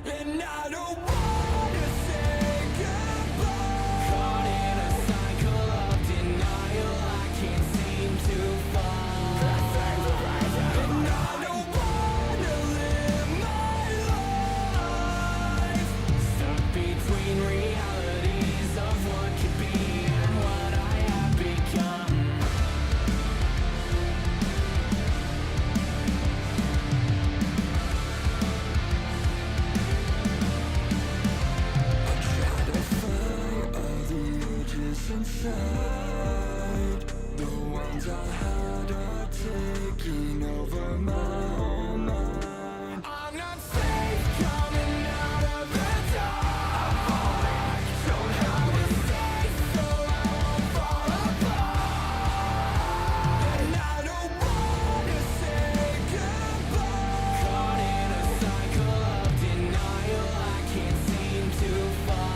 and I don't wanna say goodbye. Caught in a cycle of denial, I can't seem to find. And I don't wanna live my life stuck between realities of what could be and what I have become. Inside, the ones I had are taking over my whole mind. I'm not safe coming out of the dark. Don't have a say, so I won't fall apart. And I don't wanna say goodbye. Caught in a cycle of denial, I can't seem to find.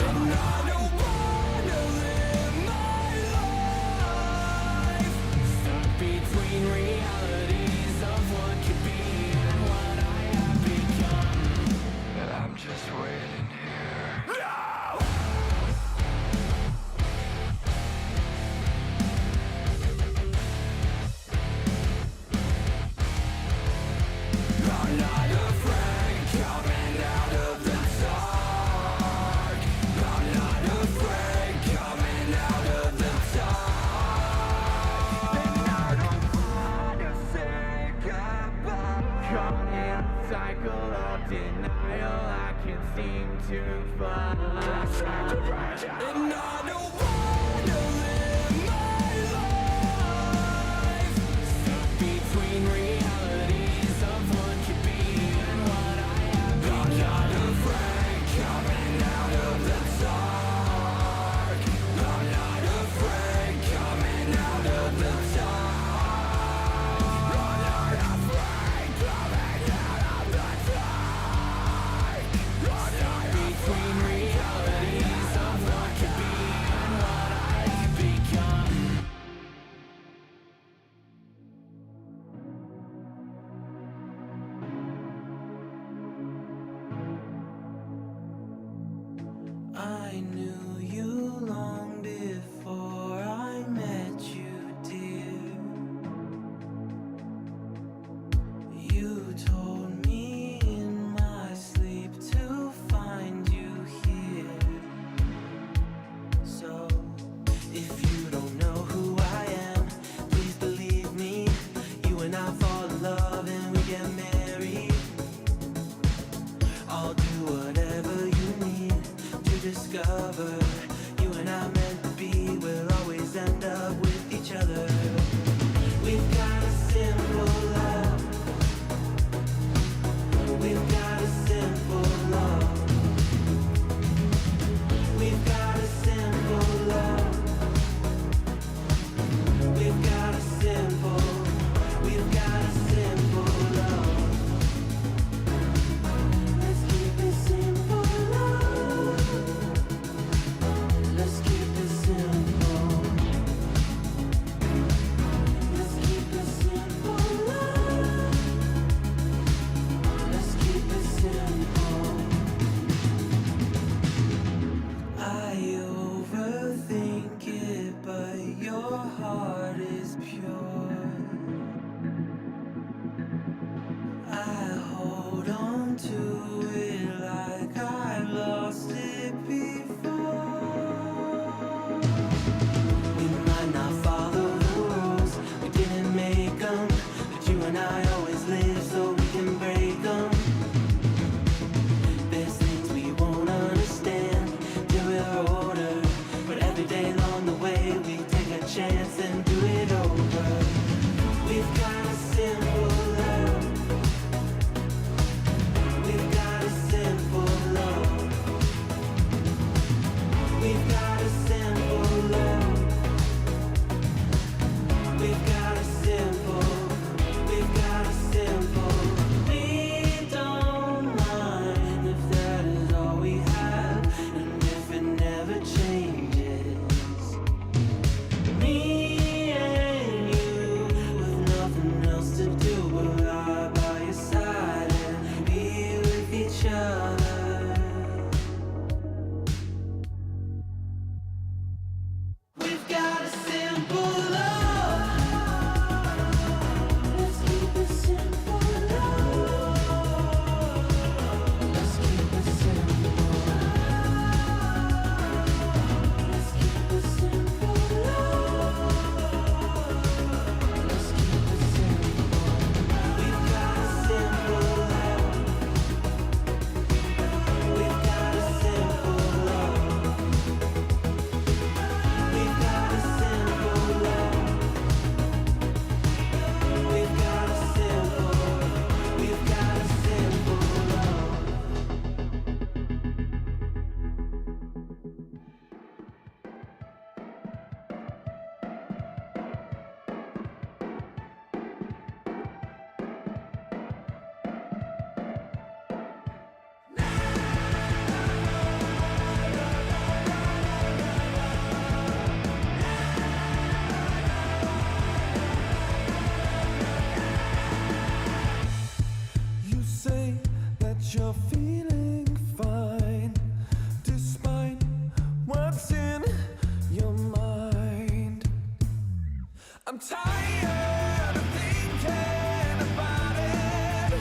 And I don't wanna live my life stuck between realities of what could be and what I have become. And I'm just waiting here. No! I'm not afraid coming out of the dark. I'm not afraid coming out of the dark. And I don't wanna say goodbye. Caught in a cycle of denial, I can't seem to find. And I don't wanna live my life stuck between realities of what could be and what I have become. I'm not afraid coming out of the dark. I'm not afraid coming out of the dark. I'm not afraid coming out of the dark. Stuck between realities of what could be and what I have become. I knew you long before I met you, dear. You told me in my sleep to find you here. So, if you don't know who I am, please believe me. You and I fall in love and we get married. I'll do whatever you need to discover you and I meant to be. We'll always end up with each other. We've got a simple love. We've got a simple love. We've got a simple love. We've got a simple. We've got a simple love. Let's keep it simple, love. Let's keep it simple. Let's keep it simple, love. Let's keep it simple. I overthink it, but your heart is pure. I hold on to it like I've lost it before. We might not follow the rules, we didn't make them, but you and I always live so we can break them. There's things we won't understand till we're older, but every day along the way we take a chance and do it over. We've got a simple love. We've got a simple that you're feeling fine, despite what's in your mind. I'm tired of thinking about it.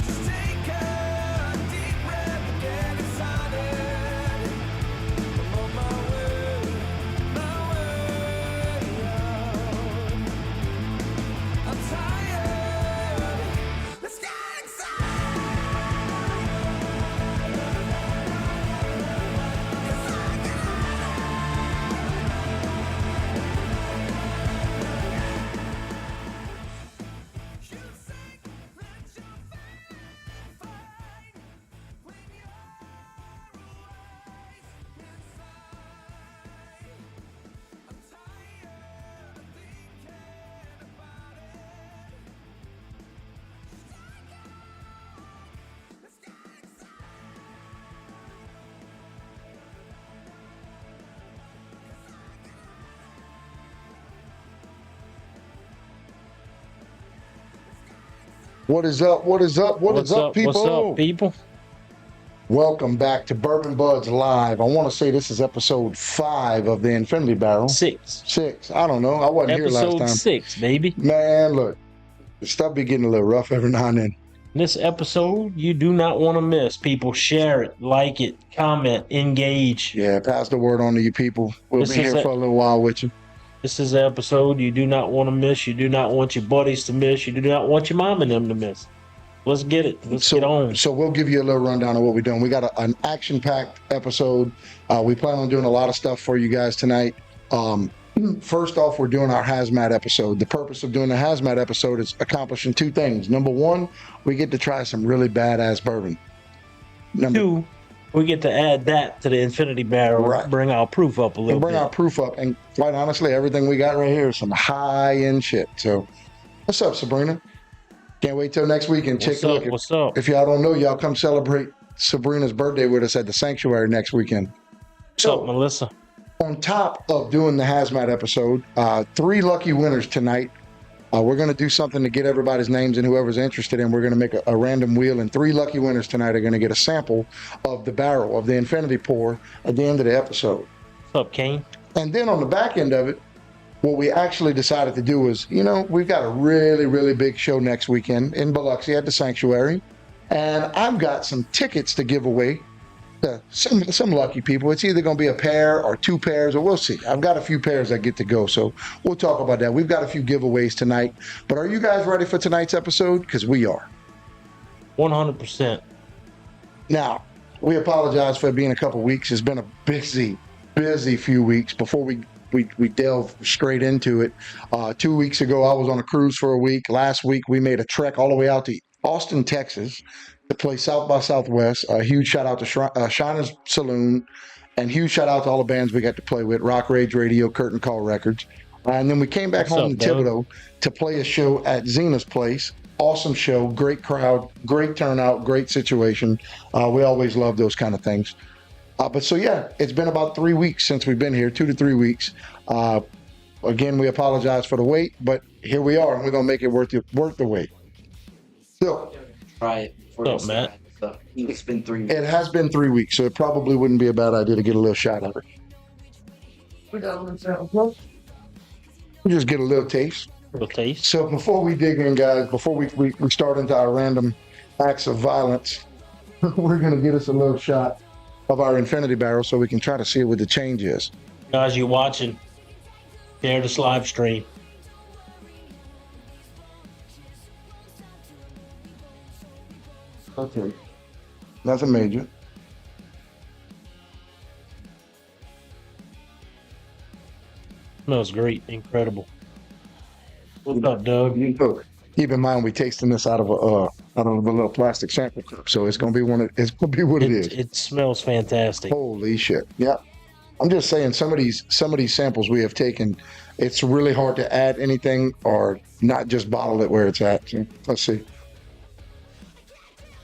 Just take a deep breath and get excited. I'm on my way out. I'm tired. Let's get What is up? What is up? What is up, people? What's up, people? Welcome back to Bourbon Budz Live. I want to say this is episode 5 of the Infinity Barrel. 6. 6. I don't know. I wasn't here last time. Episode 6, baby. Man, look. Stuff be getting a little rough every now and then. This episode, you do not want to miss. People, share it, like it, comment, engage. Yeah, pass the word on to you people. We'll be here for a little while with you. This is an episode you do not want to miss. You do not want your buddies to miss. You do not want your mom and them to miss. Let's get it. Let's get on. So we'll give you a little rundown of what we're doing. We got an action-packed episode. We plan on doing a lot of stuff for you guys tonight. First off, we're doing our HAZMAT episode. The purpose of doing the HAZMAT episode is accomplishing 2 things. Number 1, we get to try some really badass bourbon. Number 2, we get to add that to the Infinity Barrel. Right. Bring our proof up a little bit. Bring our proof up. And quite honestly, everything we got right here is some high-end shit. So what's up, Sabrina? Can't wait till next week and check a look. What's up? If y'all don't know, y'all come celebrate Sabrina's birthday with us at the Sanctuary next weekend. What's up, Melissa? On top of doing the HAZMAT episode, 3 lucky winners tonight. We're going to do something to get everybody's names and whoever's interested in. We're going to make a random wheel, and 3 lucky winners tonight are going to get a sample of the barrel of the Infinity Pour at the end of the episode. What's up, Kane? And then on the back end of it, what we actually decided to do was, we've got a really, really big show next weekend in Biloxi at the Sanctuary, and I've got some tickets to give away to some lucky people. It's either going to be a pair or 2 pairs, or we'll see. I've got a few pairs that get to go, so we'll talk about that. We've got a few giveaways tonight, but are you guys ready for tonight's episode? Because we are. 100%. Now, we apologize for it being a couple weeks. It's been a busy few weeks before we delve straight into it. 2 weeks ago, I was on a cruise for a week. Last week, we made a trek all the way out to Austin, Texas, to play South by Southwest. A huge shout out to Shiner's Saloon, and huge shout out to all the bands we got to play with: Rock Rage Radio, Curtain Call Records. And then we came back home to Thibodaux to play a show at Zena's place. Awesome show, great crowd, great turnout, great situation. We always love those kind of things. But so yeah, it's been about 3 weeks since we've been here, 2 to 3 weeks. Again, we apologize for the wait, but here we are, and we're gonna make it worth the wait. So, try it. What's up, Matt? It's been 3 weeks. It has been 3 weeks, so it probably wouldn't be a bad idea to get a little shot of it. We got a little sample. We just get a little taste. Little taste. So before we dig in, guys, before we start into our random acts of violence, we're gonna get us a little shot of our Infinity Barrel so we can try to see what the change is. Guys, you're watching. Share this live stream. Okay. Nothing major. Smells great. Incredible. What's up, Doug? Keep in mind, we tasting this out of a little plastic sample cup, so it's gonna be what it is. It smells fantastic. Holy shit! Yeah, I'm just saying, some of these samples we have taken, it's really hard to add anything or not just bottle it where it's at. So let's see.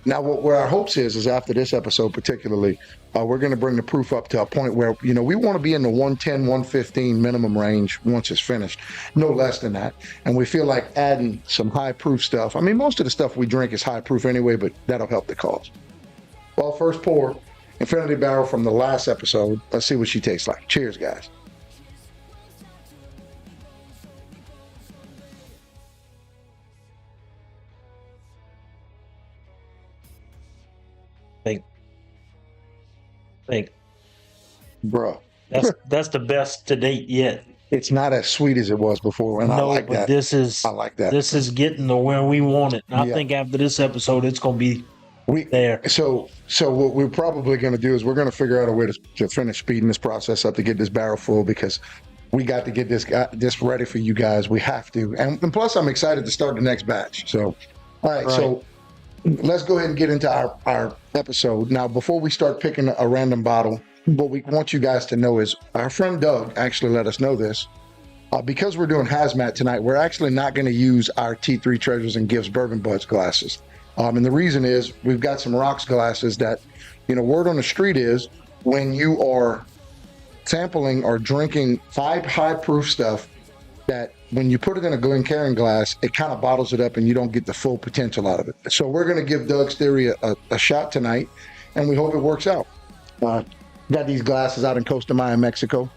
Now, what our hopes is after this episode particularly, we're going to bring the proof up to a point where, we want to be in the 110, 115 minimum range once it's finished, no less than that. And we feel like adding some high proof stuff. I mean, most of the stuff we drink is high proof anyway, but that'll help the cause. Well, first pour, Infinity Barrel from the last episode. Let's see what she tastes like. Cheers, guys. Think Bro, that's the best to date yet. it's not as sweet as it was before, and I like but that. this I like that. This is getting to where we want it. And I Yeah. think after this episode, it's going to be there. So what we're probably going to do is we're going to figure out a way to finish speeding this process up to get this barrel full, because we got to get this ready for you guys. We have to, and plus I'm excited to start the next batch. So, all right. So let's go ahead and get into our episode now. Before we start picking a random bottle, what we want you guys to know is our friend Doug actually let us know this. Because we're doing HAZMAT tonight, we're actually not going to use our T3 Treasures and Gifts Bourbon Budz glasses. And the reason is we've got some rocks glasses that, word on the street is when you are sampling or drinking high proof stuff, that when you put it in a Glencairn glass, it kind of bottles it up and you don't get the full potential out of it. So we're going to give Doug's theory a shot tonight, and we hope it works out. Got these glasses out in Costa Maya, Mexico,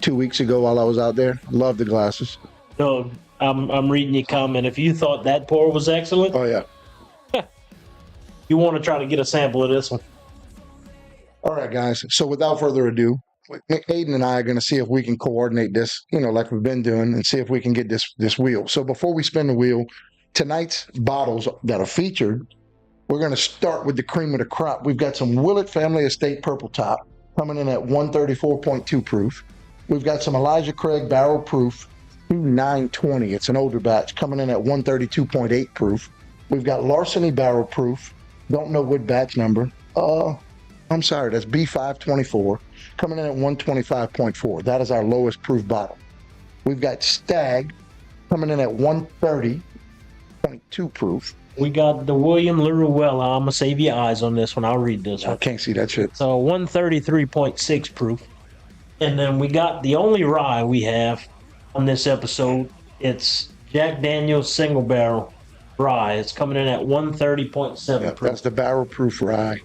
2 weeks ago while I was out there. Love the glasses. Doug, I'm reading your comment. If you thought that pour was excellent, Oh, yeah. you want to try to get a sample of this one. All right, guys. So without further ado, Aiden and I are going to see if we can coordinate this, like we've been doing, and see if we can get this wheel. So before we spin the wheel, tonight's bottles that are featured, we're going to start with the cream of the crop. We've got some Willett Family Estate Purple Top coming in at 134.2 proof. We've got some Elijah Craig Barrel Proof 920. It's an older batch coming in at 132.8 proof. We've got Larceny Barrel Proof. Don't know what batch number. I'm sorry, that's B524 coming in at 125.4. That is our lowest proof bottle. We've got Stag coming in at 130.2 proof. We got the William Laruella. I'm going to save your eyes on this one. I'll read this I one. can't see that shit. So 133.6 proof. And then we got the only rye we have on this episode. It's Jack Daniel's Single Barrel Rye. It's coming in at 130.7 Yeah, proof. that's the barrel proof rye.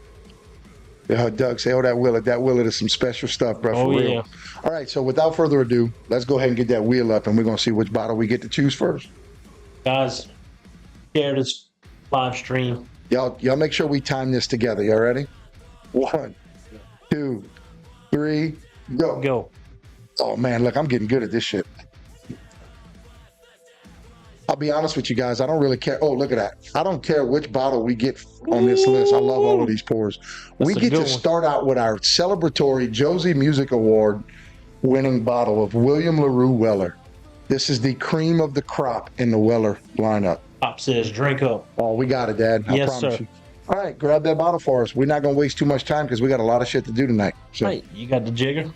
Doug say, that Willett is some special stuff, bro. Oh, for real. yeah. All right, so without further ado, let's go ahead and get that wheel up, and we're going to see which bottle we get to choose first. Guys, share this live stream. Y'all make sure we time this together. Y'all ready? 1, 2, 3, go. Go. Oh, man, look, I'm getting good at this shit. I'll be honest with you guys. I don't really care. Oh, look at that. I don't care which bottle we get on this list. I love all of these pours. We a get good to one. start out with our celebratory Josie Music Award winning bottle of William LaRue Weller. This is the cream of the crop in the Weller lineup. Pop says, drink up. Oh, we got it, Dad. I Yes, promise sir. you. All right, grab that bottle for us. We're not going to waste too much time because we got a lot of shit to do tonight. So, Hey, you got the jigger?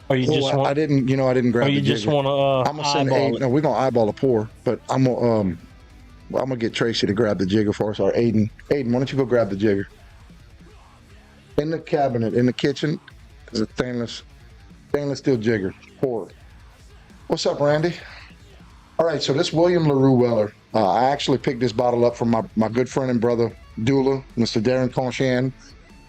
Or you Oh, just I want? didn't grab Or the you just jigger. want to I'm gonna send eyeball Aiden. it? No, we're gonna eyeball a pour, but I'm gonna get Tracy to grab the jigger for us, or Aiden. Aiden, why don't you go grab the jigger? In the cabinet, in the kitchen, is a stainless steel jigger. Pour it. What's up, Randy? All right, so this William LaRue Weller, I actually picked this bottle up from my good friend and brother, Dula, Mr. Darren Conchan.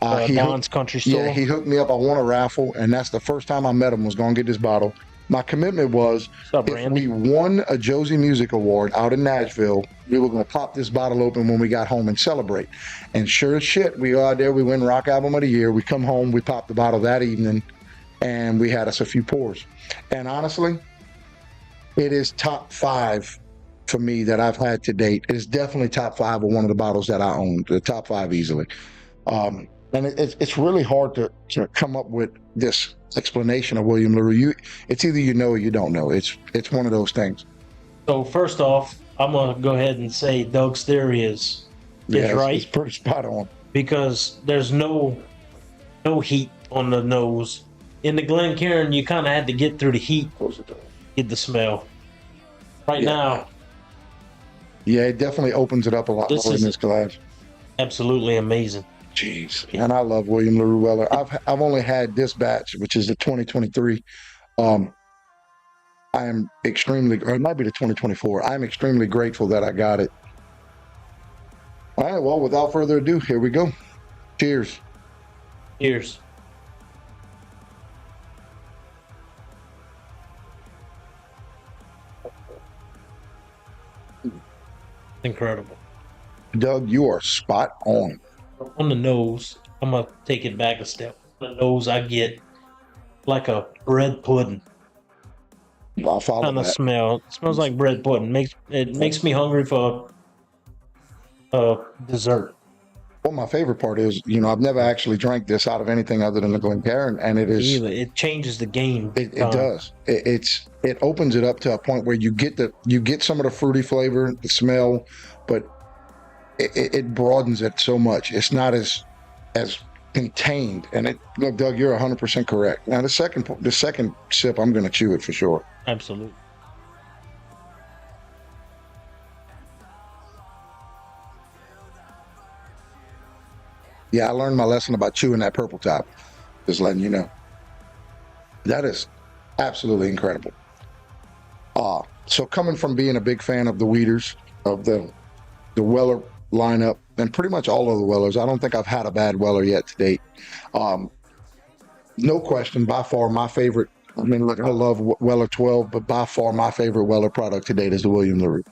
Don's Country Store. Yeah, he hooked me up. I won a raffle, and that's the first time I met him was going to get this bottle. My commitment was What's up, if Randy? we won a Josie Music Award out in Nashville, we were going to pop this bottle open when we got home and celebrate. And sure as shit, we go out there, we win Rock Album of the Year. We come home, we pop the bottle that evening, and we had us a few pours. And honestly, it is top 5 for me that I've had to date. It is definitely top 5 of one of the bottles that I own, the top 5 easily. And it's really hard to come up with this explanation of William LaRue. It's either you know or you don't know. It's one of those things. So first off, I'm gonna go ahead and say Doug's theory is Yeah, right, it's pretty spot on. because there's no heat on the nose. In the Glencairn, you kind of had to get through the heat, get the smell. Right Yeah. now, Yeah, it definitely opens it up a lot This more in is- this glass. Absolutely amazing. Jeez, and I love William LaRue Weller. I've only had this batch, which is the 2023. I am extremely, or it might be the 2024. I'm extremely grateful that I got it. All right, well, without further ado, here we go. Cheers. Cheers. Incredible. Doug, you are spot on. On the nose, I'm gonna take it back a step. On the nose, I get like a bread pudding I'll follow kind of that. smell. It smells like bread pudding. Makes me hungry for dessert. Well, my favorite part is, I've never actually drank this out of anything other than the Glencairn, and it is. It changes the game. It does. It opens it up to a point where you get some of the fruity flavor, the smell, but it broadens it so much. It's not as contained. And look, Doug, you're 100% correct. Now the second sip, I'm going to chew it for sure. Absolutely. Yeah, I learned my lesson about chewing that purple top. Just letting you know. That is absolutely incredible. So coming from being a big fan of the Weeders, of the Weller lineup, and pretty much all of the Wellers, I don't think I've had a bad Weller yet to date. No question, by far my favorite. I mean, look, I love Weller 12, but by far my favorite Weller product to date is the William LaRue.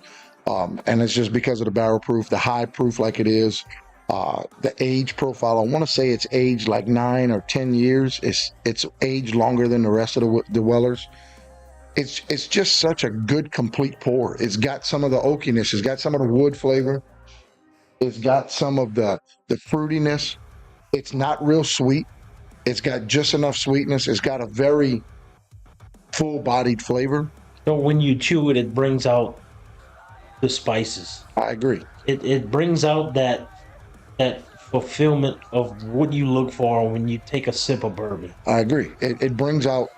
And it's just because of the barrel proof, the high proof like it is, the age profile. I want to say it's aged like 9 or 10 years. It's aged longer than the rest of the Wellers. It's just such a good complete pour. It's got some of the oakiness. It's got some of the wood flavor. It's got some of the fruitiness. It's not real sweet. It's got just enough sweetness. It's got a very full-bodied flavor. So when you chew it, it brings out the spices. I agree. It brings out that fulfillment of what you look for when you take a sip of bourbon. I agree. It brings out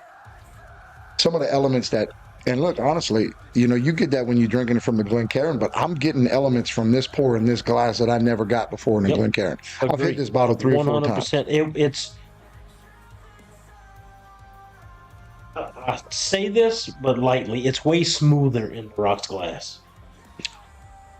some of the elements that, and look, honestly, you get that when you're drinking it from the Glencairn, but I'm getting elements from this pour in this glass that I never got before in the Glencairn. I've hit this bottle 3 or 4 times. 100%. I say this, but lightly, it's way smoother in the rocks glass.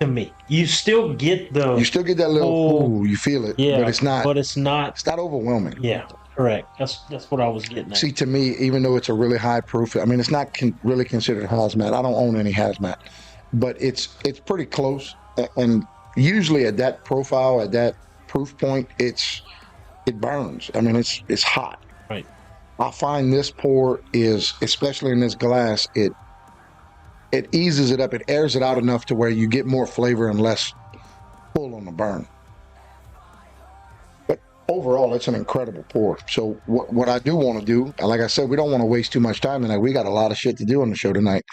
To me, you still get that little. You feel it, yeah, but it's not. But it's not. It's not overwhelming. Yeah, correct. That's what I was getting at. See, to me, even though it's a really high proof, I mean, it's not really considered HAZMAT. I don't own any HAZMAT, but it's pretty close. And usually at that profile, at that proof point, it burns. I mean, it's hot. Right. I find this pour is, especially in this glass, it eases it up. It airs it out enough to where you get more flavor and less pull on the burn. But overall, it's an incredible pour. So what I do want to do, like I said, we don't want to waste too much time tonight. We got a lot of shit to do on the show tonight.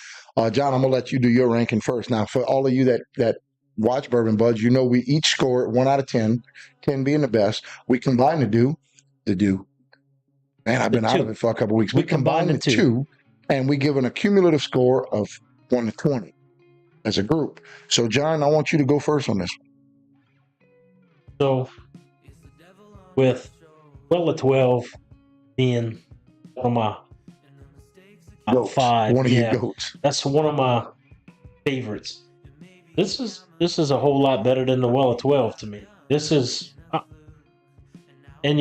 John, I'm going to let you do your ranking first. Now, for all of you that watch Bourbon Budz, we each score it 1 out of 10, 10 being the best. We combine the do. Man, I've been out of it for a couple weeks. We combine the two, and we give an accumulative score of 1 to 20 as a group. So, John, I want you to go first on this. So, with Weller 12 being one of my Goats. 5, One of your goats. That's one of my favorites. This is a whole lot better than the Weller 12 to me. This is, and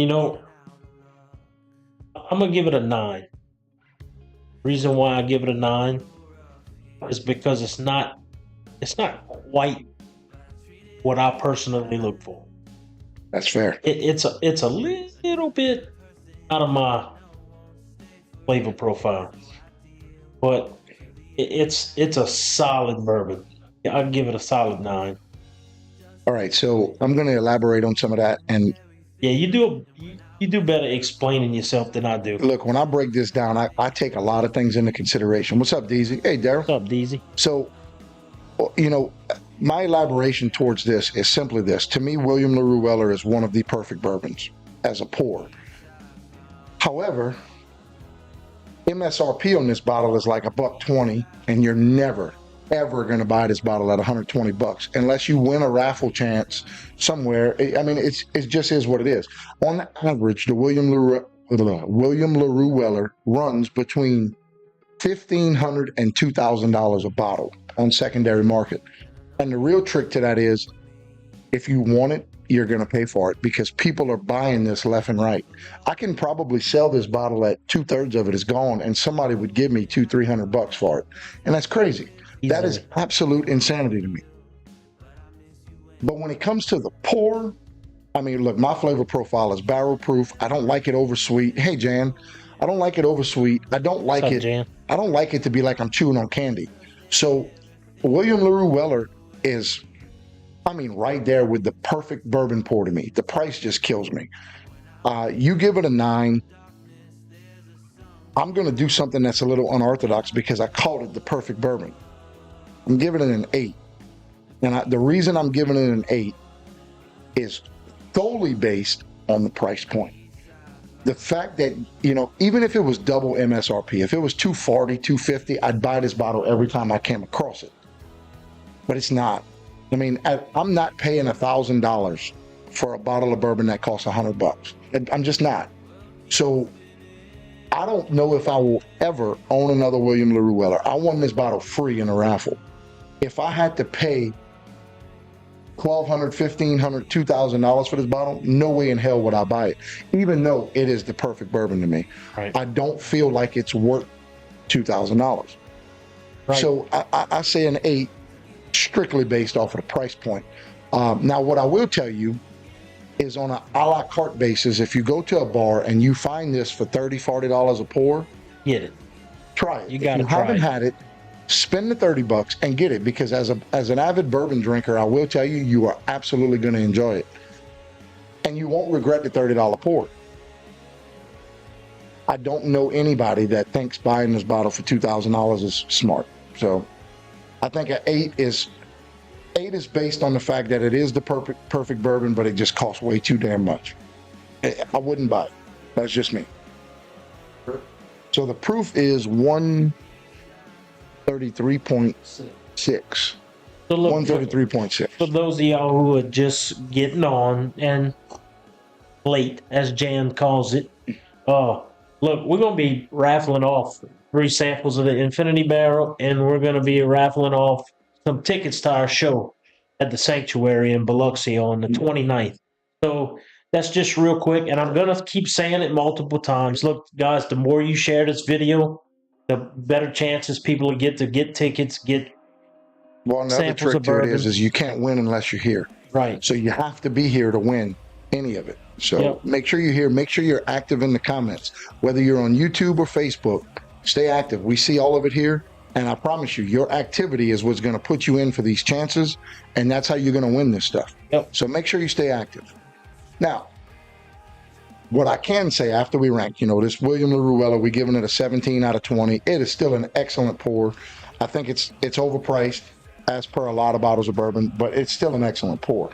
I'm gonna give it a 9. Reason why I give it a 9 is because it's not quite what I personally look for. That's fair. It's a little bit out of my flavor profile, but it's a solid bourbon. I'll give it a solid 9. All right, so I'm going to elaborate on some of that. And yeah, you do better explaining yourself than I do. look, when I break this down, I take a lot of things into consideration. What's up, DZ? Hey, Daryl. What's up, DZ? So, my elaboration towards this is simply this. To me, William LaRue Weller is one of the perfect bourbons as a pour. However, MSRP on this bottle is like $1.20, and you're never ever going to buy this bottle at $120 unless you win a raffle chance somewhere. I mean, it's just is what it is. On average, the William LaRue Weller runs between $1,500 and $2,000 a bottle on secondary market. And the real trick to that is, if you want it, you're going to pay for it because people are buying this left and right. I can probably sell this bottle at 2/3 of it is gone, and somebody would give me $200-300 for it, and that's crazy. Easily. That is absolute insanity to me. But when it comes to the pour, I mean, look, my flavor profile is barrel proof. I don't like it oversweet. Hey, Jan, I don't like it oversweet. I don't like What's up, it. Jan? I don't like it to be like I'm chewing on candy. So William LaRue Weller is, I mean, right there with the perfect bourbon pour to me. The price just kills me. You give it a 9. I'm going to do something that's a little unorthodox because I called it the perfect bourbon. I'm giving it an 8. And the reason I'm giving it an 8 is solely based on the price point. The fact that, you know, even if it was double MSRP, if it was $240, $250, I'd buy this bottle every time I came across it. But it's not. I mean, I'm not paying $1,000 for a bottle of bourbon that costs $100. I'm just not. So I don't know if I will ever own another William LaRue Weller. I won this bottle free in a raffle. If I had to pay $1,200, $1,500, $2,000 for this bottle, no way in hell would I buy it, even though it is the perfect bourbon to me. Right. I don't feel like it's worth $2,000. Right. So I say an 8, strictly based off of the price point. Now, what I will tell you is on an a la carte basis, if you go to a bar and you find this for $30, $40 a pour, Get it. try it. You gotta if you try haven't it. had it, spend the $30 and get it, because as an avid bourbon drinker, I will tell you, you are absolutely going to enjoy it. And you won't regret the $30 pour. I don't know anybody that thinks buying this bottle for $2,000 is smart. So I think an 8 is based on the fact that it is the perfect bourbon, but it just costs way too damn much. I wouldn't buy it. That's just me. So the proof is 133.6. So look, 133.6. for those of y'all who are just getting on and late, as Jan calls it, look, we're going to be raffling off 3 samples of the Infinity Barrel, and we're going to be raffling off some tickets to our show at the Sanctuary in Biloxi on the 29th. So that's just real quick, and I'm going to keep saying it multiple times. Look, guys, the more you share this video, the better chances people get to get tickets, get Well, another samples trick of to it bourbon. is you can't win unless you're here. right. So you have to be here to win any of it. So Yep. make sure you're here. Make sure you're active in the comments. Whether you're on YouTube or Facebook, stay active. We see all of it here. And I promise you, your activity is what's going to put you in for these chances. And that's how you're going to win this stuff. Yep. So make sure you stay active. Now, what I can say after we rank, this William LaRue Weller, we're giving it a 17 out of 20. It is still an excellent pour. I think it's overpriced as per a lot of bottles of bourbon, but it's still an excellent pour.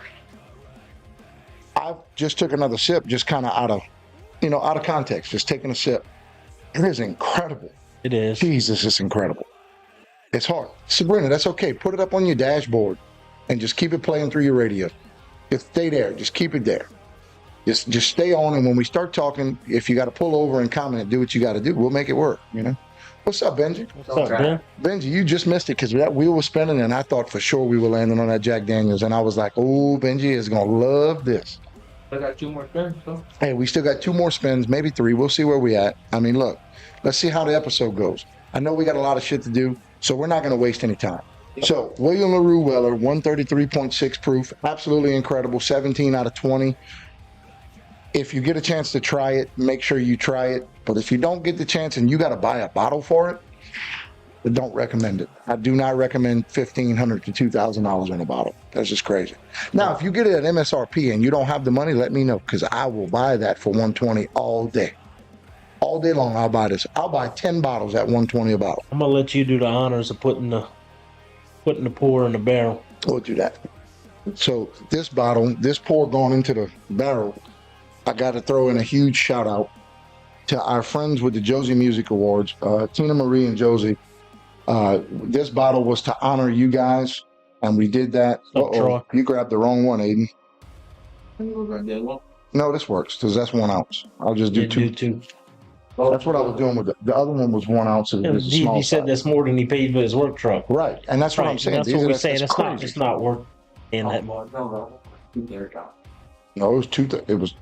I just took another sip, just kind of out of context, just taking a sip. It is incredible. It is. Jesus, it's incredible. It's hard. Sabrina, that's okay. Put it up on your dashboard and just keep it playing through your radio. Just stay there. Just keep it there. Just stay on, and when we start talking, if you got to pull over and comment, do what you got to do. We'll make it work, What's up, Benji? What's up, Ben? Benji, you just missed it because that wheel was spinning, and I thought for sure we were landing on that Jack Daniels, and I was like, oh, Benji is going to love this. I got 2 more spins, so. Hey, we still got 2 more spins, maybe 3. We'll see where we at. I mean, look, let's see how the episode goes. I know we got a lot of shit to do, so we're not going to waste any time. So, William LaRue Weller, 133.6 proof, absolutely incredible, 17 out of 20. If you get a chance to try it, make sure you try it. But if you don't get the chance and you got to buy a bottle for it, I don't recommend it. I do not recommend $1,500 to $2,000 in a bottle. That's just crazy. Now, if you get it at MSRP and you don't have the money, let me know, because I will buy that for $120 all day. All day long, I'll buy this. I'll buy 10 bottles at $120 a bottle. I'm gonna let you do the honors of putting the pour in the barrel. We'll do that. So this bottle, this pour going into the barrel, I got to throw in a huge shout out to our friends with the Josie Music Awards, Tina Marie and Josie. This bottle was to honor you guys, and we did that. Troy. You grabbed the wrong one, Aiden. Well, No, this works because that's 1 ounce. I'll just do You two. do too. That's what I was doing with the other one was 1 ounce. It was a small He said size. that's more than he paid for his work truck. Right, and that's what Right, I'm saying. that's what we're saying. That's crazy. It's not worth paying that much. no. There, John. No, it was two. It was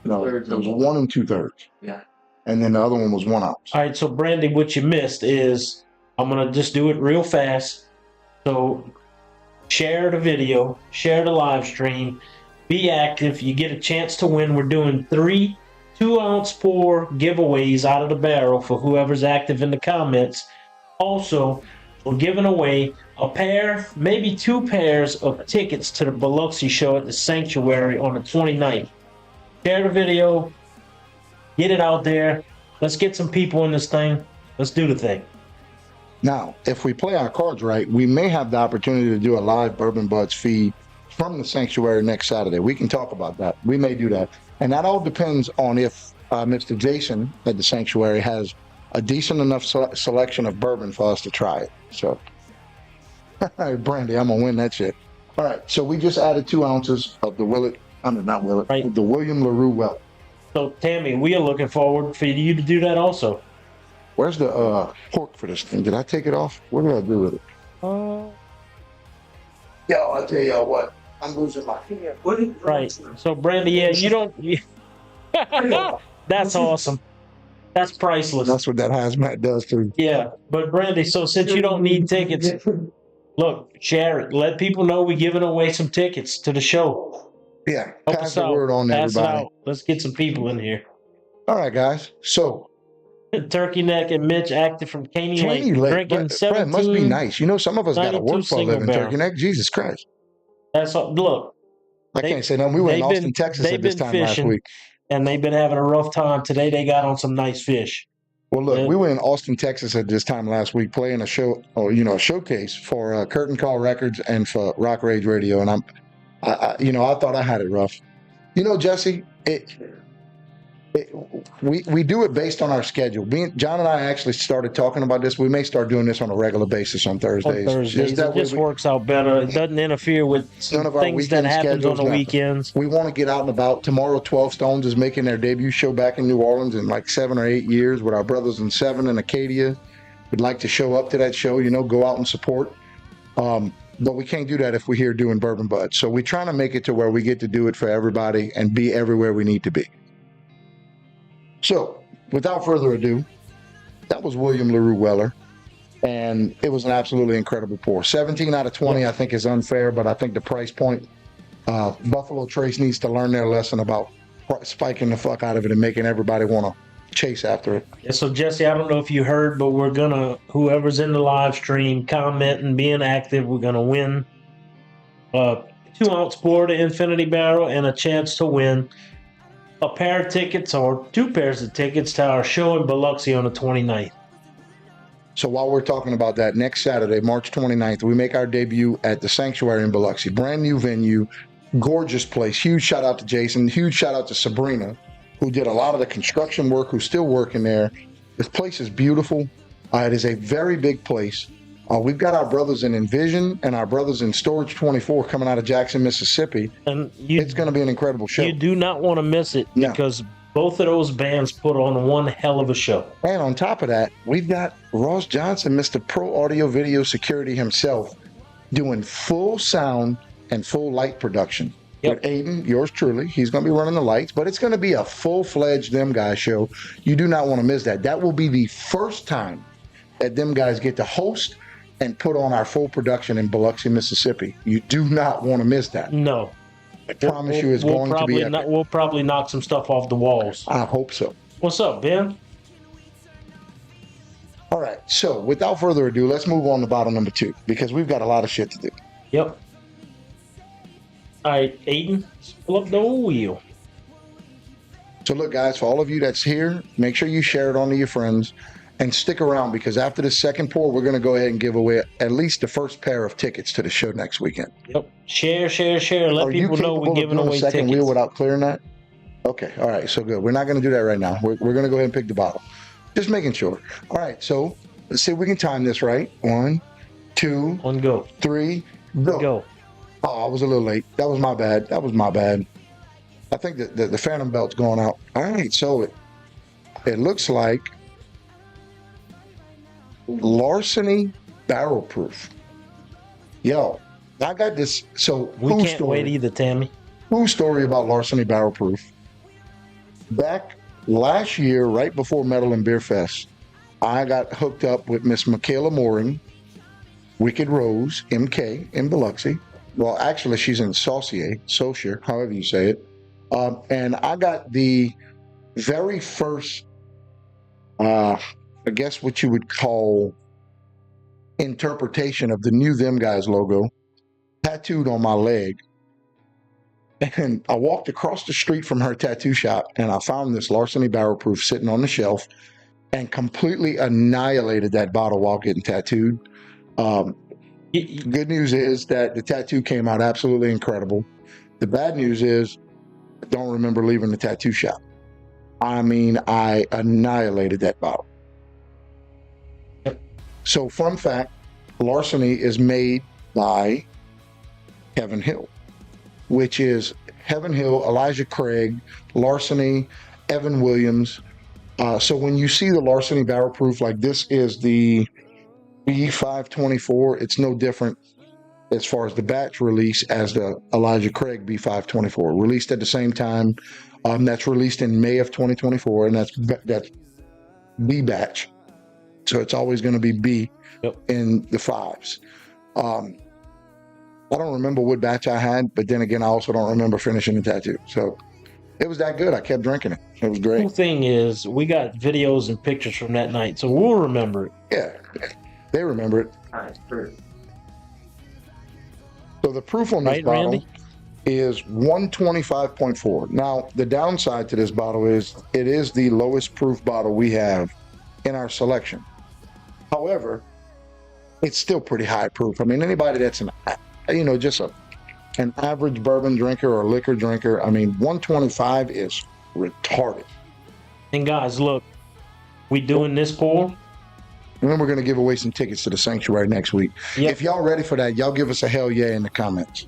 no, it was 1 2/3. Yeah. And then the other one was 1 ounce. All right, so Brandy, what you missed is I'm gonna just do it real fast. So share the video, share the live stream, be active. You get a chance to win. We're doing 3 2-ounce pour giveaways out of the barrel for whoever's active in the comments. Also, we're giving away a pair, maybe 2 pairs of tickets to the Biloxi show at the Sanctuary on the 29th. Share the video, get it out there. Let's get some people in this thing. Let's do the thing. Now, if we play our cards right, we may have the opportunity to do a live Bourbon Budz feed from the Sanctuary next Saturday. We can talk about that. We may do that. And that all depends on if Mr. Jason at the Sanctuary has a decent enough selection of bourbon for us to try it. So, Brandy, I'm going to win that shit. All right, so we just added 2 ounces of the Right. the William LaRue Weller. So, Tammy, we are looking forward for you to do that also. Where's the cork for this thing? Did I take it off? What did I do with it? Yo, I'll tell y'all what. I'm losing my hair. Right. So, Brandy, yeah, you don't. That's awesome. That's priceless. That's what that HAZMAT does too. Yeah, but Brandy, so since you don't need tickets, look, share it. Let people know we're giving away some tickets to the show. Yeah, Help pass us the out. word on to Pass it everybody. out. Let's get some people in here. All right, guys. So, Turkey Neck and Mitch active from Caney Lake, Caney Lake, drinking Brett, 17. must be nice. You know, some of us got to 92 work for a single living. barrel. Turkey Neck, Jesus Christ. That's all. Look, I They- can't say nothing. We were in they've Austin, been- Texas they've at this been time last fishing. week. and they've been having a rough time. Today they got on some nice fish. Well, look, Yeah. we were in Austin, Texas at this time last week playing a show, a showcase for Curtain Call Records and for Rock Rage Radio. And I thought I had it rough. You know, Jesse, we do it based on our schedule. John and I actually started talking about this. We may start doing this on a regular basis on Thursdays. On Thursdays, that it way just works out better. It doesn't interfere with None of our things that weekend happens on schedules, the nothing. weekends. We want to get out and about. Tomorrow, 12 Stones is making their debut show back in New Orleans in like 7 or 8 years with our brothers in 7 in Acadia. We'd like to show up to that show, go out and support. But we can't do that if we're here doing Bourbon Budz. So we're trying to make it to where we get to do it for everybody and be everywhere we need to be. So, without further ado, that was William LaRue Weller. And it was an absolutely incredible pour. 17 out of 20, I think, is unfair, but I think the price point, Buffalo Trace needs to learn their lesson about spiking the fuck out of it and making everybody want to chase after it. Yeah, so Jesse, I don't know if you heard, but we're gonna, whoever's in the live stream commenting, being active, we're gonna win a 2-ounce pour to Infinity Barrel and a chance to win a pair of tickets or 2 pairs of tickets to our show in Biloxi on the 29th. So while we're talking about that, next Saturday, March 29th, we make our debut at the Sanctuary in Biloxi. Brand new venue, gorgeous place. Huge shout out to Jason. Huge shout out to Sabrina, who did a lot of the construction work, who's still working there. This place is beautiful. It is a very big place. We've got our brothers in Envision and our brothers in Storage 24 coming out of Jackson, Mississippi. And It's going to be an incredible show. you do not want to miss it No. because both of those bands put on one hell of a show. And on top of that, we've got Ross Johnson, Mr. Pro Audio Video Security himself, doing full sound and full light production. Yep. With Aiden, yours truly, he's going to be running the lights, but it's going to be a full-fledged Them Guys show. You do not want to miss that. That will be the first time that Them Guys get to host and put on our full production in Biloxi, Mississippi. You do not want to miss that. No. I promise you it's going to be epic. We'll probably knock some stuff off the walls. I hope so. What's up, Ben? All right, so without further ado, let's move on to bottle number 2 because we've got a lot of shit to do. Yep. All right, Aiden, pull up the wheel. So look, guys, for all of you that's here, make sure you share it on to your friends and stick around because after the second pour, we're going to go ahead and give away at least the first pair of tickets to the show next weekend. Yep. Share. Let Are you people know capable we're of giving doing away a second tickets. wheel without clearing that? Okay, all right, so good. We're not going to do that right now. We're going to go ahead and pick the bottle. Just making sure. All right, so Let's see if we can time this right. 1, 2, On go. 3, go. Go. Oh, I was a little late. That was my bad. I think that the phantom belt's going out. All right, so it looks like larceny barrel proof. Yo, I got this. So We can't wait either, Tammy. Who story about larceny barrel proof? Back last year, right before Metal and Beer Fest, I got hooked up with Miss Michaela Mooring, Wicked Rose, MK in Biloxi. Well, actually, she's in Saucier, however you say it. And I got the very first, I guess what you would call interpretation of the new Them Guys logo tattooed on my leg. And I walked across the street from her tattoo shop and I found this larceny barrel proof sitting on the shelf and completely annihilated that bottle while getting tattooed. Good news is that the tattoo came out absolutely incredible. The bad news is I don't remember leaving the tattoo shop. I mean, I annihilated that bottle. So, fun fact, larceny is made by Heaven Hill, which is Heaven Hill, Elijah Craig, larceny, Evan Williams. So when you see the larceny barrel proof, like this is the B524, it's no different as far as the batch release as the Elijah Craig B524, released at the same time. That's released in May of 2024, and that's B batch. So it's always going to be B in the fives. I don't remember what batch I had, but then again, I also don't remember finishing the tattoo. So it was that good. I kept drinking it. It was great. Cool thing is, we got videos and pictures from that night, so we'll remember it. Yeah, they remember it. So the proof on this bottle Randy? is 125.4. Now, the downside to this bottle is it is the lowest proof bottle we have in our selection. However, it's still pretty high proof. I mean, anybody that's just an average bourbon drinker or liquor drinker, I mean, 125 is retarded. And guys, look, we doing this pour. And then we're going to give away some tickets to the Sanctuary next week. Yep. If y'all ready for that, y'all give us a hell yeah in the comments.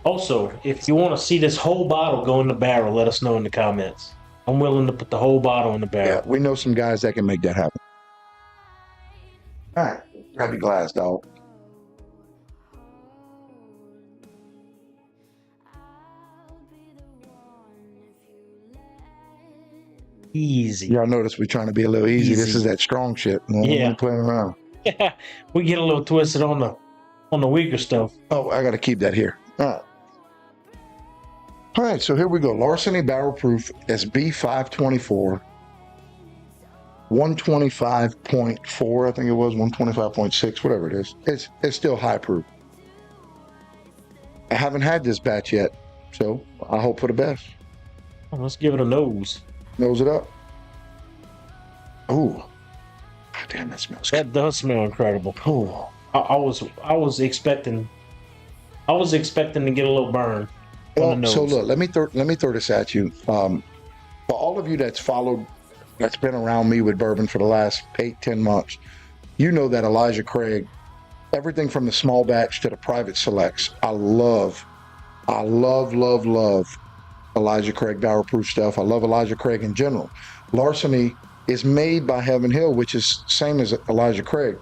Also, if you want to see this whole bottle go in the barrel, let us know in the comments. I'm willing to put the whole bottle in the barrel. Yeah, we know some guys that can make that happen. All right, grab your glass, dog. Easy. Y'all notice we're trying to be a little easy. This is that strong shit. Yeah. We're playing around. We get a little twisted on the weaker stuff. Oh, I got to keep that here. All right, so here we go. Larceny Barrel Proof SB 524. 125.4, I think it was 125.6, whatever it is. It's still high proof. I haven't had this batch yet, so I hope for the best. Oh, let's give it a nose. Nose it up. Ooh, damn, that smells good. That does smell incredible. Ooh. I was expecting to get a little burn on the nose. So look, let me throw this at you. For all of you that's been around me with bourbon for the last 8-10 months, you know that Elijah Craig, everything from the small batch to the private selects, I love Elijah Craig barrel proof stuff. I love Elijah Craig in general. Larceny is made by Heaven Hill, which is same as Elijah Craig.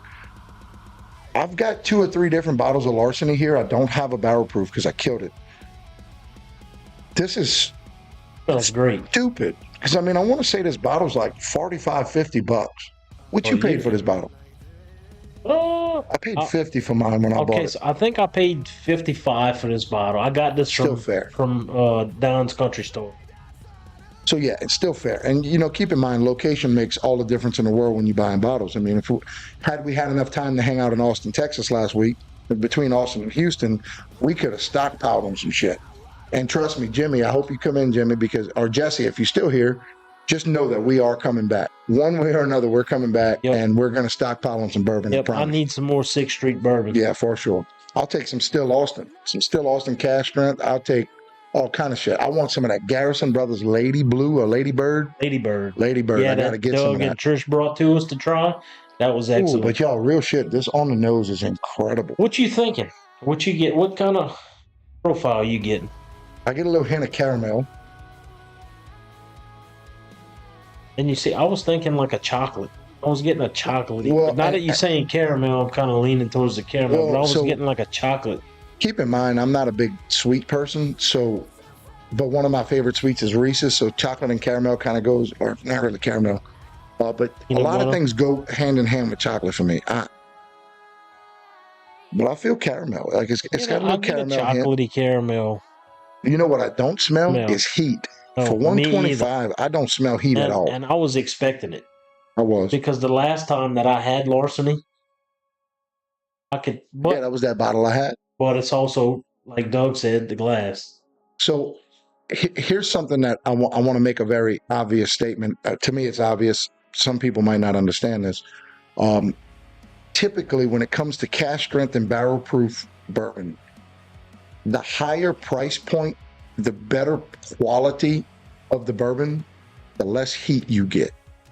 I've got 2 or 3 different bottles of Larceny here. I don't have a barrel proof because I killed it. This is Smells great. stupid. Because I mean, I want to say this bottle's like $45-$50. What you paid for this bottle? I paid $50 for mine when I bought it. So I think I paid $55 for this bottle. I got this Still fair. from Don's Country Store. So yeah, it's still fair. And keep in mind, location makes all the difference in the world when you're buying bottles. I mean, had we had enough time to hang out in Austin, Texas last week, between Austin and Houston, we could have stockpiled them some shit. And trust me, Jimmy, I hope you come in, Jimmy, or Jesse, if you're still here, just know that we are coming back. One way or another, we're coming back, and we're going to stockpile on some bourbon. Yep, I need some more 6th Street bourbon. Yeah, for sure. I'll take some Still Austin cash strength. I'll take all kind of shit. I want some of that Garrison Brothers Lady Blue or Lady Bird. Ladybird. Lady Bird. Yeah, I gotta that get some of Doug that. and Trish brought to us to try. That was Ooh, excellent. but y'all, real shit. This on the nose is incredible. What you thinking? What you get? What kind of profile you getting? I get a little hint of caramel. And you see, I was thinking like a chocolate. I was getting a chocolatey. Well, but now that you're saying caramel, I'm kind of leaning towards the caramel. Well, but I was so- getting like a chocolate. Keep in mind, I'm not a big sweet person, so. But one of my favorite sweets is Reese's, so chocolate and caramel kind of goes, or not really caramel. But a lot of things go hand in hand with chocolate for me. But I feel caramel. Like it's got a little caramel hint. Chocolatey caramel. You know what I don't smell Smell. is heat. No, For me either. 125, I don't smell heat at all. And I was expecting it I was. because the last time that I had larceny, I could. But, Yeah, that was that bottle I had. but it's also like Doug said, the glass. So here's something that I want to make a very obvious statement. To me, it's obvious. Some people might not understand this. Typically, when it comes to cask strength and barrel proof bourbon, the higher price point, the better quality of the bourbon, the less heat you get.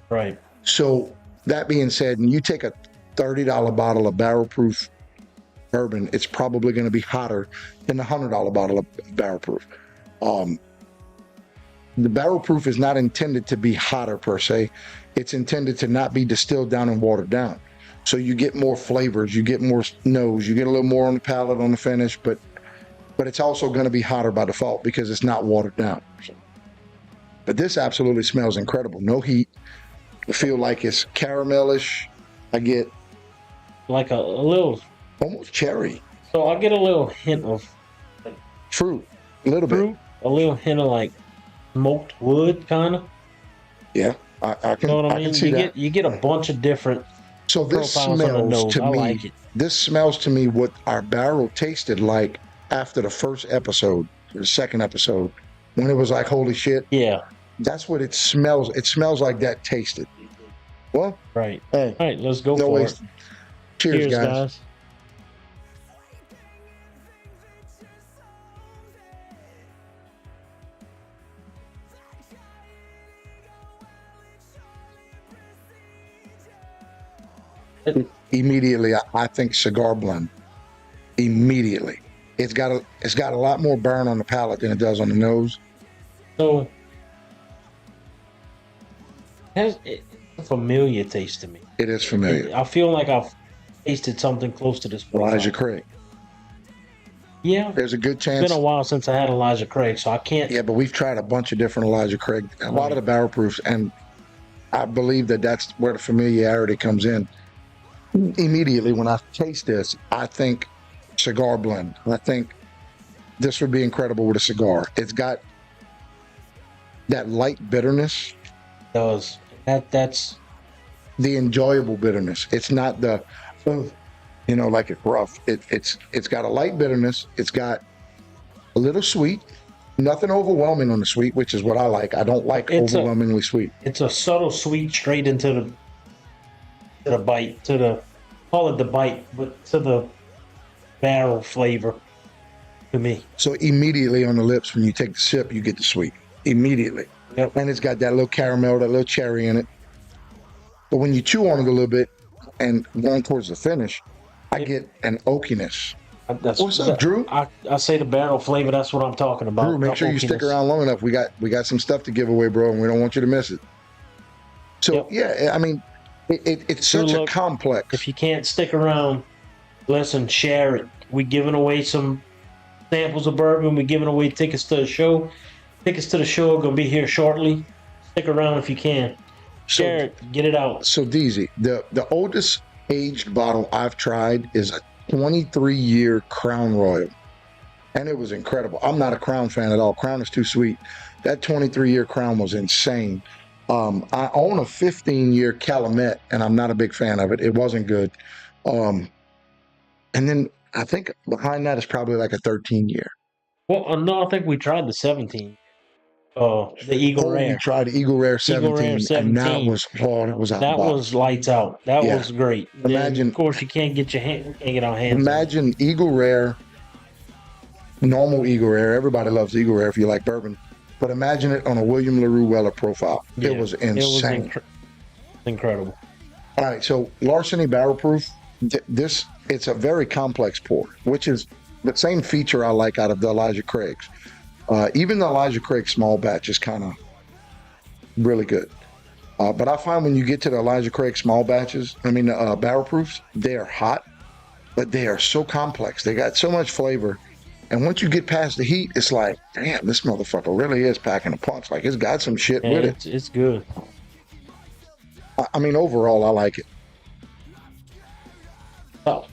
Right. So that being said, when you take a $30 bottle of barrel proof bourbon, it's probably going to be hotter than the $100 bottle of barrel proof. The barrel proof is not intended to be hotter per se. It's intended to not be distilled down and watered down. So you get more flavors, you get more nose, you get a little more on the palate, on the finish, but it's also going to be hotter by default because it's not watered down. But this absolutely smells incredible. No heat. I feel like it's caramelish. I get Like a little. almost cherry. So I get a little hint of Fruit. A little bit. fruit, a little hint of like smoked wood, kind of. Yeah. I You can, know what I I mean? can see that. You get a bunch of different So this profiles on the smells nose. to I me. like it. This smells to me what our barrel tasted like after the first episode, or the second episode, when it was like, holy shit. Yeah. That's what it smells. It smells like that tasted. Well, Right. hey, All right. Let's go no for waste. it. Cheers, guys. Immediately, I think cigar blend. Immediately, it's got a lot more burn on the palate than it does on the nose. So, it's a familiar taste to me. It is familiar. I feel like I've tasted something close to this profile. Elijah Craig. Yeah. There's a good It's chance. been a while since I had Elijah Craig, so I can't. Yeah, but we've tried a bunch of different Elijah Craig, a lot of the barrel proofs, and I believe that that's where the familiarity comes in. Immediately, when I taste this, I think cigar blend. I think this would be incredible with a cigar. It's got that light bitterness, It does. That's the enjoyable bitterness. It's not the, like it's rough. It's got a light bitterness. It's got a little sweet. Nothing overwhelming on the sweet, which is what I like. I don't like overwhelmingly sweet. it's a subtle sweet straight into the bite, call it the bite, but to the barrel flavor to me. So immediately on the lips, when you take the sip, you get the sweet. Immediately. Yep. And it's got that little caramel, that little cherry in it. But when you chew on it a little bit and going towards the finish, I get an oakiness. What's up, Drew? I say the barrel flavor. That's what I'm talking about. Drew, make sure you stick around long enough. We got some stuff to give away, bro, and we don't want you to miss it. So, yeah, I mean, it's such a complex. If you can't stick around, listen, share it. We're giving away some samples of bourbon. We're giving away tickets to the show. Tickets to the show are going to be here shortly. Stick around if you can. Share it. Get it out. So, DZ, the oldest aged bottle I've tried is a 23-year Crown Royal. And it was incredible. I'm not a Crown fan at all. Crown is too sweet. That 23-year Crown was insane. I own a 15-year Calumet, and I'm not a big fan of it. It wasn't good. And then I think behind that is probably like a 13-year. Well, no, I think we tried the 17. The Eagle Rare. You tried the Eagle Rare 17, and that was out. That was lights out. That was great. Imagine, of course, you can't get our hands. Imagine Eagle Rare normal Eagle Rare. Everybody loves Eagle Rare if you like bourbon. But imagine it on a William LaRue Weller profile. Yeah, it was insane. Incredible. All right, so Larceny Barrel Proof. It's a very complex pour, which is the same feature I like out of the Elijah Craig's. Even the Elijah Craig small batch is kind of really good. But I find when you get to the Elijah Craig small batches, barrel proofs, they are hot, but they are so complex. They got so much flavor. And once you get past the heat, it's like, damn, this motherfucker really is packing a punch. Like, it's got some shit with it. It's good. I mean, overall, I like it. So,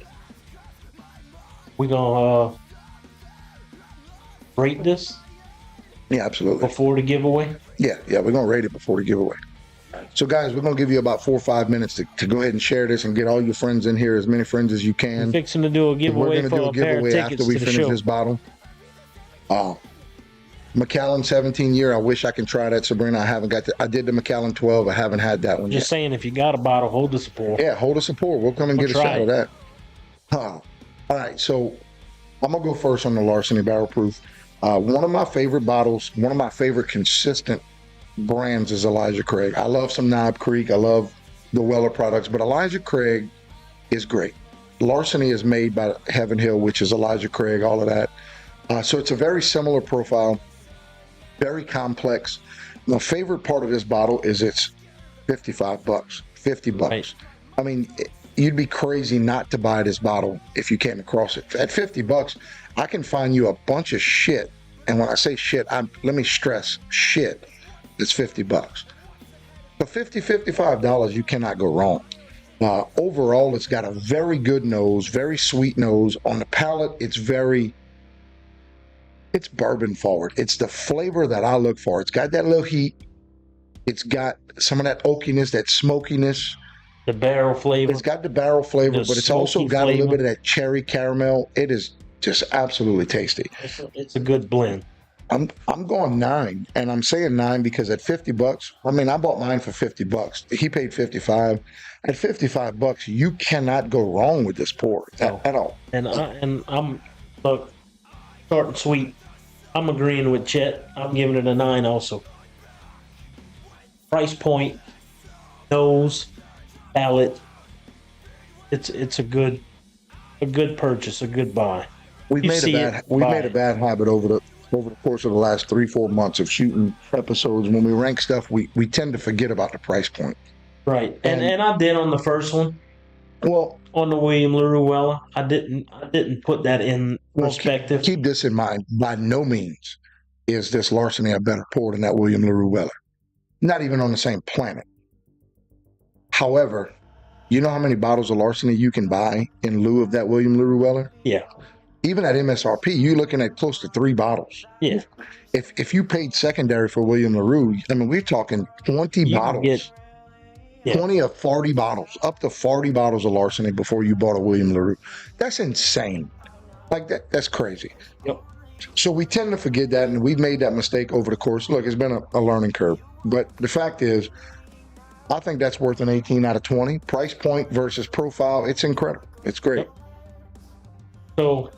we're going to rate this? Yeah, absolutely. Before the giveaway? Yeah, we're going to rate it before the giveaway. So, guys, we're going to give you about 4 or 5 minutes to go ahead and share this and get all your friends in here, as many friends as you can. We're fixing to do a giveaway for a pair of tickets after we finish this bottle. Macallan 17 year. I wish I can try that, Sabrina. I haven't got I did the Macallan 12. I haven't had that one yet. Just saying, if you got a bottle, hold the support. Yeah, hold the support. We'll come and get a shot of that. All right, so I'm going to go first on the Larceny Barrel Proof. One of my favorite bottles, one of my favorite consistent brands is Elijah Craig. I love some Knob Creek. I love the Weller products, but Elijah Craig is great. Larceny is made by Heaven Hill, which is Elijah Craig, all of that. So it's a very similar profile, very complex. My favorite part of this bottle is it's $55, $50. Right. I mean, you'd be crazy not to buy this bottle if you came across it. At $50, I can find you a bunch of shit. And when I say shit, let me stress shit. It's $50. For $55, you cannot go wrong. Overall, it's got a very good nose, very sweet nose. On the palate, it's bourbon forward. It's the flavor that I look for. It's got that little heat. It's got some of that oakiness, that smokiness. The barrel flavor. It's got the barrel flavor, but it's also got a little bit of that cherry caramel. It is just absolutely tasty. It's a good blend. I'm going 9, and I'm saying 9 because at $50, I mean, I bought mine for $50. He paid $55. At $55, you cannot go wrong with this pour at all. And I'm look, short and sweet. I'm agreeing with Chet. I'm giving it a 9 also. Price point, nose, palate. It's a good purchase, a good buy. We made a bad habit over the course of the last 3-4 months of shooting episodes. When we rank stuff, we tend to forget about the price point. Right, and I did on the first one. Well, on the William LaRue Weller, I didn't put that in perspective. Keep this in mind. By no means is this Larceny a better pour than that William LaRue Weller. Not even on the same planet. However, you know how many bottles of Larceny you can buy in lieu of that William LaRue Weller? Yeah. Even at MSRP, you're looking at close to 3 bottles. Yeah. If you paid secondary for William LaRue, I mean, we're talking 20 bottles. 20 or 40 bottles, up to 40 bottles of Larceny before you bought a William LaRue. That's insane. Like, that's crazy. Yep. So we tend to forget that, and we've made that mistake over the course. Look, it's been a learning curve. But the fact is, I think that's worth an 18 out of 20. Price point versus profile, it's incredible. It's great. Yep. So,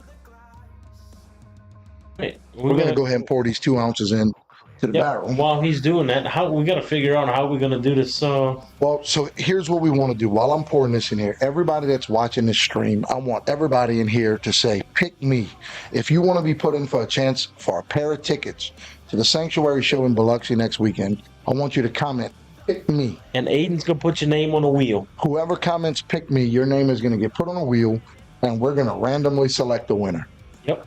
we're going to go ahead and pour these 2 ounces in to the barrel. While he's doing that, we got to figure out how we're going to do this. Well, so here's what we want to do. While I'm pouring this in here, everybody that's watching this stream, I want everybody in here to say, pick me. If you want to be put in for a chance for a pair of tickets to the Sanctuary show in Biloxi next weekend, I want you to comment, pick me. And Aiden's going to put your name on a wheel. Whoever comments, pick me, your name is going to get put on a wheel, and we're going to randomly select the winner. Yep.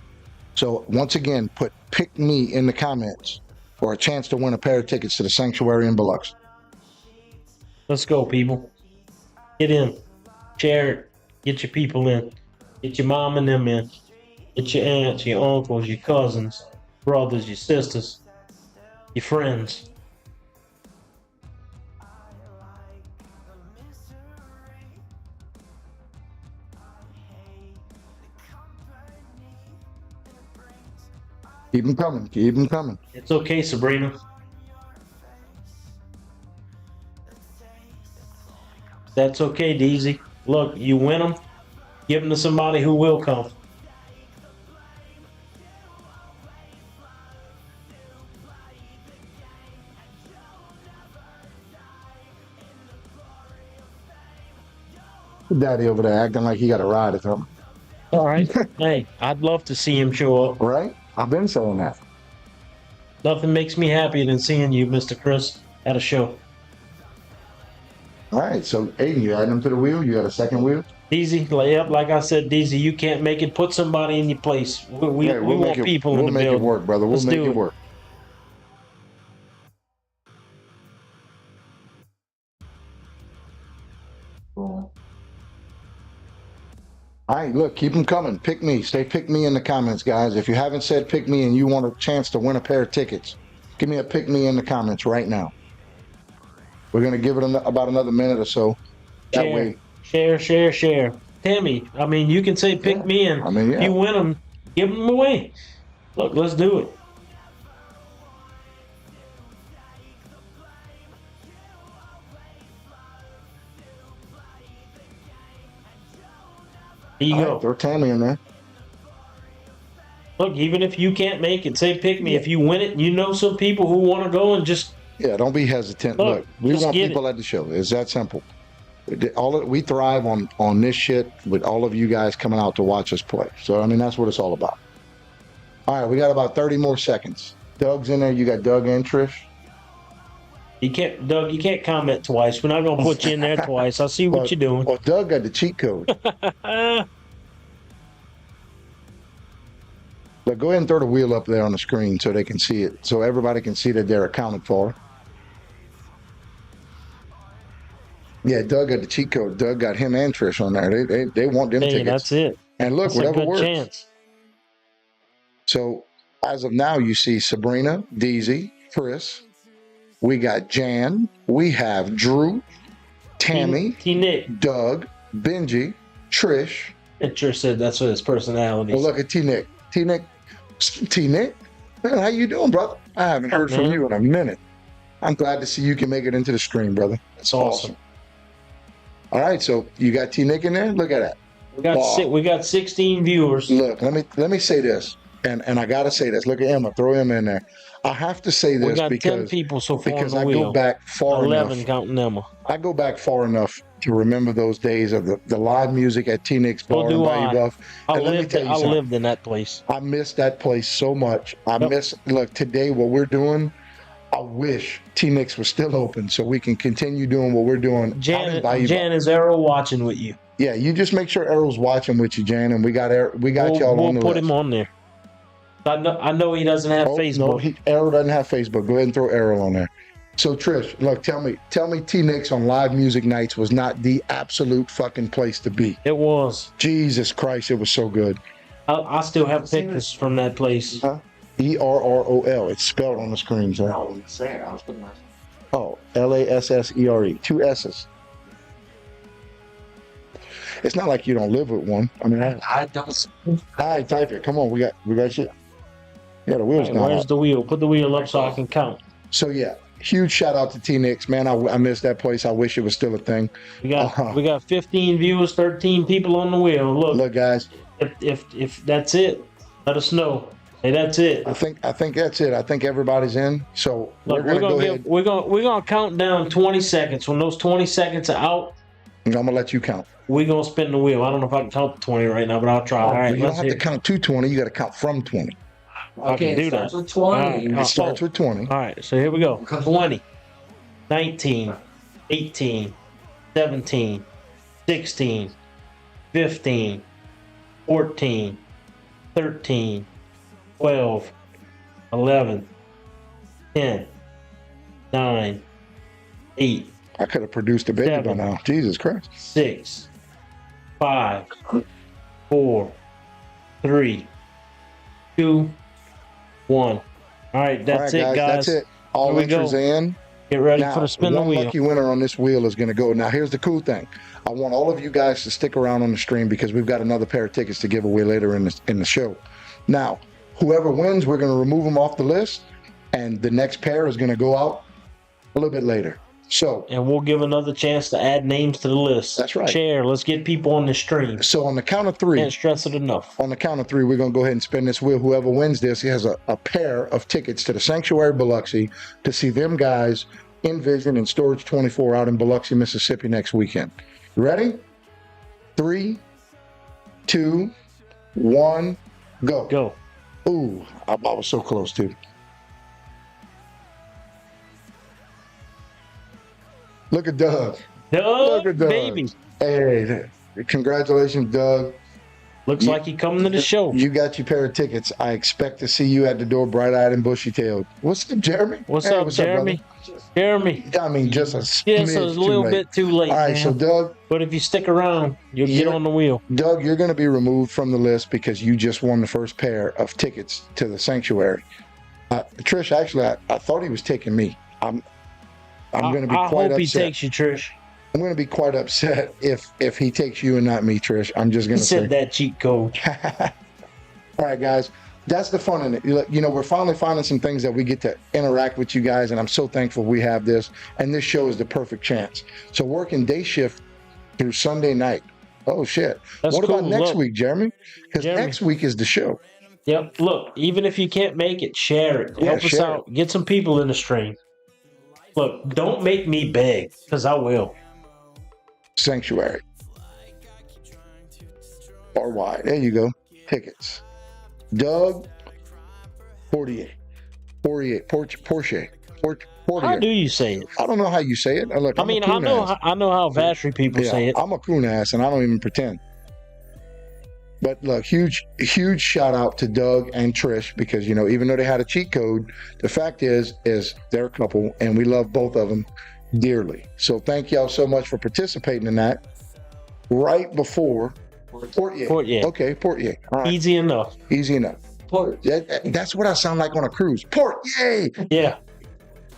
So once again, put pick me in the comments for a chance to win a pair of tickets to the Sanctuary in Biloxi. Let's go, people. Get in. Share it. Get your people in. Get your mom and them in. Get your aunts, your uncles, your cousins, brothers, your sisters, your friends. Keep them coming. Keep them coming. It's okay, Sabrina. That's okay, Deezy. Look, you win them, give them to somebody who will come. Daddy over there acting like he got a ride or something. All right. Hey, I'd love to see him show up. Right? I've been saying that. Nothing makes me happier than seeing you, Mr. Chris, at a show. All right, so Aiden, you adding him to the wheel? You got a second wheel? DZ, like I said, DZ, you can't make it. Put somebody in your place. We want people in the building. We'll make it work, brother. We'll make it work. Cool. All right, look, keep them coming. Pick me. Stay pick me in the comments, guys. If you haven't said pick me and you want a chance to win a pair of tickets, give me a pick me in the comments right now. We're going to give it about another minute or so. That way. Share. Tammy, I mean, you can say pick me in. I mean, yeah. If you win them, give them away. Look, let's do it. There you go. Throw Tammy in there. Look, even if you can't make it, say pick me. Yeah. If you win it, you know some people who want to go and just... Yeah, don't be hesitant. Look, we want people at the show. It's that simple. We thrive on this shit with all of you guys coming out to watch us play. So, I mean, that's what it's all about. All right, we got about 30 more seconds. Doug's in there. You got Doug and Trish. Doug, you can't comment twice. We're not going to put you in there twice. I see what you're doing. Well, Doug got the cheat code. But go ahead and throw the wheel up there on the screen so they can see it, so everybody can see that they're accounted for. Yeah, Doug got the cheat code. Doug got him and Trish on there. They want them tickets. That's it. And look, that's whatever a good works. Chance. So as of now, you see Sabrina, DZ, Chris. We got Jan. We have Drew, Tammy, T-Nick, Doug, Benji, Trish. And Trish said that's what his personality is. Well, look at T-Nick. T-Nick, man, how you doing, brother? I haven't heard from you in a minute. I'm glad to see you can make it into the stream, brother. That's awesome. All right, so you got T-Nick in there? Look at that. We got 16 viewers. Look, let me say this, and I gotta say this. Look at Emma, throw him in there. I have to say this because 10 people so far because on the I go back far 11 enough. Counting Emma. I go back far enough to remember those days of the live music at T-Nick's bar in Bayou Bluff. I lived in that place. I miss that place so much. Look, today what we're doing, I wish T-Nick's was still open so we can continue doing what we're doing. Jan, is Errol watching with you? Yeah, you just make sure Errol's watching with you, Jan, and we got y'all on the list. We'll put him on there. I know he doesn't have Facebook. No, Errol doesn't have Facebook. Go ahead and throw Errol on there. So Trish, look, tell me T-Nick's on live music nights was not the absolute fucking place to be. It was. Jesus Christ, it was so good. I still have pictures from that place. Huh? ERROL. It's spelled on the screen, sir. I was saying, I was putting my... Oh, LASSERE. 2 S's. It's not like you don't live with one. I mean, I don't... All right, type it. Come on, we got shit. Yeah, the wheel's not Where's up. the wheel? Put the wheel up so I can count. So yeah, huge shout out to T-Nick's, man. I miss that place. I wish it was still a thing. We got 15 viewers, 13 people on the wheel. Look, guys. If that's it, let us know. Hey, that's it. I think that's it. I think everybody's in. So we're gonna go ahead. We're gonna count down 20 seconds. When those 20 seconds are out, I'm gonna let you count. We're gonna spin the wheel. I don't know if I can count 20 right now, but I'll try. All right, you don't have to count to 20. You got to count from 20. Okay, it starts with 20. It starts with 20. All right, so here we go. 20, 19, 18, 17, 16, 15, 14, 13, 12, 11, 10, 9, 8. I could have produced a baby 7, by now. Jesus Christ. 6, 5, 4, 3, 2, 1. All right, that's it, guys. That's it. All entries in. Get ready for the spin the wheel. One lucky winner on this wheel is going to go. Now, here's the cool thing. I want all of you guys to stick around on the stream because we've got another pair of tickets to give away later in the show. Now, whoever wins, we're going to remove them off the list, and the next pair is going to go out a little bit later. So, and we'll give another chance to add names to the list. That's right. Share. Let's get people on the stream. So on the count of 3, can't stress it enough. On the count of 3, we're going to go ahead and spin this wheel. Whoever wins this, he has a pair of tickets to the Sanctuary Biloxi to see them guys in Vision and Storage 24 out in Biloxi, Mississippi next weekend. You ready? 3, 2, 1, go. Go. Ooh, I was so close too. Look at Doug. Look Doug, at Doug. baby. Hey, congratulations, Doug. Looks like he coming to the show. You got your pair of tickets. I expect to see you at the door, bright-eyed and bushy-tailed. What's up, Jeremy? What's up, Jeremy? Jeremy. I mean, just a Just smidge a little too late. bit too late. All right, man. so Doug, But if you stick around, you'll get on the wheel. Doug, you're going to be removed from the list because you just won the first pair of tickets to the sanctuary. Trish, actually, I thought he was taking me. I'm going to be I quite hope upset. he takes you, Trish. I'm going to be quite upset if he takes you and not me, Trish. I'm just going He to say said that cheat code. All right, guys. That's the fun in it. You know, we're finally finding some things that we get to interact with you guys, and I'm so thankful we have this. And this show is the perfect chance. So working day shift through Sunday night. Oh, shit. That's what about cool. next Look, week, Jeremy? Because Jeremy. next week is the show. Yep. Look, even if you can't make it, share it. Yeah, Help us share out. Get some people in the stream. Look, don't make me beg, because I will. Sanctuary. Or why? There you go. Tickets. Doug, Poirier. Porsche. How do you say it? I don't know how you say it. Look, I I'm mean, a I coon know ass. I know how Vashri people say it. I'm a coon ass, and I don't even pretend. But look, huge shout out to Doug and Trish because, you know, even though they had a cheat code, the fact is they're a couple, and we love both of them dearly. So thank y'all so much for participating in that. Right before Poirier. Okay, Poirier. All right. Easy enough. Easy enough. That's what I sound like on a cruise. Poirier. Yeah.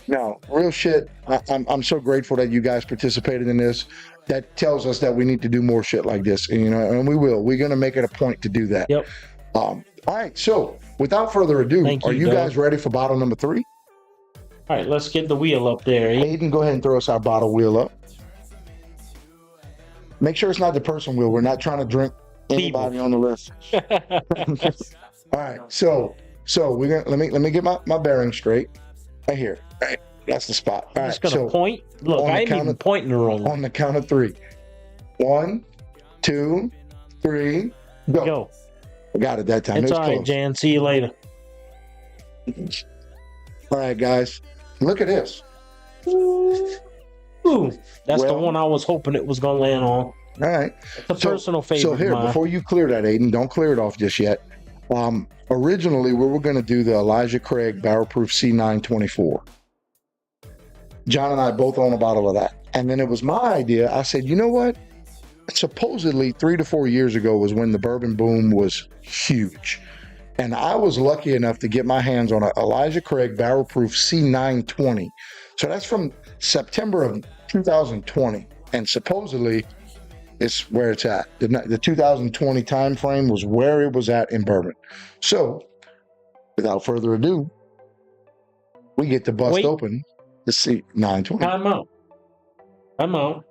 No, real shit. I'm so grateful that you guys participated in this. That tells us that we need to do more shit like this, and, you know, and we will. We're gonna make it a point to do that. Yep. All right. So, without further ado, are you Doug. guys ready for bottle number 3? All right, let's get the wheel up there. Aiden, go ahead and throw us our bottle wheel up. Make sure it's not the person wheel. We're not trying to drink anybody on the list. All right. So we're gonna let me get my bearings straight. Right here. Right. That's the spot. All I'm right. just gonna point. Look, on the I ain't count even of- pointing the wrong way. On the count of 3. 1, 2, 3, go. Go. I got it that time. It's It was all right, close. Jan. See you later. All right, guys. Look at this. Ooh, that's the Well- one I was hoping it was gonna land on. All right. It's a personal favorite So here, of mine. before you clear that, Aiden, don't clear it off just yet. Originally, we were going to do the Elijah Craig Barrel Proof C924. John and I both own a bottle of that. And then it was my idea. I said, you know what? Supposedly 3 to 4 years ago was when the bourbon boom was huge. And I was lucky enough to get my hands on a Elijah Craig Barrel Proof C920. So that's from September of 2020. And supposedly it's where it's at. The 2020 time frame was where it was at in bourbon. So without further ado, we get to bust open the C920. Time out.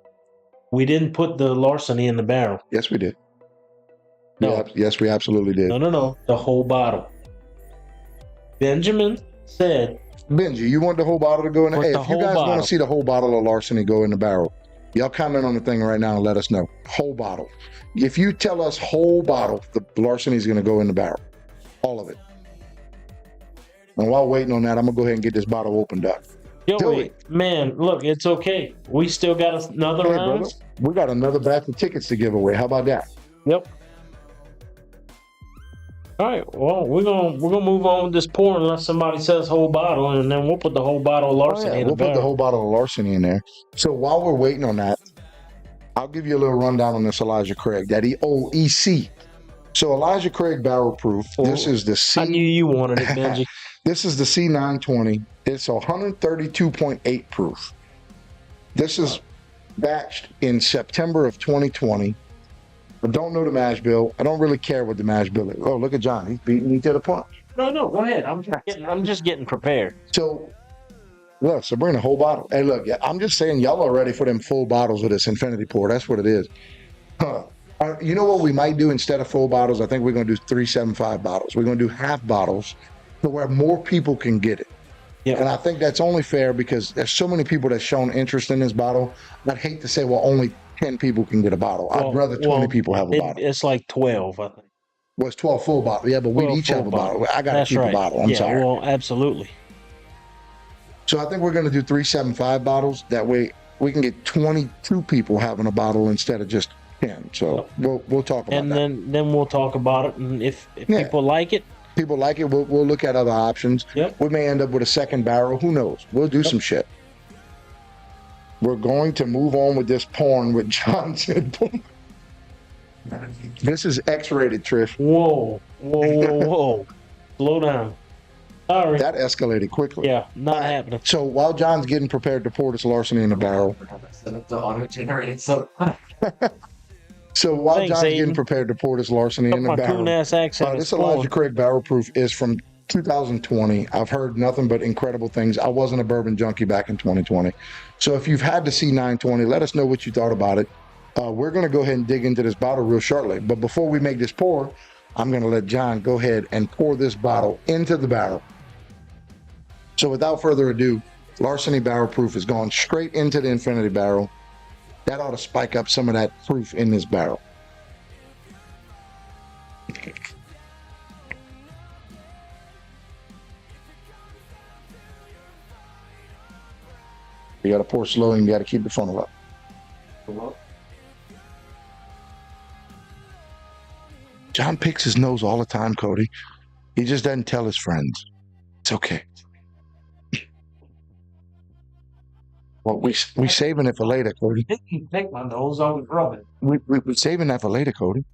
We didn't put the larceny in the barrel. Yes, we did. No. Yes, we absolutely did. No. The whole bottle. Benjamin said, Benji, you want the whole bottle to go in there? Put Hey, the if you whole guys want bottle. to see the whole bottle of larceny go in the barrel, y'all comment on the thing right now and let us know. Whole bottle. If you tell us whole bottle, the larceny is going to go in the barrel. All of it. And while waiting on that, I'm going to go ahead and get this bottle opened up. Do Joey, it. man, look, it's okay. We still got another Hey, round. brother, we got another batch of tickets to give away. How about that? Yep. All right. Well, we're gonna move on with this pour unless somebody says whole bottle, and then we'll put the whole bottle of larceny in we'll the put the barrel. whole bottle of larceny in there. So while we're waiting on that, I'll give you a little rundown on this Elijah Craig, that EC. So Elijah Craig Barrel Proof. This is the I knew you wanted it, Benji. This is the C920. It's 132.8 proof. This is batched in September of 2020. I don't know the mash bill. I don't really care what the mash bill is. Oh, look at John. He's beating me to the punch. No, go ahead. I'm just getting prepared. So, look, Sabrina, whole bottle. Hey, look, I'm just saying y'all are ready for them full bottles of this Infinity Pour. That's what it is. You know what we might do instead of full bottles? I think we're going to do 375 bottles. We're going to do half bottles to where more people can get it. Yeah. And I think that's only fair because there's so many people that's shown interest in this bottle. I'd hate to say, well, only 10 people can get a bottle. I'd rather 20 people have a bottle. It's like 12, I think. Well, it's 12 full bottles. Yeah, but we'd 12 each full have a bottle. bottles. I got to That's keep right. a bottle. I'm sorry. Well, absolutely. So I think we're going to do 375 bottles. That way we can get 22 people having a bottle instead of just 10. So we'll talk about And that. then we'll talk about it. And if Yeah. people like it, People like it, we'll look at other options. Yep. We may end up with a second barrel. Who knows? We'll do some shit. We're going to move on with this porn with John said. This is X-rated, Trish. whoa. Slow down. Sorry. That escalated quickly. Yeah, not happening. So while John's getting prepared to pour this larceny in a barrel. Set up the auto-generated so So while Thanks, John's Aiden. getting prepared to pour this larceny in My the barrel. coon-ass accent is This Elijah flowing. Craig Barrel Proof is from 2020. I've heard nothing but incredible things. I wasn't a bourbon junkie back in 2020. So if you've had the C920, let us know what you thought about it. We're going to go ahead and dig into this bottle real shortly. But before we make this pour, I'm going to let John go ahead and pour this bottle into the barrel. So without further ado, Larceny Barrel Proof is going straight into the infinity barrel. That ought to spike up some of that proof in this barrel. You got to pour slow and you got to keep the funnel up. John picks his nose all the time, Cody. He just doesn't tell his friends. It's okay. Well, we saving it for later, Cody. You pick my nose, I was rubbing. We're saving that for later, Cody.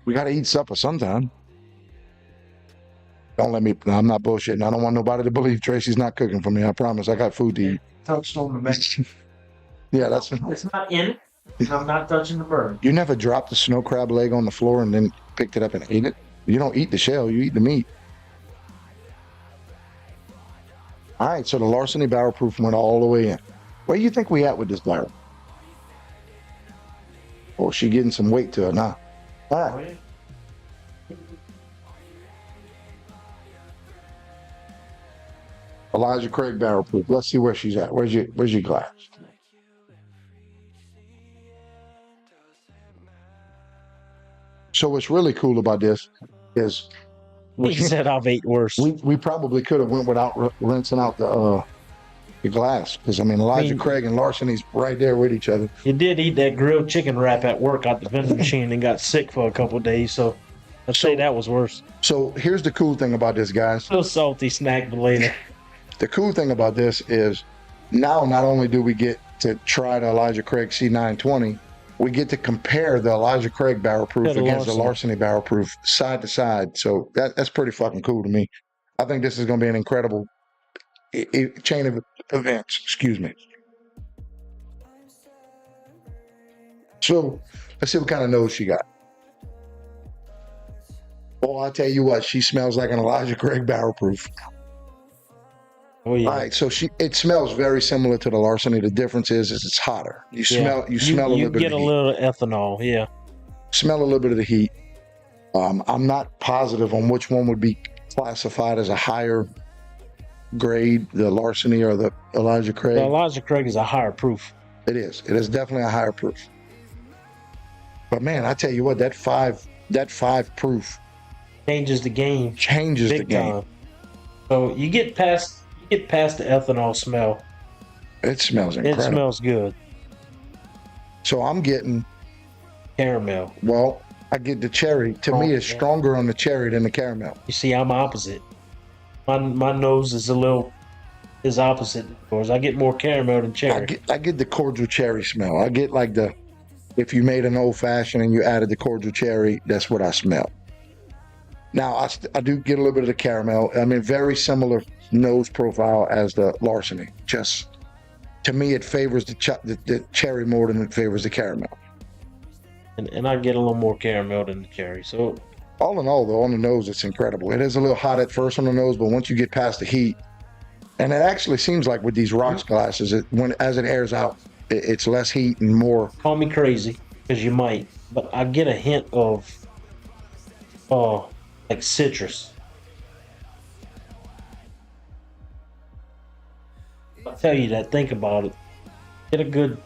We got to eat supper sometime. Don't let me. No, I'm not bullshitting. I don't want nobody to believe Tracy's not cooking for me. I promise. I got food to eat. Touched on the menu. Yeah, that's. It's not in it. I'm not touching the bird. You never dropped the snow crab leg on the floor and then picked it up and ate it? You don't eat the shell, you eat the meat. All right, so the Larceny Barrel Proof went all the way in. Where do you think we at with this barrel? Oh, she getting some weight to her now. All right. Elijah Craig Barrel Proof. Let's see where she's at. Where's your glass? So what's really cool about this is He said I've ate worse. we probably could have went without rinsing out the glass, because I mean Elijah Craig and Larceny's right there with each other. You did eat that grilled chicken wrap at work out the vending machine and got sick for a couple of days, so I'd say that was worse. So here's the cool thing about this, guys. Still salty snack for later. The cool thing about this is now not only do we get to try the Elijah Craig C920, we get to compare the Elijah Craig Barrel Proof against the Larceny Barrel Proof side to side. So that's pretty fucking cool to me. I think this is going to be an incredible chain of events. Excuse me. So let's see what kind of nose she got. Oh, I'll tell you what, she smells like an Elijah Craig Barrel Proof. Oh yeah. All right, so it smells very similar to the Larceny. The difference is it's hotter. You smell a little bit of the heat. You get a little ethanol, yeah. Smell a little bit of the heat. I'm not positive on which one would be classified as a higher grade, the Larceny or the Elijah Craig. The Elijah Craig is a higher proof. It is. It is definitely a higher proof. But man, I tell you what, that five proof Changes the game. changes the Big game. time. So you get past the ethanol smell. It smells It incredible. smells good. So I'm getting, Caramel. well, I get the cherry. To me, it's stronger on the cherry than the caramel. You see, I'm opposite. My nose is opposite of yours. I get more caramel than cherry. I get the cordial cherry smell. I get like if you made an old fashioned and you added the cordial cherry, that's what I smell. Now, I do get a little bit of the caramel. I mean, very similar nose profile as the Larceny. Just, to me, it favors the cherry more than it favors the caramel. And I get a little more caramel than the cherry. So All in all, though, on the nose, it's incredible. It is a little hot at first on the nose, but once you get past the heat, and it actually seems like with these rocks glasses, as it airs out, it's less heat and more. call me crazy, because you might, but I get a hint of like citrus. I'll tell you that, think about it. Get a good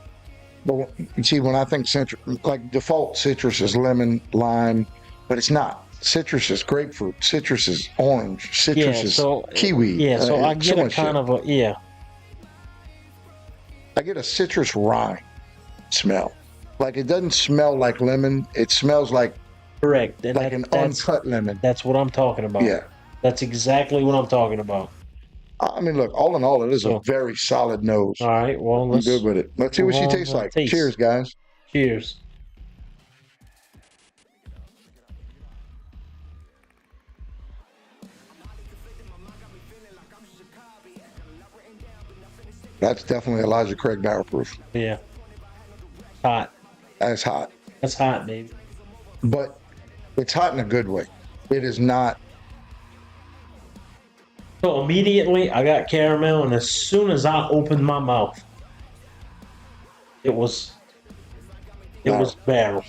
But you see, when I think citrus, like default citrus is lemon, lime, but it's not. Citrus is grapefruit. Citrus is orange. Citrus Yeah, is so kiwi. yeah, so I get a much kind shit. of a yeah. I get a citrus rind smell. Like it doesn't smell like lemon. It smells like Correct. And an uncut lemon. That's what I'm talking about. Yeah. That's exactly what I'm talking about. I mean, look, all in all, it is So- a very solid nose. All right. Well, I'm let's good with it. Let's see what move she on tastes to like. taste. Cheers, guys. cheers. That's definitely Elijah Craig barrel proof. Yeah. Hot. That's hot. That's hot, baby. But it's hot in a good way. It is not. So immediately I got caramel, and as soon as I opened my mouth, it was barrel.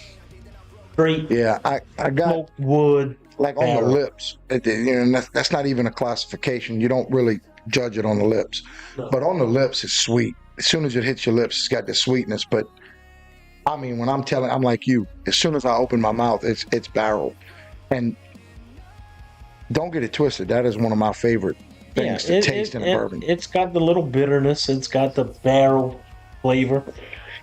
Straight Yeah, I got smoked wood. like on the barrel. lips. And that's not even a classification. You don't really judge it on the lips. No. But on the lips, it's sweet. As soon as it hits your lips, it's got the sweetness. But I mean, when I'm like you, as soon as I open my mouth, it's barrel. And don't get it twisted. That is one of my favorite things to taste in a bourbon. It's got the little bitterness. It's got the barrel flavor.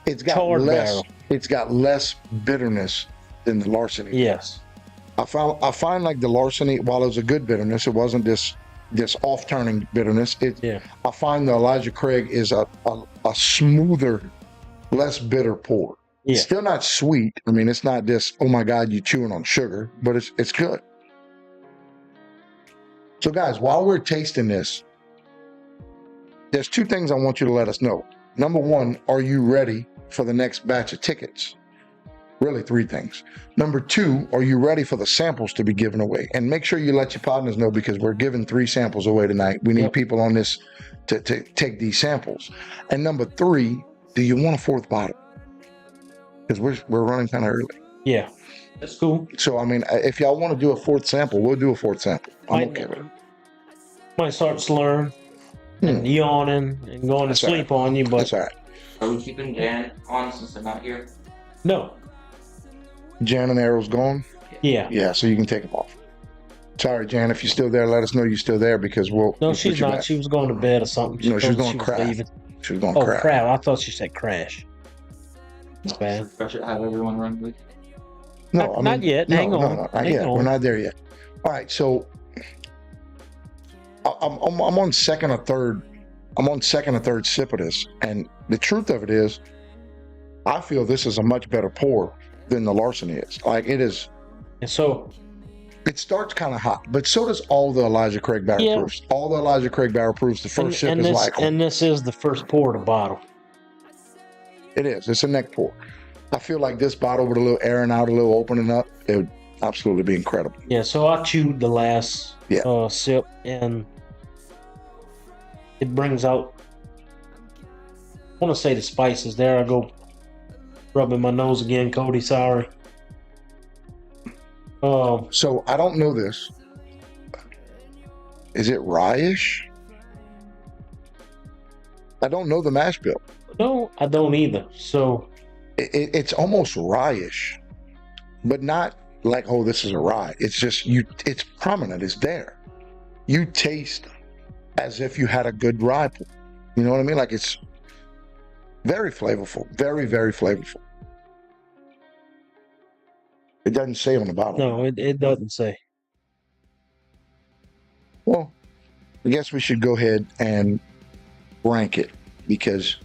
It's got charred less. barrel. It's got less bitterness than the Larceny. Yes. I find like the Larceny, while it was a good bitterness, it wasn't this off-turning bitterness. I find the Elijah Craig is a smoother, less bitter pour. Yeah. It's still not sweet. I mean, it's not this, oh my God, you chewing on sugar, but it's good. So guys, while we're tasting this, there's two things I want you to let us know. Number one, are you ready for the next batch of tickets? Really, three things. Number two, are you ready for the samples to be given away? And make sure you let your partners know, because we're giving 3 samples away tonight. We need people on this to take these samples. And number three, do you want a 4th bottle? Because we're running kind of early. Yeah. That's cool. So, I mean, if y'all want to do a 4th sample, we'll do a 4th sample. I'm okay with it. Might start slurring and yawning and going That's to sleep on you, but That's all right. Are we keeping Jan on since they're not here? no. Jan and Arrow's gone? Yeah. Yeah, so you can take them off. Sorry, Jan, if you're still there, let us know you're still there, because we'll No, we'll she's put you not. back. She was going to bed or something. No, she was told going me crap. leaving. She was going Oh, crap. crap. I thought she said crash. That's bad. Refresh it, have everyone run with. No, Not yet. No, Hang on. No, not Hang yet. on. We're not there yet. All right, so I'm on second or third. I'm on second or third sip of this, and the truth of it is, I feel this is a much better pour than the Larceny is. Like it is. And so, It starts kind of hot, but so does all the Elijah Craig barrel Yeah. proofs. All the Elijah Craig barrel proofs. The first sip is like and this is the first pour of the bottle. it is. It's a neck pour. I feel like this bottle with a little airing out, a little opening up, it would absolutely be incredible. Yeah, so I chewed the last sip, and it brings out, I want to say the spices. There I go, rubbing my nose again, Cody, sorry. So I don't know this. Is it rye-ish? I don't know the mash bill. No, I don't either. So, It's almost rye-ish, but not like, oh, this is a rye. It's just it's prominent. It's there. You taste as if you had a good rye pour. You know what I mean? Like it's very flavorful. Very, very flavorful. It doesn't say on the bottle. no, it doesn't say. Well, I guess we should go ahead and rank it, because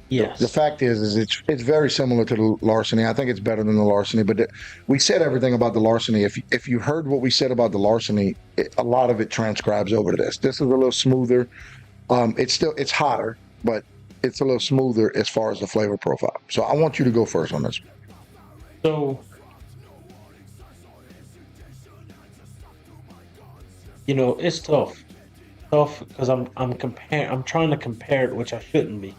Yes. the fact is it's very similar to the Larceny. I think it's better than the Larceny, but we said everything about the Larceny. If you heard what we said about the Larceny, a lot of it transcribes over to this. This is a little smoother. It's hotter, but it's a little smoother as far as the flavor profile. So I want you to go first on this. So, it's tough because I'm trying to compare it, which I shouldn't be.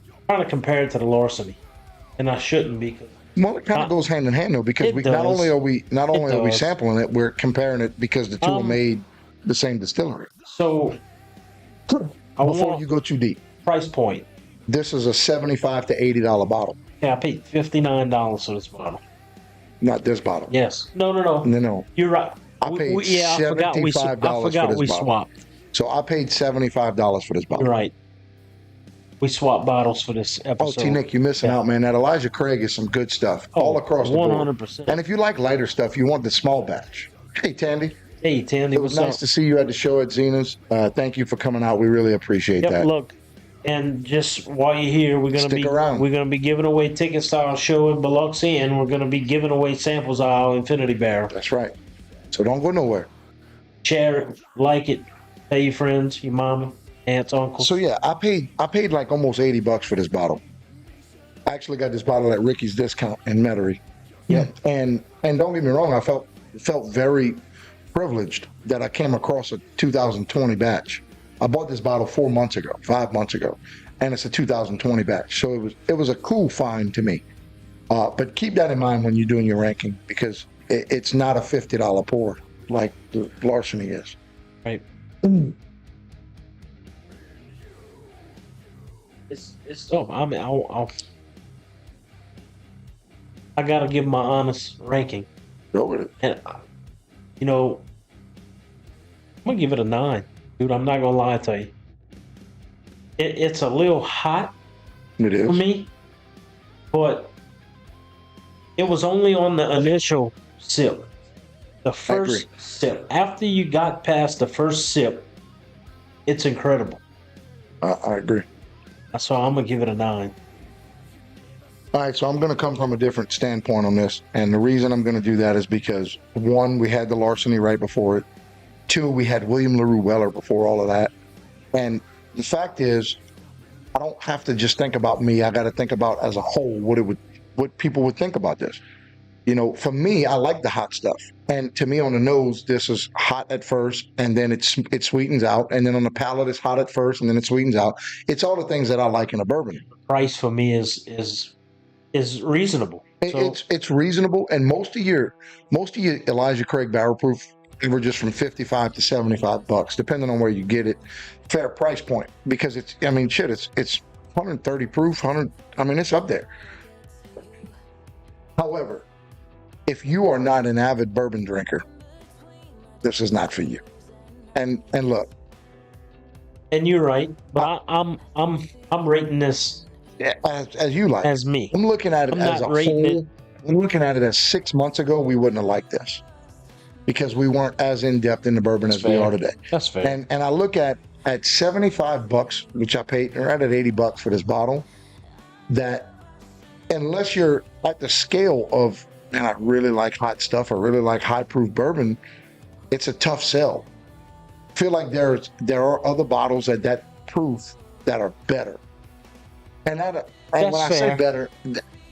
I'm trying to compare it to the Larceny, and I shouldn't be. Well, it kind of goes hand in hand though, because It not only does. are we does. sampling it, we're comparing it because the two are made the same distillery. So, I Before want you go too deep, price point. This is a $75 to $80 bottle. Yeah, I paid $59 for this bottle. Not this bottle. Yes. No. No. You're right. I paid I forgot we $75 for this bottle. swapped. So I paid $75 for this bottle. You're right. We swapped bottles for this Oh, episode. T-Nick, you're missing out, man. That Elijah Craig is some good stuff all across the board. 100%. And if you like lighter stuff, you want the small batch. Hey, Tandy. Hey, Tandy, It was what's nice up? to see you at the show at Zena's. Thank you for coming out. We really appreciate that. Look, and just while you're here, Stick around. we're gonna be giving away tickets to our show in Biloxi, and we're gonna be giving away samples of our Infinity Barrel. That's right. So don't go nowhere. Share it, like it, tell your friends, your mama, aunts, uncles. So yeah, I paid like almost $80 for this bottle. I actually got this bottle at Ricky's Discount in Metairie. Yeah. And don't get me wrong, I felt very privileged that I came across a 2020 batch. I bought this bottle 5 months ago, and it's a 2020 batch. So it was a cool find to me. But keep that in mind when you're doing your ranking, because it's not a $50 pour like the Larceny is. Right. It's dope. I mean, I gotta give my honest ranking, Go with it. and you know, I'm gonna give it a 9, dude. I'm not gonna lie to you. It's a little hot It is. for me, but it was only on the initial sip. The first sip. After you got past the first sip, it's incredible. I agree. So I'm gonna give it a 9. All right, so I'm going to come from a different standpoint on this. And the reason I'm going to do that is because, one, we had the Larceny right before it. Two, we had William LaRue Weller before all of that. And the fact is, I don't have to just think about me. I got to think about as a whole what people would think about this. You know, for me, I like the hot stuff. And to me, on the nose, this is hot at first, and then it sweetens out. And then on the palate, it's hot at first, and then it sweetens out. It's all the things that I like in a bourbon. Price for me is reasonable. So, It's reasonable, and most of your Elijah Craig barrel proof averages from $55 to $75, depending on where you get it. Fair price point, because it's 130 proof, 100. I mean, it's up there. However, if you are not an avid bourbon drinker, this is not for you. And look, and you're right, but I'm rating this as you like. as me. I'm looking at it I'm as a not rating whole. it. I'm looking at it as 6 months ago, we wouldn't have liked this because we weren't as in depth in the bourbon as we fair. are today. That's fair. And I look at $75, which I paid, right at $80 for this bottle, that unless you're at the scale of, man, I really like hot stuff, I really like high proof bourbon, it's a tough sell. I feel like there are other bottles at that proof that are better. And when I say fair. better,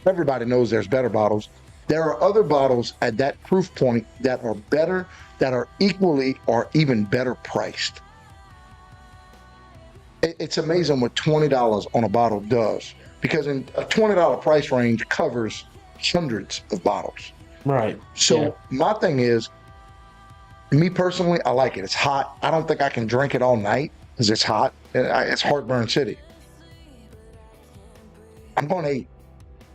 everybody knows there's better bottles. There are other bottles at that proof point that are better, that are equally or even better priced. It's amazing what $20 on a bottle does, because in a $20 price range covers hundreds of bottles. Right. So Yeah. my thing is, me personally, I like it. It's hot. I don't think I can drink it all night because it's hot. It's heartburn city. I'm going 8.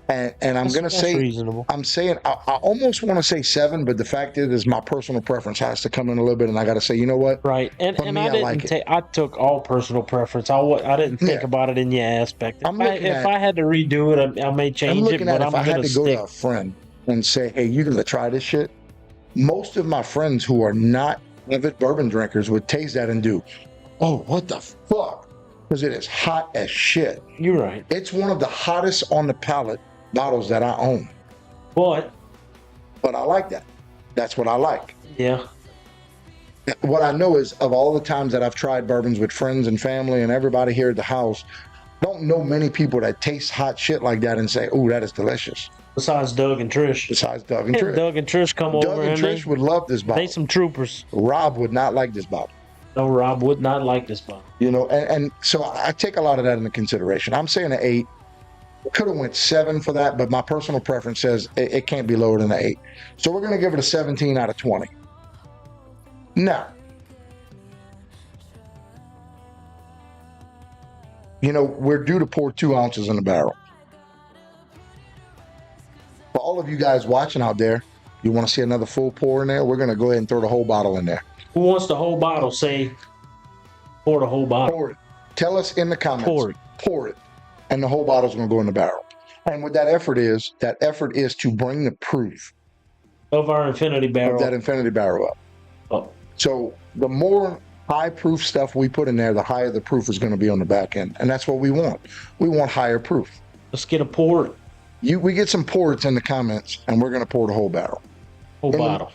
And I'm going to That's say, reasonable. I'm saying, I almost want to say 7, but the fact is my personal preference has to come in a little bit. And I got to say, you know what? Right. And For me, I I didn't like it. take. I took all personal preference. I didn't think Yeah. about it in your aspect. I'm If looking at- I had to redo it, I may I'm change it, looking but at I'm if I had gonna to go stick. to a friend and say, hey, you got to try this shit. Most of my friends who are not avid bourbon drinkers would taste that and do, oh, what the fuck? Because it is hot as shit. You're right. It's one of the hottest on the palate bottles that I own. But But I like that. That's what I like. yeah, What I know is, of all the times that I've tried bourbons with friends and family and everybody here at the house, don't know many people that taste hot shit like that and say, oh, that is delicious. besides Doug and Trish. Besides Doug and Trish. Doug and Trish come Doug over and and Trish would love this they bottle. some troopers. Rob would not like this bottle. No, Rob would not like this bottle. You know, and so I take a lot of that into consideration. I'm saying an 8. Could have went 7 for that, but my personal preference says it can't be lower than an 8. So we're going to give it a 17 out of 20. Now, You know, we're due to pour 2 ounces in the barrel. For all of you guys watching out there, you want to see another full pour in there? We're going to go ahead and throw the whole bottle in there. Who wants the whole bottle? Say, pour the whole bottle. Pour it. Tell us in the comments. Pour it. Pour it. And the whole bottle's going to go in the barrel. And what that effort is to bring the proof Of our infinity barrel. of that infinity barrel up. Oh. So the more high proof stuff we put in there, the higher the proof is going to be on the back end. And that's what we want. We want higher proof. Let's get a pour. We get some pours in the comments, and we're going to pour the whole barrel. Whole bottle.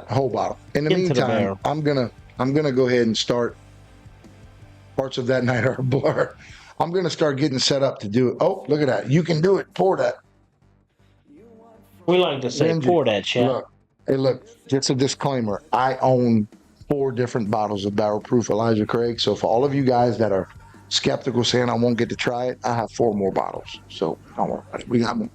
Whole bottle. In the Into the meantime, barrel. I'm gonna go ahead and start. Parts of that night are a blur. I'm gonna start getting set up to do it. Oh, look at that! You can do it. Pour that. We like to say, Benji, pour that, chat. Look. Just a disclaimer. I own 4 different bottles of barrel proof Elijah Craig. So for all of you guys that are skeptical, saying I won't get to try it, I have 4 more bottles. So don't worry about it. We got them.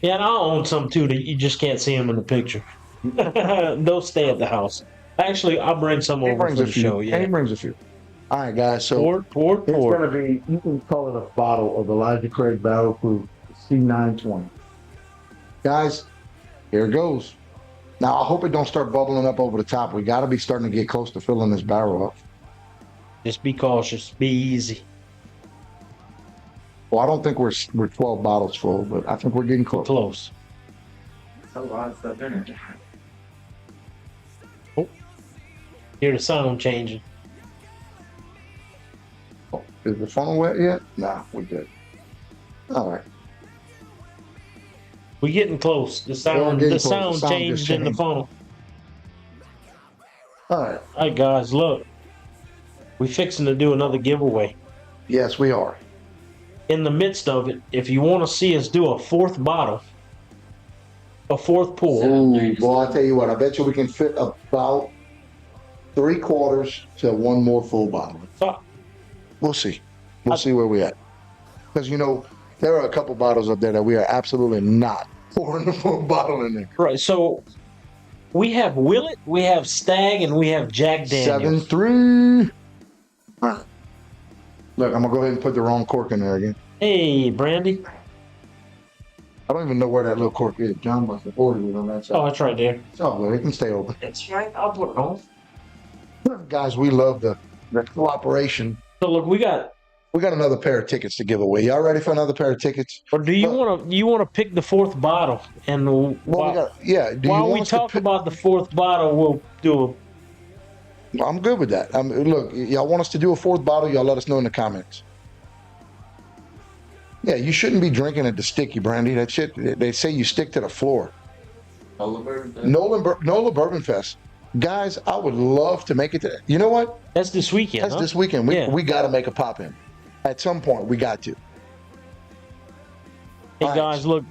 Yeah, and I own some too that you just can't see them in the picture. They'll stay at the house. Actually, I'll bring some over for the show. Yeah, He brings a few. All right, guys. So pour. it's going to be, you can call it a bottle of Elijah Craig Barrel Proof C920. Guys, here it goes. Now, I hope it don't start bubbling up over the top. We got to be starting to get close to filling this barrel up. Just be cautious. Be easy. Well, I don't think we're 12 bottles full, but I think we're getting close. Close. That's a lot of stuff in it. Oh, hear the sound changing. Oh, is the funnel wet yet? Nah, we're good. All right. We're getting close. The sound changed in the funnel. All right. All right, guys, look. We're fixing to do another giveaway. Yes, we are. In the midst of it, if you want to see us do a 4th bottle, a 4th pour, Ooh, well, I'll tell you what. I bet you we can fit about 3/4 to 1 more full bottle. We'll see. We'll see where we're at. Because, you know, there are a couple bottles up there that we are absolutely not pouring the full bottle in there. right? So we have Willet, we have Stag, and we have Jack Daniels. 7-3. All right. Look, I'm going to go ahead and put the wrong cork in there again. Hey, Brandy. I don't even know where that little cork is. John must have ordered it on that side. Oh, it's right there. It's all good. It can stay open. That's right. I'll put it on. Guys, we love the cooperation. So look, we got. We got another pair of tickets to give away. Y'all ready for another pair of tickets? Or do you want to pick the 4th bottle and Well, while we talk about the 4th bottle, we'll do I'm good with that. Look, y'all want us to do a 4th bottle? Y'all let us know in the comments. Yeah, you shouldn't be drinking it to sticky, Brandy. That shit, they say you stick to the floor. NOLA Bourbon Fest. Guys, I would love to make it to. You know what? That's this weekend. That's this weekend. We got to make a pop in. At some point, we got to. Hey, All guys, look.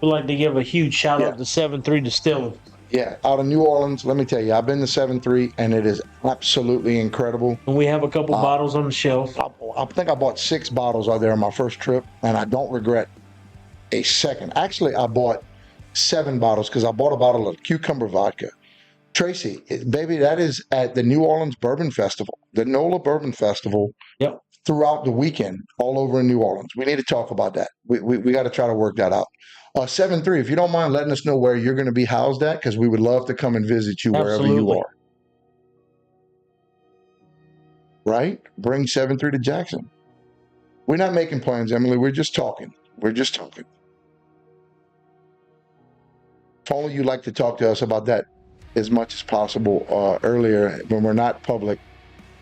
We'd like to give a huge shout out to 7-3 Distilling. Yeah, out of New Orleans. Let me tell you, I've been to 7-3, and it is absolutely incredible. And we have a couple bottles on the shelf. I think I bought 6 bottles out there on my first trip, and I don't regret a second. Actually, I bought 7 bottles because I bought a bottle of cucumber vodka. Tracy, baby, that is at the New Orleans Bourbon Festival, the NOLA Bourbon Festival. Yep. Throughout the weekend, all over in New Orleans. We need to talk about that. We got to try to work that out. 7-3, if you don't mind letting us know where you're going to be housed at, because we would love to come and visit you wherever you are. Right? Bring 7-3 to Jackson. We're not making plans, Emily. We're just talking. If only you'd like to talk to us about that as much as possible earlier when we're not public.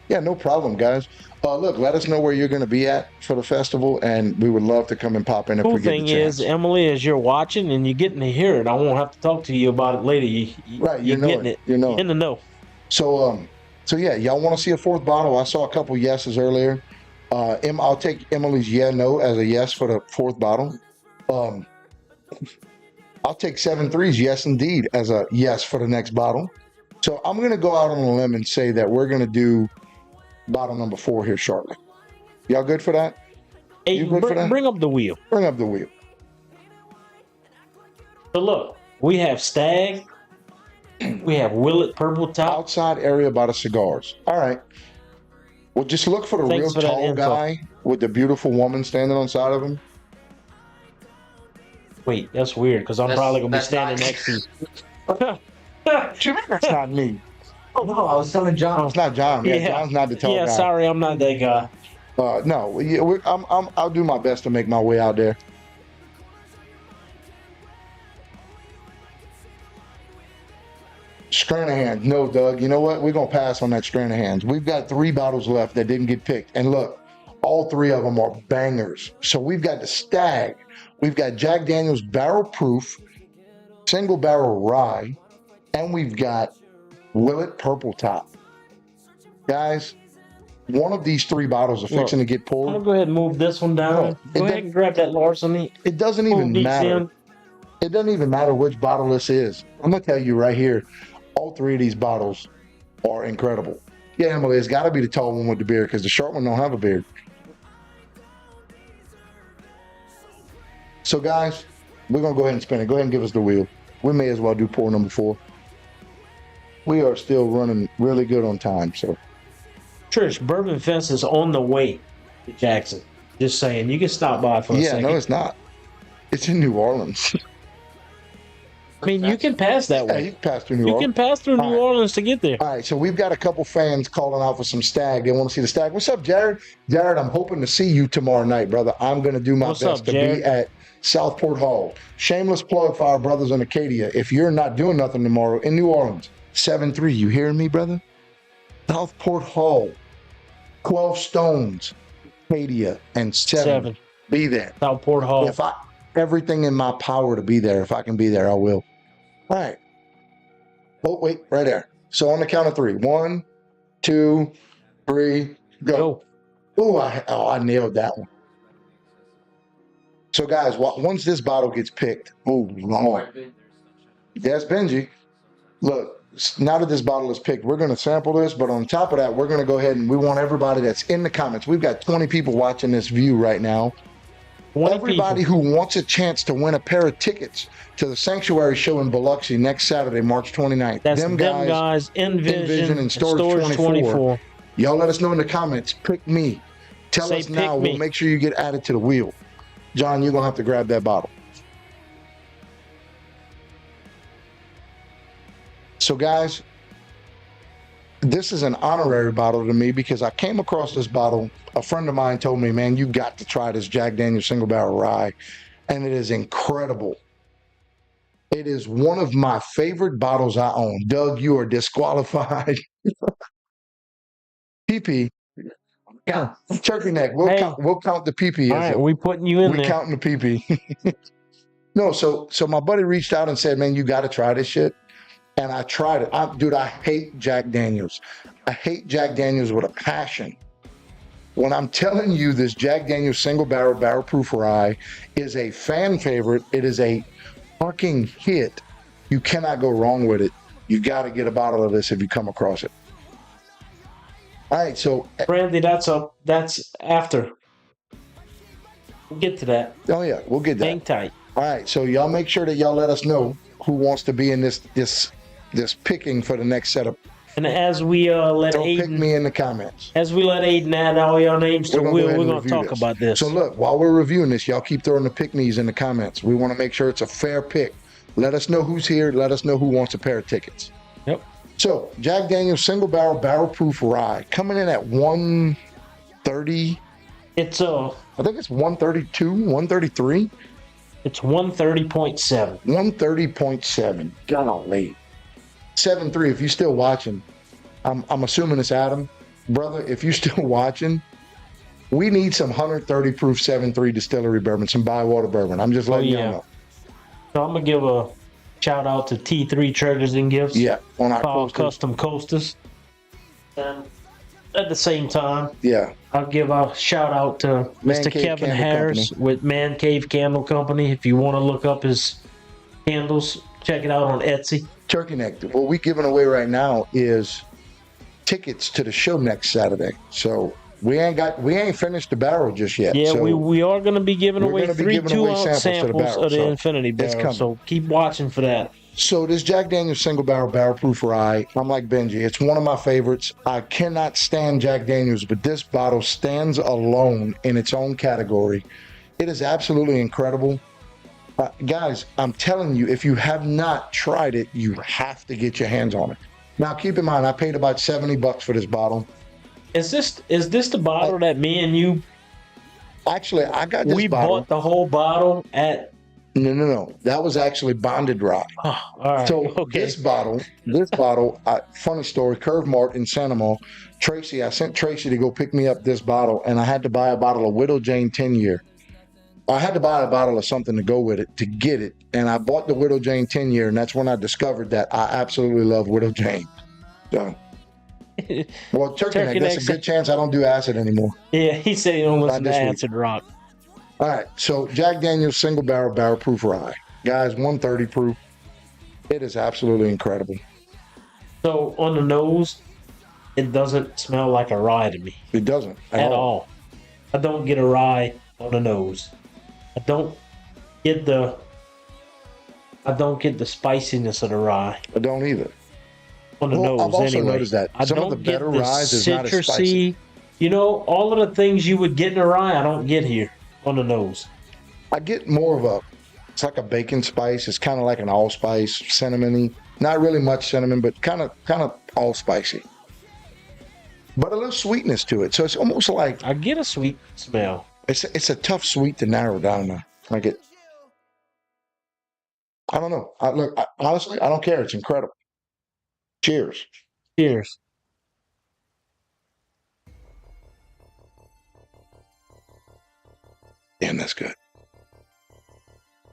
Yeah, no problem, guys. Look, let us know where you're going to be at for the festival, and we would love to come and pop in if we get the chance. Cool thing is, Emily, as you're watching and you're getting to hear it, I won't have to talk to you about it later. You're getting it. You know in the know. So yeah, y'all want to see a 4th bottle? I saw a couple yeses earlier. I'll take Emily's no as a yes for the 4th bottle. I'll take 7-3's yes indeed as a yes for the next bottle. So I'm going to go out on a limb and say that we're going to do bottle number 4 here shortly. Y'all good for that? Hey, you good for that? Bring up the wheel. Bring up the wheel. So look, we have Stag. We have Willet Purple Top. Outside area by the cigars. All right. Well, just look for the Thanks real for that tall info. guy with the beautiful woman standing on side of him. Wait, that's weird because I'm That's- probably gonna be that's standing not- next to you. That's not me. Oh no, I was telling John. It's not John. Yeah, Yeah. John's not the tall Yeah, guy. sorry, I'm not that guy. No, yeah, I'll do my best to make my way out there. Stranahan's. No, Doug. You know what? We're going to pass on that Stranahan's. We've got 3 bottles left that didn't get picked. And look, all 3 of them are bangers. So we've got the Stag. We've got Jack Daniel's Barrel Proof, Single Barrel Rye, and we've got Willet Purple Top. Guys, one of these 3 bottles are fixing to get I'm pulled. gonna go ahead and move this one down. Look, Go ahead and grab that larceny. It doesn't Move even these matter. in. It doesn't even matter which bottle this is. I'm going to tell you right here, all 3 of these bottles are incredible. Yeah, Emily, it's got to be the tall one with the beard because the short one don't have a beard. So, guys, we're going to go ahead and spin it. Go ahead and give us the wheel. We may as well do pour number 4. We are still running really good on time, so. Trish, Bourbon Fest is on the way to Jackson. Just saying, you can stop by for a Yeah, second. no, it's not. It's in New Orleans. I mean, you can pass that Yeah, way. you can pass through New You Orleans. can pass through All New right. Orleans to get there. All right, so we've got a couple fans calling out for some Stag. They want to see the Stag. What's up, Jared? Jared, I'm hoping to see you tomorrow night, brother. I'm going to do my What's best up, to Jared? be at Southport Hall. Shameless plug for our brothers in Acadia. If you're not doing nothing tomorrow in New Orleans, 7-3, you hearing me, brother? Southport Hall, 12 Stones, Acadia, and 7. Be there. Southport Hall. If I everything in my power to be there, if I can be there, I will. All right. Oh, wait, right there. So on the count of 3. 1, 2, 3, go. Go. I nailed that one. So guys, once this bottle gets picked, oh Lord. Yes, Benji. Look, now that this bottle is picked, we're going to sample this, but on top of that, we're going to go ahead and we want everybody that's in the comments. We've got 20 people watching this view right now. 20 Everybody people. who wants a chance to win a pair of tickets to the Sanctuary Show in Biloxi next Saturday, March 29th. That's them guys, Envision, and Storage 24. Y'all let us know in the comments. Pick me. Tell Say us now. pick me. We'll make sure you get added to the wheel. John, you're going to have to grab that bottle. So, guys, this is an honorary bottle to me because I came across this bottle. A friend of mine told me, man, you got to try this Jack Daniel's Single Barrel Rye. And it is incredible. It is one of my favorite bottles I own. Doug, you are disqualified. PP. Yeah. Turkey neck. Hey. We'll count the PP All as right, it. we putting you in We're there. counting the PP. No, so my buddy reached out and said, man, you got to try this shit. And I tried it. Dude, I hate Jack Daniels. I hate Jack Daniels with a passion. When I'm telling you this Jack Daniels Single Barrel Proof Rye is a fan favorite, it is a fucking hit. You cannot go wrong with it. You got to get a bottle of this if you come across it. All right, so Brandy, that's after. We'll get to that. oh yeah, we'll get that. Hang tight. All right, so y'all make sure that y'all let us know who wants to be in this picking for the next setup. And as we let Don't pick Aiden, me in the comments. as we let Aiden add all your names to the We're gonna go wheel, ahead we're and gonna review talk this. about this. So look, while we're reviewing this, y'all keep throwing the pick me's in the comments. We want to make sure it's a fair pick. Let us know who's here. Let us know who wants a pair of tickets. Yep. So Jack Daniel's Single Barrel Proof Rye coming in at 130. It's I think it's 132, 133, it's 130.7. 130.7. Golly. 7-3. If you're still watching, I'm assuming it's Adam. Brother, if you're still watching, we need some 130 proof 7-3 distillery bourbon, some Bywater bourbon. I'm just letting yeah. y'all know. So I'm gonna give a shout out to T3 Treasures and Gifts. Yeah, on our Power coasters. Custom Coasters. And at the same time, Yeah, I'll give a shout out to Man Mr. Cave Kevin Candle Harris with Man Cave Candle Company. If you want to look up his candles, check it out on Etsy. turkey neck. What we're giving away right now is tickets to the show next Saturday. So We ain't finished the barrel just yet. Yeah, so we are going to be giving we're away gonna be 3 giving away 2-ounce samples of the so Infinity it's Barrel. coming. So keep watching for that. So this Jack Daniel's single barrel proof rye, I'm like Benji. It's one of my favorites. I cannot stand Jack Daniel's, but this bottle stands alone in its own category. It is absolutely incredible. Guys, I'm telling you, if you have not tried it, you have to get your hands on it. Now, keep in mind, I paid about $70 for this bottle. Is this the bottle that me and you Actually, I got this we bottle. bought the whole bottle at? No. That was actually bonded rye. Oh, all right. So Okay. this bottle, funny story, Curve Mart in Santa Monica, I sent Tracy to go pick me up this bottle, and I had to buy a bottle of Widow Jane 10-year. I had to buy a bottle of something to go with it to get it, and I bought the Widow Jane 10-year, and that's when I discovered that I absolutely love Widow Jane. So, well, turkey neck, that's a good chance I don't do acid anymore. Yeah, he said he don't listen to this week. Acid Rock. All right, so Jack Daniel's single barrel proof rye. Guys, 130 proof. It is absolutely incredible. So on the nose, it doesn't smell like a rye to me. It doesn't at all. I don't get a rye on the nose. I don't get the spiciness of the rye. I don't either. On the nose, I've also anyway. noticed that some of the better ryes is not as spicy. You know, all of the things you would get in a rye, I don't get here on the nose. I get more of it's like a bacon spice. It's kind of like an allspice, cinnamony. Not really much cinnamon, but kind of allspicey. But a little sweetness to it. So it's almost like I get a sweet smell. It's a tough sweet to narrow down though. Like it. I don't know. Honestly, I don't care. It's incredible. Cheers. Cheers. Damn, that's good.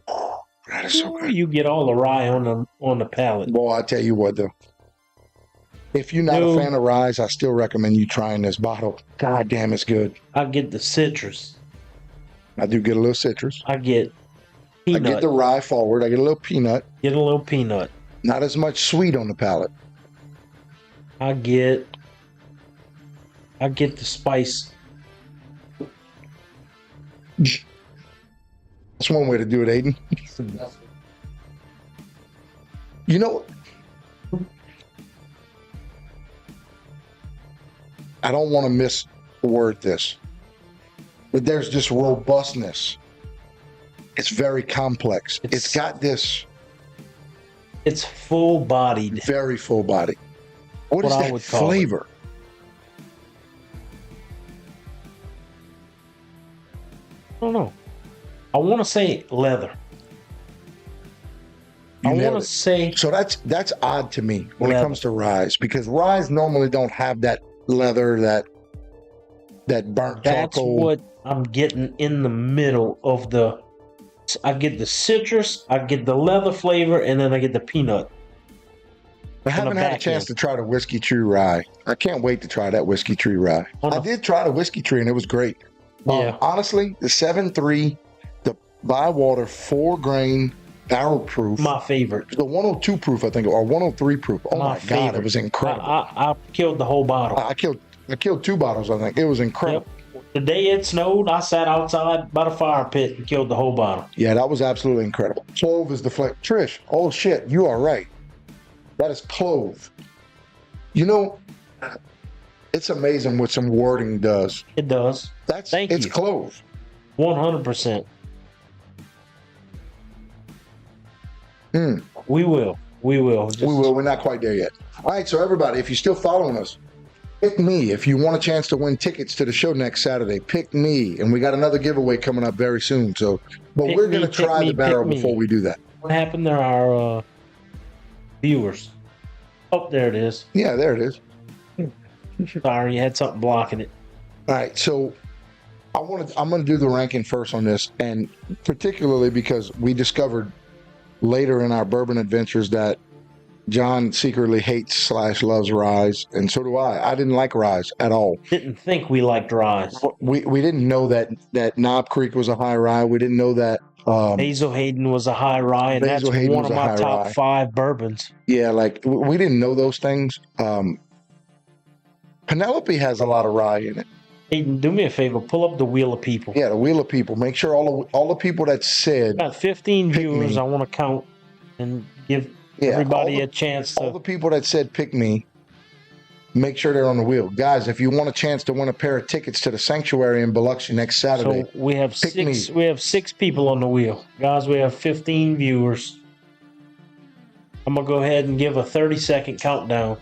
Oh, that is so good. You get all the rye on the palate. Boy, I tell you what though. If you're not a fan of rye, I still recommend you trying this bottle. God damn, it's good. I get the citrus. I do get a little citrus. I get peanut. I get the rye forward. I get a little peanut. Get a little peanut. Not as much sweet on the palate. I get the spice. That's one way to do it, Aiden. You know, I don't want to misword this, but there's just robustness. It's very complex. It's got this. It's full-bodied. Very full body. What is that flavor? I don't know. I want to say leather. I want to say so. That's odd to me when it comes to ryes, because ryes normally don't have that leather, that burnt charcoal. That's what I'm getting in the middle of the. I get the citrus, I get the leather flavor, and then I get the peanut. I haven't had a chance to try the Whiskey Tree Rye. I can't wait to try that Whiskey Tree Rye. I did try the Whiskey Tree, and it was great. Yeah. Honestly, the 7.3, the Bywater 4-grain barrel proof. My favorite. The 102 proof, I think, or 103 proof. Oh my God, it was incredible. I killed the whole bottle. I killed 2 bottles, I think. It was incredible. Yep. The day it snowed, I sat outside by the fire pit and killed the whole bottle. Yeah, that was absolutely incredible. Clove is the flavor. Trish, oh shit, you are right. That is clove. You know, it's amazing what some wording does. It does. It's clove. 100%. Mm. We will. We will. We will. We're not quite there yet. All right, so everybody, if you're still following us, pick me. If you want a chance to win tickets to the show next Saturday, pick me. And we got another giveaway coming up very soon. So, but we're going to try the barrel before we do that. What happened to our viewers? Oh, there it is. Yeah, there it is. Sorry, you had something blocking it. All right, so I'm going to do the ranking first on this, and particularly because we discovered later in our bourbon adventures that John secretly hates / loves ryes, and so do I. I didn't like ryes at all. Didn't think we liked ryes. We didn't know that Knob Creek was a high rye. We didn't know that Basil Hayden was a high rye, and that's one of my top 5 bourbons. Yeah, like we didn't know those things. Penelope has a lot of rye in it. Aiden, do me a favor. Pull up the wheel of people. Yeah, the wheel of people. Make sure all the people that said Got 15 pick viewers. me. I want to count and give Yeah, everybody a chance all to. the people that said pick me, make sure they're on the wheel. Guys, if you want a chance to win a pair of tickets to the Sanctuary in Biloxi next Saturday, So we have pick six. me. We have 6 people on the wheel, guys. We have 15 viewers. I'm gonna go ahead and give a 30-second countdown,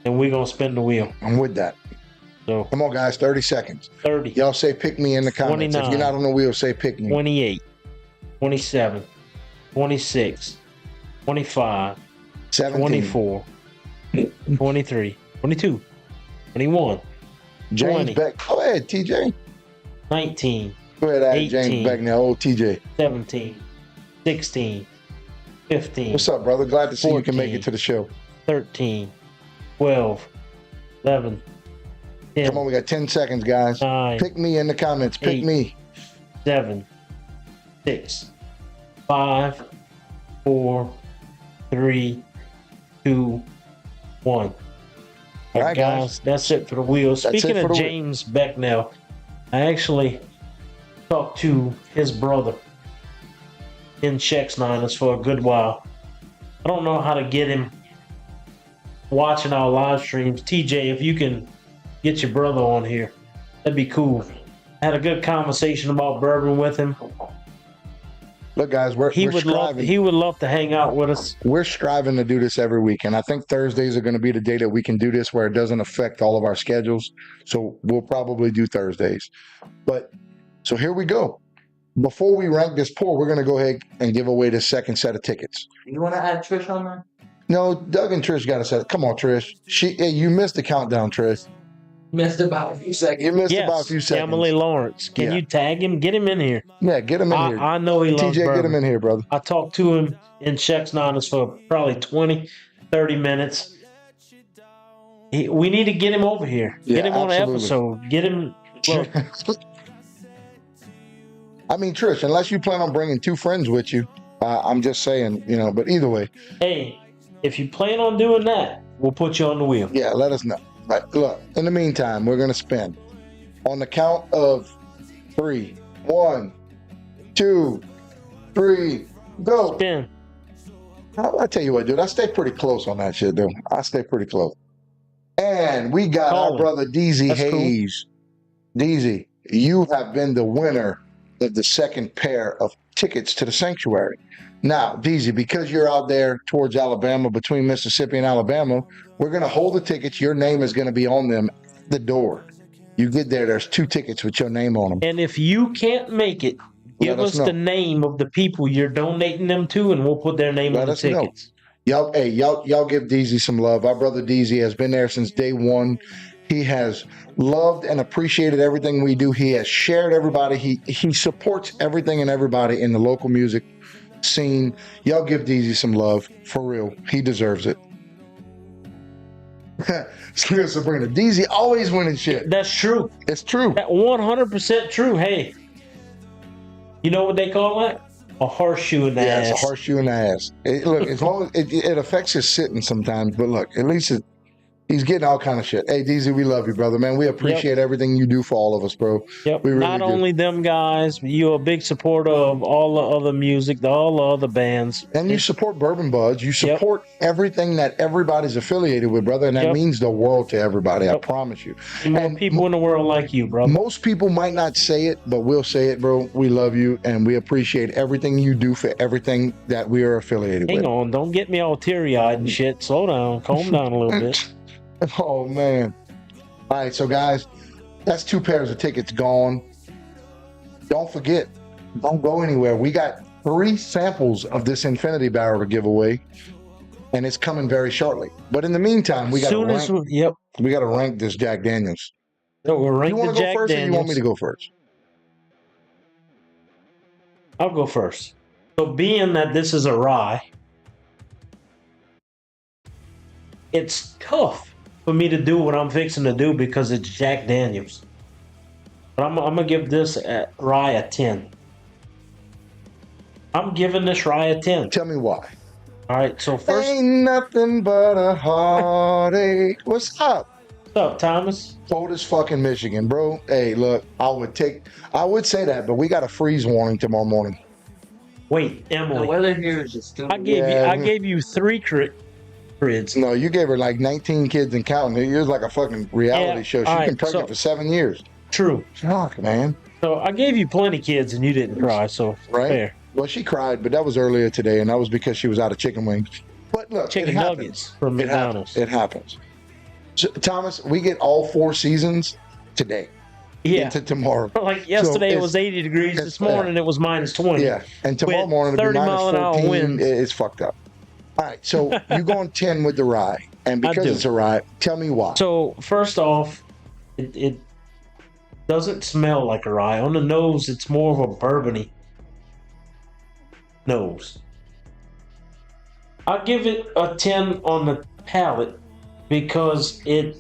and we're gonna spin the wheel. I'm with that. So Come on, guys, 30 seconds. 30, Y'all say pick me in the comments. If 29. you're not on the wheel, say pick me. 28, 27, 26, 25, 17. 24, 23, 22, 21, James 20. Beck. Go ahead, TJ. 19, Go ahead, add 18. James Beck now. Oh, TJ. 17, 16, 15, What's up, brother? Glad to see you can make 14. it to the show. 13, 12, 11, 10, Come on, we got 10 seconds, guys. 9, Pick me in the comments. Pick 8. me. 7, 6, 5, 4, 3, 2, 1. All right, guys. That's it for the wheel. Speaking it for of the wheel. James Becknell, I actually talked to his brother in Chex Niners for a good while. I don't know how to get him watching our live streams. TJ, if you can get your brother on here, that'd be cool. I had a good conversation about bourbon with him. Look, guys, we're striving. He would love to hang out with us. We're striving to do this every week, and I think Thursdays are going to be the day that we can do this where it doesn't affect all of our schedules. So we'll probably do Thursdays. But so here we go. Before we rank this pour, we're going to go ahead and give away the second set of tickets. You want to add Trish on there? No, Doug and Trish got to set. Come on, Trish. Hey, you missed the countdown, Trish. Missed about a few seconds. You missed Yes, about a few seconds. Emily Lawrence. Can Yeah. you tag him? Get him in here. Yeah, get him in here. I know he loves TJ, bourbon. get him in here, brother. I talked to him in Chex Niners for probably 20, 30 minutes. We need to get him over here. Yeah, Get him on an absolutely. episode. Get him. Look, I mean, Trish, unless you plan on bringing 2 friends with you, I'm just saying, but either way, hey, if you plan on doing that, we'll put you on the wheel. yeah, let us know. But look, in the meantime, we're going to spin on the count of 3. 1, 2, 3, go. Spin. I tell you what, dude, I stay pretty close on that shit, dude. I stay pretty close. And we got Call our him. brother DZ That's cool. Hayes. DZ, you have been the winner of the second pair of tickets to the Sanctuary. Now, DZ, because you're out there towards Alabama, between Mississippi and Alabama, we're going to hold the tickets. Your name is going to be on them at the door. You get there, there's 2 tickets with your name on them. And if you can't make it, give Let us us know. the name of the people you're donating them to, and we'll put their name Let on the us know. tickets. Y'all give DZ some love. Our brother DZ has been there since day one. He has loved and appreciated everything we do. He has shared everybody. He supports everything and everybody in the local music scene. Y'all give DZ some love. For real. He deserves it. Sabrina, DZ always winning shit. That's true. It's true. That 100% true. Hey, you know what they call that? A horseshoe in the Yeah, ass. it's a horseshoe in the ass. Look, as long as it affects his sitting sometimes, but look, at least he's getting all kind of shit. Hey, DZ, we love you, brother, man. We appreciate everything you do for all of us, bro. Yep. We really Not do. only them guys, but you're a big supporter of all the other music, all the other bands. And you support Bourbon Budz. You support everything that everybody's affiliated with, brother, and that Yep. means the world to everybody. I Yep. promise you. And more and people in the world like you, bro. Most people might not say it, but we'll say it, bro. We love you, and we appreciate everything you do for everything that we are affiliated Hang with. on, don't get me all teary-eyed and shit. Slow down, calm down a little bit. Oh, man. All right, so, guys, that's 2 pairs of tickets gone. Don't forget, don't go anywhere. We got 3 samples of this Infinity Barrel to give away, and it's coming very shortly. But in the meantime, we got to Soon as rank. We got to rank this Jack Daniels. we'll rank You the want to go Jack first, Daniels. or you want me to go first? I'll go first. So being that this is a rye, it's tough for me to do what I'm fixing to do because it's Jack Daniels. But I'm going to give this rye a 10. I'm giving this rye a 10. Tell me why. All right, so first, Ain't nothing but a heartache. What's up? What's up, Thomas? Cold as fucking Michigan, bro. Hey, look, I would say that, but we got a freeze warning tomorrow morning. Wait, The Emily. weather here is just stupid. I gave you 3 crits. No, you gave her like 19 kids and counting. It was like a fucking reality Yeah, show. She's all been right, pregnant so- for 7 years. True. Fuck, man. So I gave you plenty kids and you didn't cry. So Right? fair. Well, she cried, but that was earlier today, and that was because she was out of chicken wings. But look, Chicken it happens. nuggets from It McDonald's. happens. It happens. So, Thomas, we get all 4 seasons today Yeah. into tomorrow. Like yesterday, it it's- was 80 degrees. it's- This morning, it was minus 20. Yeah, and tomorrow With morning it'll be 30 mile an hour -14. winds. It's fucked up. All right, so you're going 10 with the rye, and I because do. it's a rye, tell me why. So first off, it doesn't smell like a rye. On the nose, it's more of a bourbony nose. I'll give it a 10 on the palate because it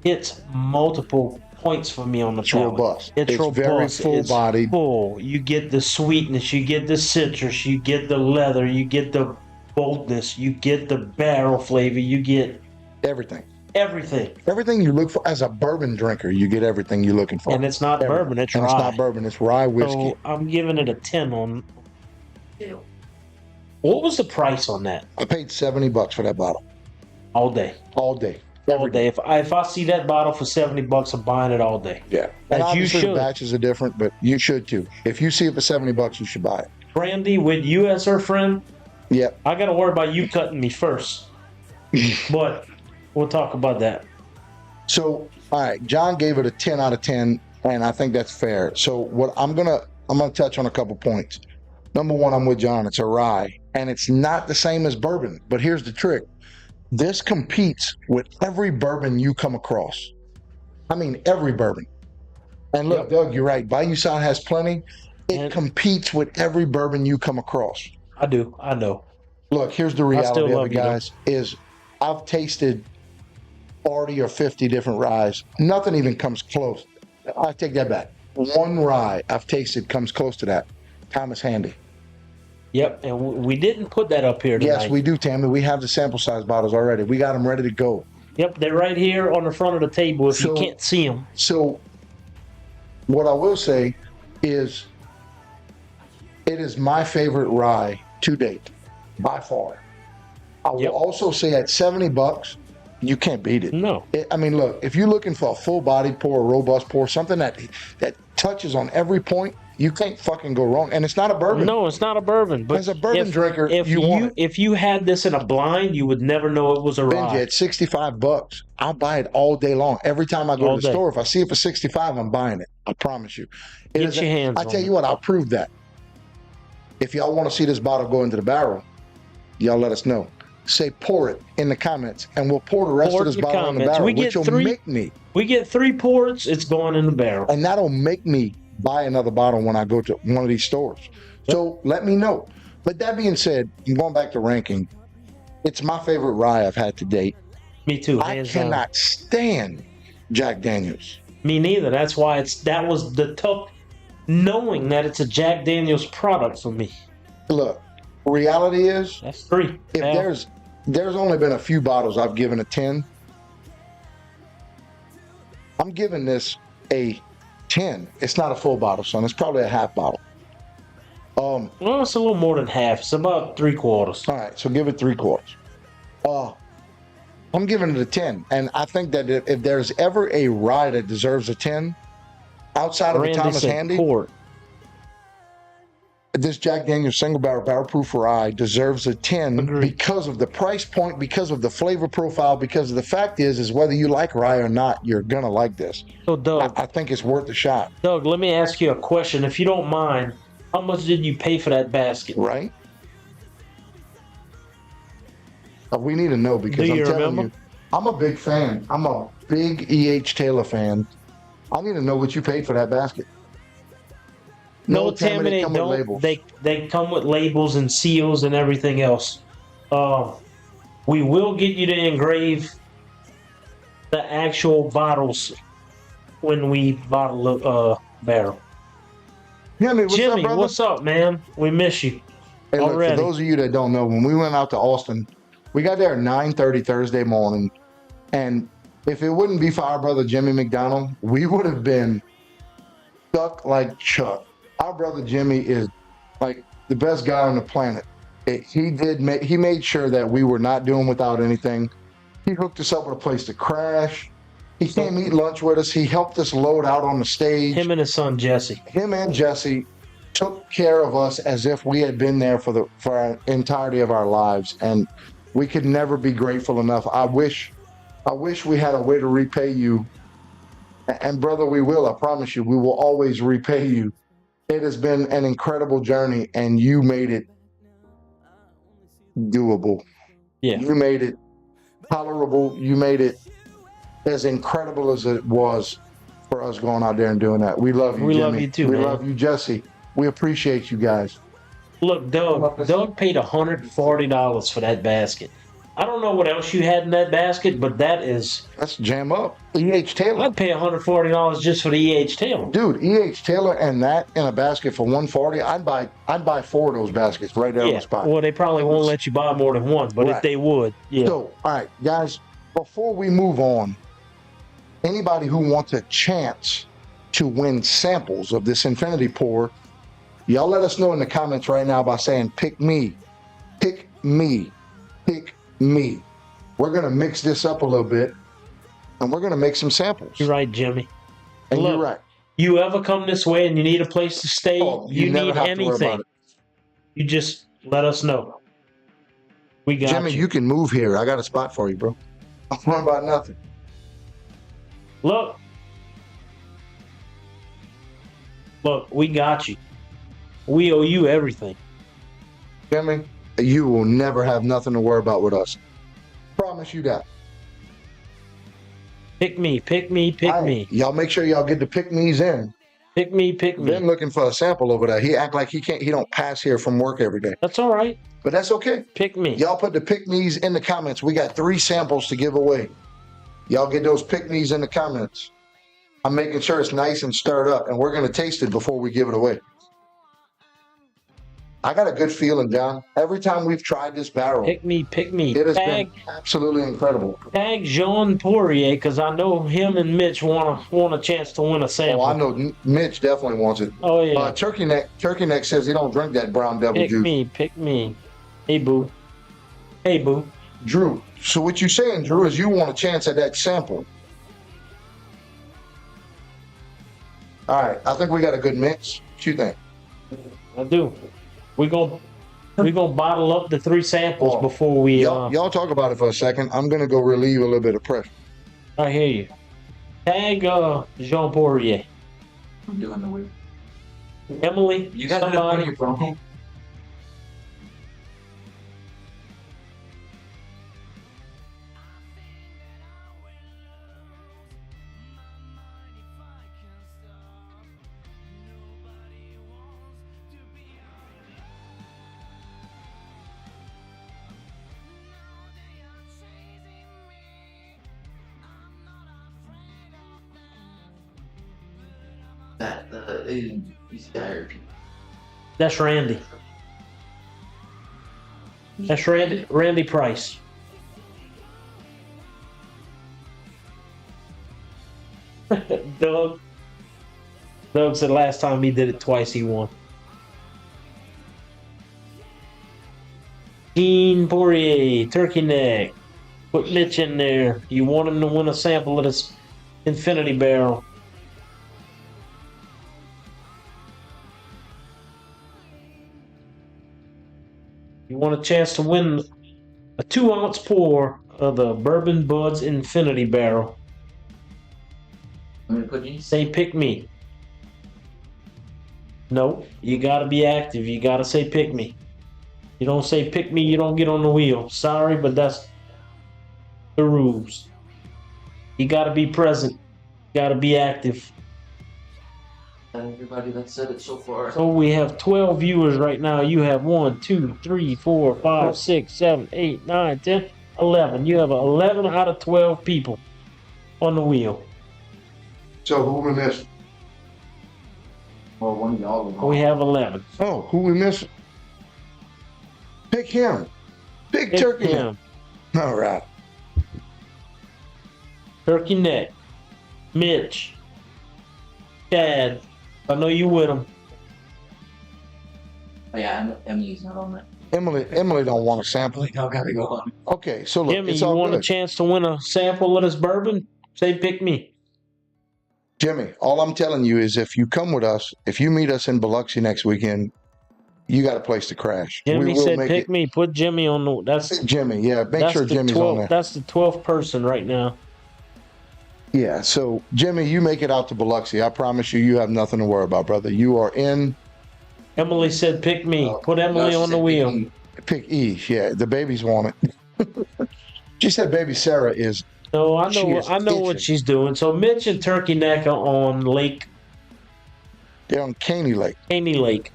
hits multiple points for me on the It's palate. robust. It's It's very robust. It's full-bodied. full. You get the sweetness. You get the citrus. You get the leather. You get the boldness. You get the barrel flavor. You get Everything. everything. Everything you look for as a bourbon drinker, you get everything you're looking for. And it's not Everything. bourbon. It's And rye. it's not bourbon. It's rye whiskey. So I'm giving it a 10 on. What was the price on that? I paid $70 for that bottle All day. all day. All Every day. If I see that bottle for $70, I'm buying it all day. Yeah. And As you obviously the should. batches are different, but you should too. If you see it for $70, you should buy it. Brandy, with you as her friend, Yep. I got to worry about you cutting me first. But we'll talk about that. So, all right, John gave it a 10 out of 10, and I think that's fair. So, what I'm gonna touch on a couple points. Number one, I'm with John. It's a rye, and it's not the same as bourbon. But here's the trick: this competes with every bourbon you come across. I mean, every bourbon. And look, Doug, you're right. Bayou Sound has plenty. It And- competes with every bourbon you come across. I do. I know. Look, here's the still reality of love it, you, though. guys, is I've tasted 40 or 50 different ryes. Nothing even comes close. I take that back. One rye I've tasted comes close to that. Thomas Handy. Yep. And we didn't put that up here tonight. Yes, we do, Tammy. We have the sample size bottles already. We got them ready to go. Yep. They're right here on the front of the table if So- you can't see them. So, what I will say is it is my favorite rye to date, by far. I will Yep. also say at $70, you can't beat it. No. I mean, look, if you're looking for a full-bodied pour, a robust pour, something that touches on every point, you can't fucking go wrong. And it's not a bourbon. No, it's not a bourbon. But As a bourbon drinker, if you want it. if you had this in a blind, you would never know it was a Benji, rye. at $65, I'll buy it all day long. Every time I go All to the day. store, if I see it for 65, I'm buying it. I promise you. It Get is your hands I on tell it. you what, I'll prove that. If y'all want to see this bottle go into the barrel, y'all let us know. Say pour it in the comments, and we'll pour the rest Pour of it this in the bottle in the comments. barrel, We get which will three- make me, We get 3 ports, it's going in the barrel. and that'll make me buy another bottle when I go to one of these stores. So let me know. But that being said, going back to ranking, it's my favorite rye I've had to date. Me too. I Hands down. cannot stand Jack Daniels. Me neither. That's why that was the tough knowing that it's a Jack Daniels product for me. Look, reality is, That's 3. if Now, there's only been a few bottles I've given a 10. I'm giving this a 10. It's not a full bottle, son. It's probably a half bottle. well, it's a little more than half. It's about 3/4. All right, so give it 3/4. I'm giving it a 10, and I think that if there's ever a rye that deserves a 10, outside of a Randy Thomas said Handy, port. this Jack Daniel's single barrel proof rye deserves a 10 Agreed. because of the price point, because of the flavor profile, because the fact is whether you like rye or not, you're gonna like this. So Doug, I think it's worth a shot, Doug, let me ask you a question. If you don't mind, how much did you pay for that basket? right? We need to know because Do I'm you telling remember? you, I'm a big fan. I'm a big E.H. Taylor fan. I need to know what you paid for that basket. No, Tammy, Tammy, they come with don't. labels. They come with labels and seals and everything else. We will get you to engrave the actual bottles when we bottle a barrel. Jimmy, what's Jimmy, up, brother? what's up, man? We miss you. Hey, look, for already? those of you that don't know, when we went out to Austin, we got there at 9:30 Thursday morning, and if it wouldn't be for our brother Jimmy McDonald, we would have been stuck like Chuck. Our brother Jimmy is like the best guy on the planet. He made sure that we were not doing without anything. He hooked us up with a place to crash. He came eat lunch with us. He helped us load out on the stage. Him and his son Jesse. Him and Jesse took care of us as if we had been there for our entirety of our lives, and we could never be grateful enough. I wish we had a way to repay you, and brother, we will. I promise you, we will always repay you. It has been an incredible journey, and you made it doable. Yeah. You made it tolerable. You made it as incredible as it was for us going out there and doing that. We love you, We Jimmy. love you too, We man. love you, Jesse. We appreciate you guys. Look, Doug paid $140 for that basket. I don't know what else you had in that basket, but Let's jam up. E.H. Taylor. I'd pay $140 just for the E.H. Taylor. Dude, E.H. Taylor and that in a basket for $140, I'd buy 4 of those baskets right there on the spot. Well, they probably won't let you buy more than one, but Right. if they would, yeah. So, all right, guys, before we move on, anybody who wants a chance to win samples of this Infinity Pour, y'all let us know in the comments right now by saying, pick me, pick me, pick me. We're going to mix this up a little bit, and we're going to make some samples. You're right, Jimmy. And Look, you're right. You ever come this way and you need a place to stay, Oh, you never need have to worry about anything, it. you just let us know. We got Jimmy, you. you can move here. I got a spot for you, bro. Don't worry about nothing. Look, we got you. We owe you everything. Jimmy, you will never have nothing to worry about with us. Promise you that. Pick me, pick me, pick All right, me. y'all make sure y'all get the pick me's in. Pick me, pick me. Been looking for a sample over there. He act like he don't pass here from work every day. That's all right. But that's okay. Pick me. Y'all put the pick me's in the comments. We got 3 samples to give away. Y'all get those pick me's in the comments. I'm making sure it's nice and stirred up, and we're gonna taste it before we give it away. I got a good feeling, John. Every time we've tried this barrel, Pick me, pick me. it has Tag been absolutely incredible. Jean Poirier, because I know him and Mitch want a chance to win a sample. Oh, I know Mitch definitely wants it. Oh, yeah. Turkey Neck says he don't drink that brown devil Pick juice. me, pick me. Hey, boo. Hey, boo. Drew, so what you saying, Drew, is you want a chance at that sample. All right, I think we got a good mix. What you think? I do. We're gonna bottle up the 3 samples Oh, before we. Y'all talk about it for a second. I'm gonna go relieve a little bit of pressure. I hear you. Tag Jean Poirier. I'm doing the weird. Emily, You got somebody. it, bro. That he's tired. That's Randy. That's Randy Price. Doug said last time he did it twice, he won. Jean Poirier, Turkey Neck. Put Mitch in there. You want him to win a sample of this Infinity Barrel. You want a chance to win a 2-ounce pour of the Bourbon Budz Infinity Barrel. I'm gonna put you. Say pick me. No, you gotta be active. You gotta say pick me. You don't say pick me, you don't get on the wheel. Sorry, but that's the rules. You gotta be present. You gotta be active. Everybody that said it so far. So we have 12 viewers right now. You have 1, 2, 3, 4, 5, 6, 7, 8, 9, 10, 11. You have 11 out of 12 people on the wheel. So who we missing? Well, one of y'all. We have 11. Oh, who we missing? Pick him. Pick Turkey Neck. Him. All right. Turkey Neck, Mitch, Chad. I know you with him. Oh yeah, Emily's not on that. Emily don't want a sample. I gotta go on. Okay, so look, Jimmy, it's you all want a good. chance to win a sample of this bourbon? Say pick me. Jimmy, all I'm telling you is if you come with us, if you meet us in Biloxi next weekend, you got a place to crash. Jimmy will said make pick it. me. Put Jimmy on the. That's Jimmy, yeah, make that's sure the Jimmy's 12th, on there. That's the 12th person right now. Yeah, so Jimmy, you make it out to Biloxi. I promise you, you have nothing to worry about, brother. You are in. Emily said pick me. Put Emily No, she on the said wheel. pick me. Pick E. Yeah, the babies want it. She said baby Sarah is. No, I She know. is I know what itching. she's doing. So Mitch and Turkey Neck are on They're on Caney Lake. Caney Lake,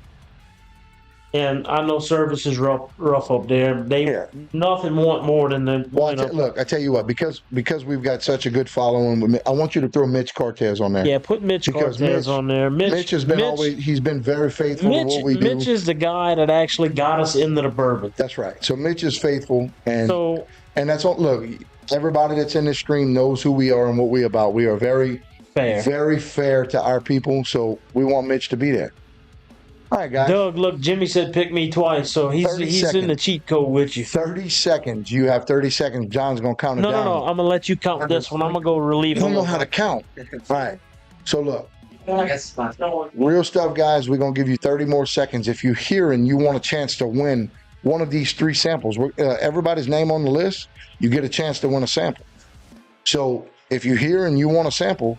and I know service is rough up there. They Yeah. nothing want more than the. Well, look, I tell you what, because we've got such a good following, with I want you to throw Mitch Cortez on there. Yeah, put Mitch Because Cortez Mitch- on there. Mitch has been he's been very faithful to what we do. Mitch is the guy that actually got us into the bourbon. That's right. So Mitch is faithful, and So that's all. Look, everybody that's in this stream knows who we are and what we're about. We are very, fair. very fair to our people. So we want Mitch to be there. All right, guys. Doug, look, Jimmy said pick me twice, so 30 he's in seconds. the cheat code with you. 30 seconds. You have 30 seconds. John's gonna count it No, down. I'm gonna let you count this one. I'm gonna go relieve You don't him. know how to count. All right. So look, I guess it's fine. real stuff, guys. We're gonna give you 30 more seconds. If you're here and you want a chance to win one of these 3 samples, everybody's name on the list, you get a chance to win a sample. So if you're here and you want a sample,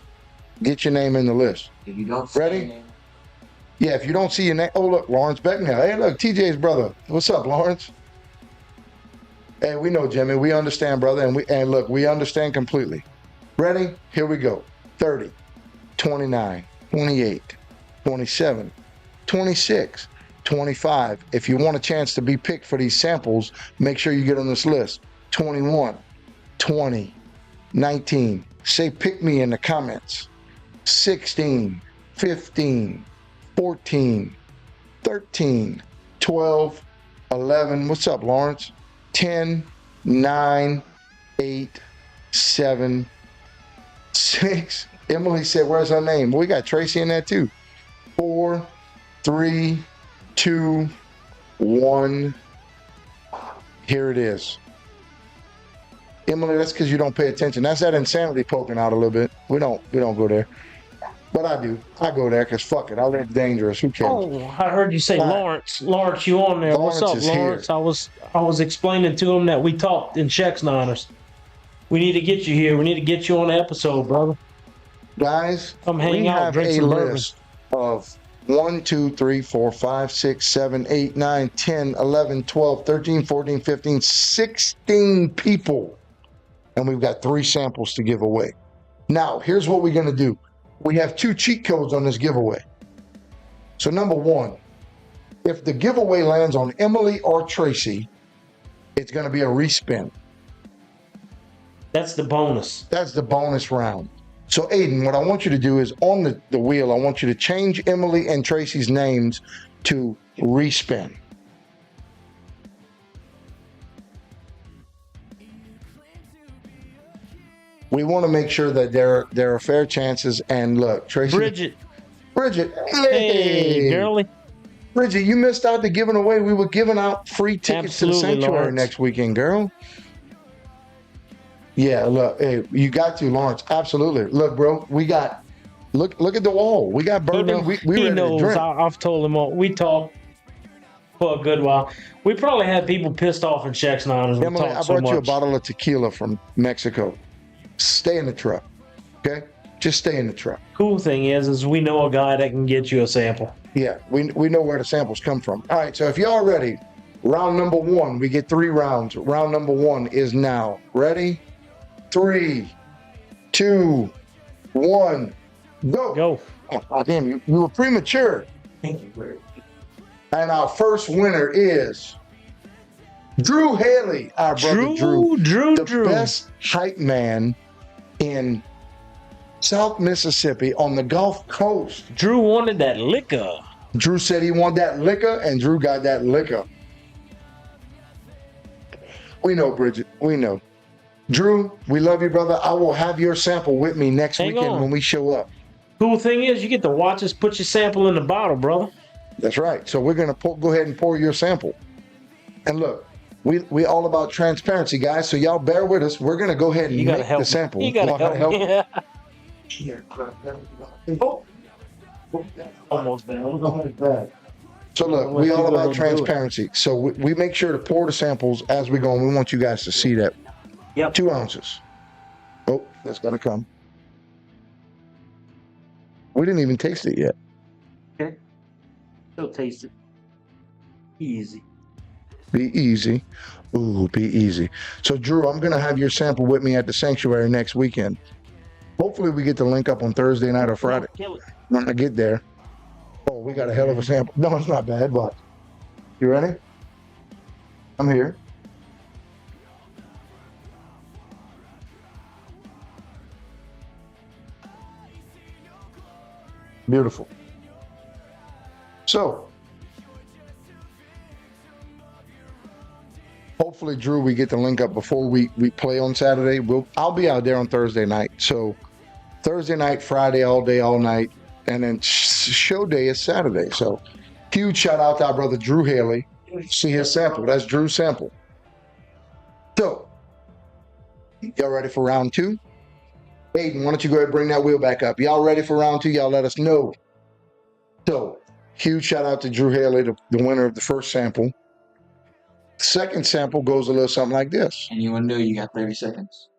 get your name in the list. If you don't Ready? say your name, Yeah, if you don't see your name, oh look, Lawrence Beckingham. Hey, look, TJ's brother. What's up, Lawrence? Hey, we know, Jimmy. We understand, brother, and look, we understand completely. Ready? Here we go. 30, 29, 28, 27, 26, 25. If you want a chance to be picked for these samples, make sure you get on this list. 21, 20, 19. Say pick me in the comments. 16, 15, 14, 13, 12, 11. What's up, Lawrence? 10, 9, 8, 7, 6. Emily said, where's her name? We got Tracy in there too. 4, 3, 2, 1. Here it is. Emily, that's because you don't pay attention. That's that insanity poking out a little bit. We don't go there. But I do. I go there because fuck it. I live dangerous. Who cares? Oh, I heard you say Right. Lawrence. Lawrence, you on there? Lawrence What's up, is here. Lawrence? I was explaining to him that we talked in Chex Niners. We need to get you here. We need to get you on the episode, brother. Guys, Come hang we out, have drink a some bourbon. list of 1, 2, 3, 4, 5, 6, 7, 8, 9, 10, 11, 12, 13, 14, 15, 16 people. And we've got 3 samples to give away. Now, here's what we're going to do. We have 2 cheat codes on this giveaway. So number 1, if the giveaway lands on Emily or Tracy, it's going to be a respin. That's the bonus. That's the bonus round. So Aiden, what I want you to do is on the wheel, I want you to change Emily and Tracy's names to respin. We want to make sure that there are fair chances. And look, Tracy, Bridget, hey, hey, girlie. Bridget, you missed out to giving away. We were giving out free tickets to the Absolutely, sanctuary Lawrence. next weekend, girl. Yeah, look, hey, you got to, Lawrence. Absolutely. Look, bro, we got. Look at the wall. We got He, bourbon. We he ready knows. to drink. I've told him all. We talked for a good while. We probably had people pissed off in Chex Niners. We Emily, I talked so brought you a much. bottle of tequila from Mexico. Stay in the truck, okay? Just stay in the truck. Cool thing is we know a guy that can get you a sample. Yeah, we know where the samples come from. All right, so if y'all ready, round number 1, we get 3 rounds. Round number 1 is now. Ready? 3, 2, 1, go. Go. Oh, damn, you were premature. thank you for And our first winner is Drew Haley, our brother Drew. The best hype man in South Mississippi on the Gulf Coast. Drew wanted that liquor. Drew said he wanted that liquor, and Drew got that liquor. We know, Bridget. We know. Drew, we love you, brother. I will have your sample with me next Hang weekend on. when we show up. Cool thing is, you get to watch us put your sample in the bottle, brother. That's right. So we're going to go ahead and pour your sample. And look, we all about transparency, guys. So y'all bear with us. We're going to go ahead and You gotta make help the sample. me. You gotta Well, I help me. Here. Oh. Almost bad. So look, we all about transparency. So we make sure to pour the samples as we go, and we want you guys to see that. Yep. 2 ounces. Oh, that's got to come. We didn't even taste it yet. Okay. Still taste it. Easy. Be easy. Ooh, be easy. So, Drew, I'm going to have your sample with me at the sanctuary next weekend. Hopefully, we get to link up on Thursday night or Friday. Kill it. When I get there. Oh, we got a hell of a sample. No, it's not bad, but you ready? I'm here. Beautiful. So, hopefully, Drew, we get to link up before we play on Saturday. I'll be out there on Thursday night. So, Thursday night, Friday, all day, all night. And then show day is Saturday. So, huge shout out to our brother Drew Haley. See his sample. That's Drew's sample. So, y'all ready for round 2? Aiden, why don't you go ahead and bring that wheel back up? Y'all ready for round 2? Y'all let us know. So, huge shout out to Drew Haley, the winner of the first sample. Second sample goes a little something like this. And you want to know you got 30 seconds.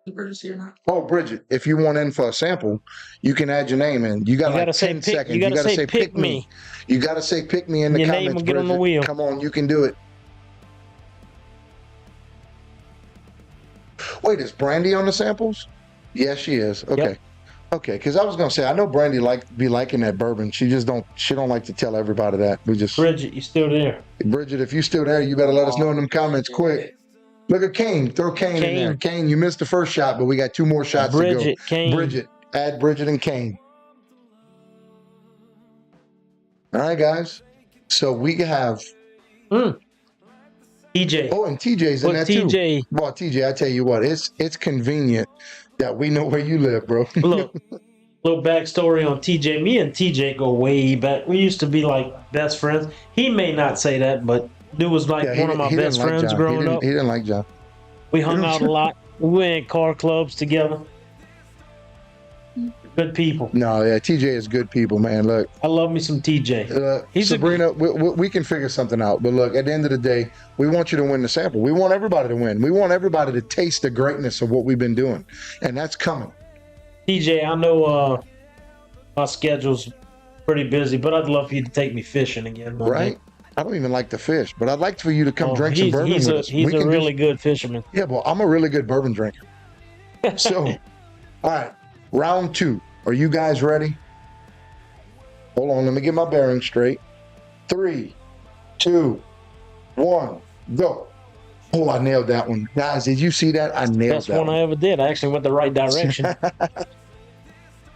The Bridget's here now. Oh, Bridget, if you want in for a sample, you can add your name in. You got like 10 seconds. You gotta say pick me. You got to say pick me in the Your comments, name will get on the Bridget. wheel. Come on, you can do it. Wait, is Brandy on the samples? Yes, she is. Okay. Yep. Okay, because I was gonna say I know Brandy be liking that bourbon. She don't like to tell everybody that. Bridget, you still there? Bridget, if you still there, you better let us know in them comments quick. Look at Kane. Throw Kane in there. Kane, you missed the first shot, but we got 2 more shots to go. Kane. Bridget, add Bridget and Kane. All right, guys. So we have. TJ. Oh, and TJ's in that TJ. too. Well, TJ, I tell you what, it's convenient that we know where you live, bro. Look, little backstory on TJ. Me and TJ go way back. We used to be like best friends. He may not say that, but dude was like one of my best friends growing up. He didn't like John. We hung out a lot. We went in car clubs together. Good people. No, yeah, TJ is good people, man. Look, I love me some TJ. He's Sabrina. We can figure something out. But look, at the end of the day, we want you to win the sample. We want everybody to win. We want everybody to taste the greatness of what we've been doing, and that's coming. TJ, I know my schedule's pretty busy, but I'd love for you to take me fishing again. Right? I don't even like to fish, but I'd like for you to come drink some bourbon with us. He's a really good fisherman. Yeah, well, I'm a really good bourbon drinker. So, all right, round 2. Are you guys ready? Hold on, let me get my bearings straight. 3, 2, 1, go. Oh, I nailed that one. Guys, did you see that? I nailed that one. Best one I ever did. I actually went the right direction.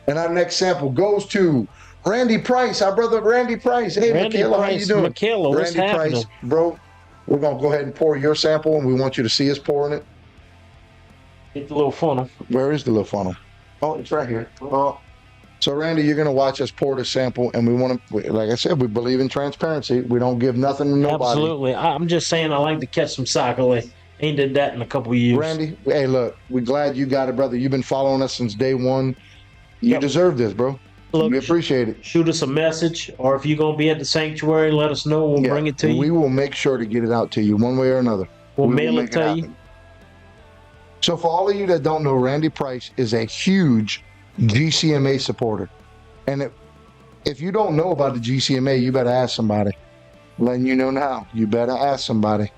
And our next sample goes to Randy Price, our brother Randy Price. Hey, Randy Michaela, Price, how you doing? Michaela, what's Randy happening? Price, bro, we're going to go ahead and pour your sample, and we want you to see us pouring it. Get the little funnel. Where is the little funnel? Oh, it's right here. Oh. So, Randy, you're going to watch us pour the sample, and we want to, like I said, we believe in transparency. We don't give nothing to nobody. Absolutely. I'm just saying I like to catch some sake. Ain't did that in a couple of years. Randy, hey, look, we're glad you got it, brother. You've been following us since day one. You deserve this, bro. Look, we appreciate it. Shoot us a message, or if you're going to be at the sanctuary, let us know. We'll bring it to you. We will make sure to get it out to you one way or another. We'll mail it to you. So for all of you that don't know, Randy Price is a huge GCMA supporter. And if you don't know about the GCMA, you better ask somebody. I'm letting you know now. You better ask somebody.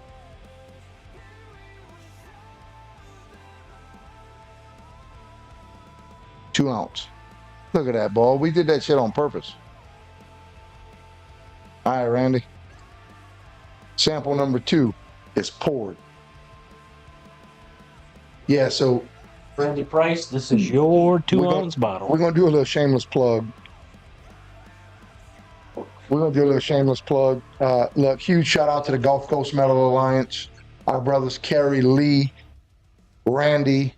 Two ounce. Look at that, ball. We did that shit on purpose. All right, Randy. Sample number 2 is poured. Yeah, so Randy Price, this is your 2-ounce bottle. We're going to do a little shameless plug. Look, huge shout out to the Gulf Coast Metal Alliance. Our brothers Kerry Lee, Randy,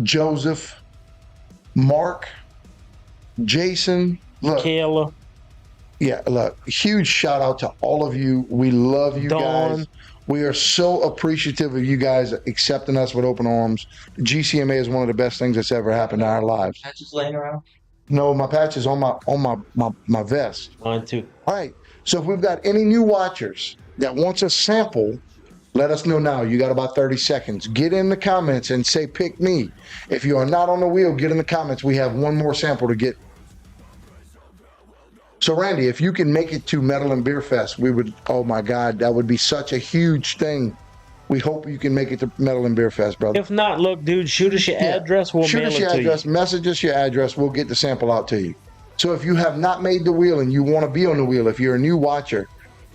Joseph, Mark, Jason. Look, Kayla, yeah, look, huge shout out to all of you. We love you Dawn. guys. We are so appreciative of you guys accepting us with open arms. GCMA is one of the best things that's ever happened in our lives. Patches laying around. No, my patch is on my vest. mine too. All right. So if we've got any new watchers that wants a sample, let us know now. You got about 30 seconds. Get in the comments and say, pick me. If you are not on the wheel, get in the comments. We have one more sample to get. So, Randy, if you can make it to Metal and Beer Fest, we would, oh my God, that would be such a huge thing. We hope you can make it to Metal and Beer Fest, brother. If not, look, dude, shoot us your address. We'll Shoot mail us it your to address, you. message us your address. We'll get the sample out to you. So if you have not made the wheel and you want to be on the wheel, if you're a new watcher,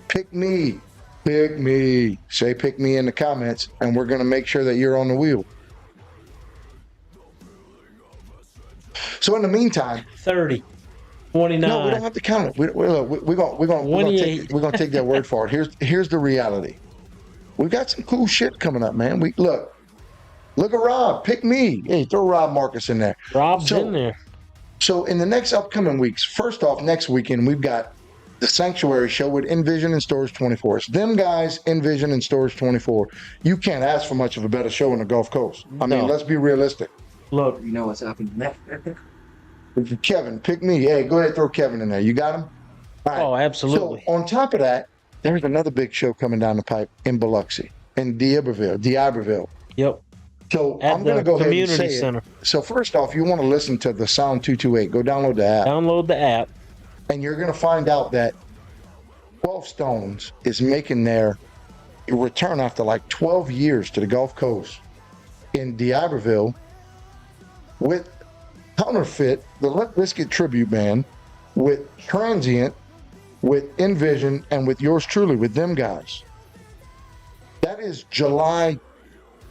pick me. Pick me. Say pick me in the comments, and we're going to make sure that you're on the wheel. So in the meantime, 30, 29. no, we don't have to count it. We're gonna take their word for it. Here's the reality. We've got some cool shit coming up, man. Look at Rob. Pick me. Hey, throw Rob Marcus in there. Rob's in there. So in the next upcoming weeks, first off, next weekend, we've got the Sanctuary show with Envision and Storage 24. It's them guys, Envision and Storage 24. You can't ask for much of a better show in the Gulf Coast. I mean, let's be realistic. Look, You know what's happening next. Kevin, pick me. Hey, go ahead, throw Kevin in there. You got him? All right. oh, absolutely. So on top of that, there's another big show coming down the pipe in Biloxi, in D'Iberville. Yep. So At I'm going to the go ahead and community say center. it. So first off, you want to listen to the Sound 228. Go download the app, Download the app. and you're going to find out that 12 Stones is making their return after like 12 years to the Gulf Coast in D'Iberville with Counterfeit, the Limp Bizkit tribute band, with Transient, with Envision, and with yours truly, with them guys. That is July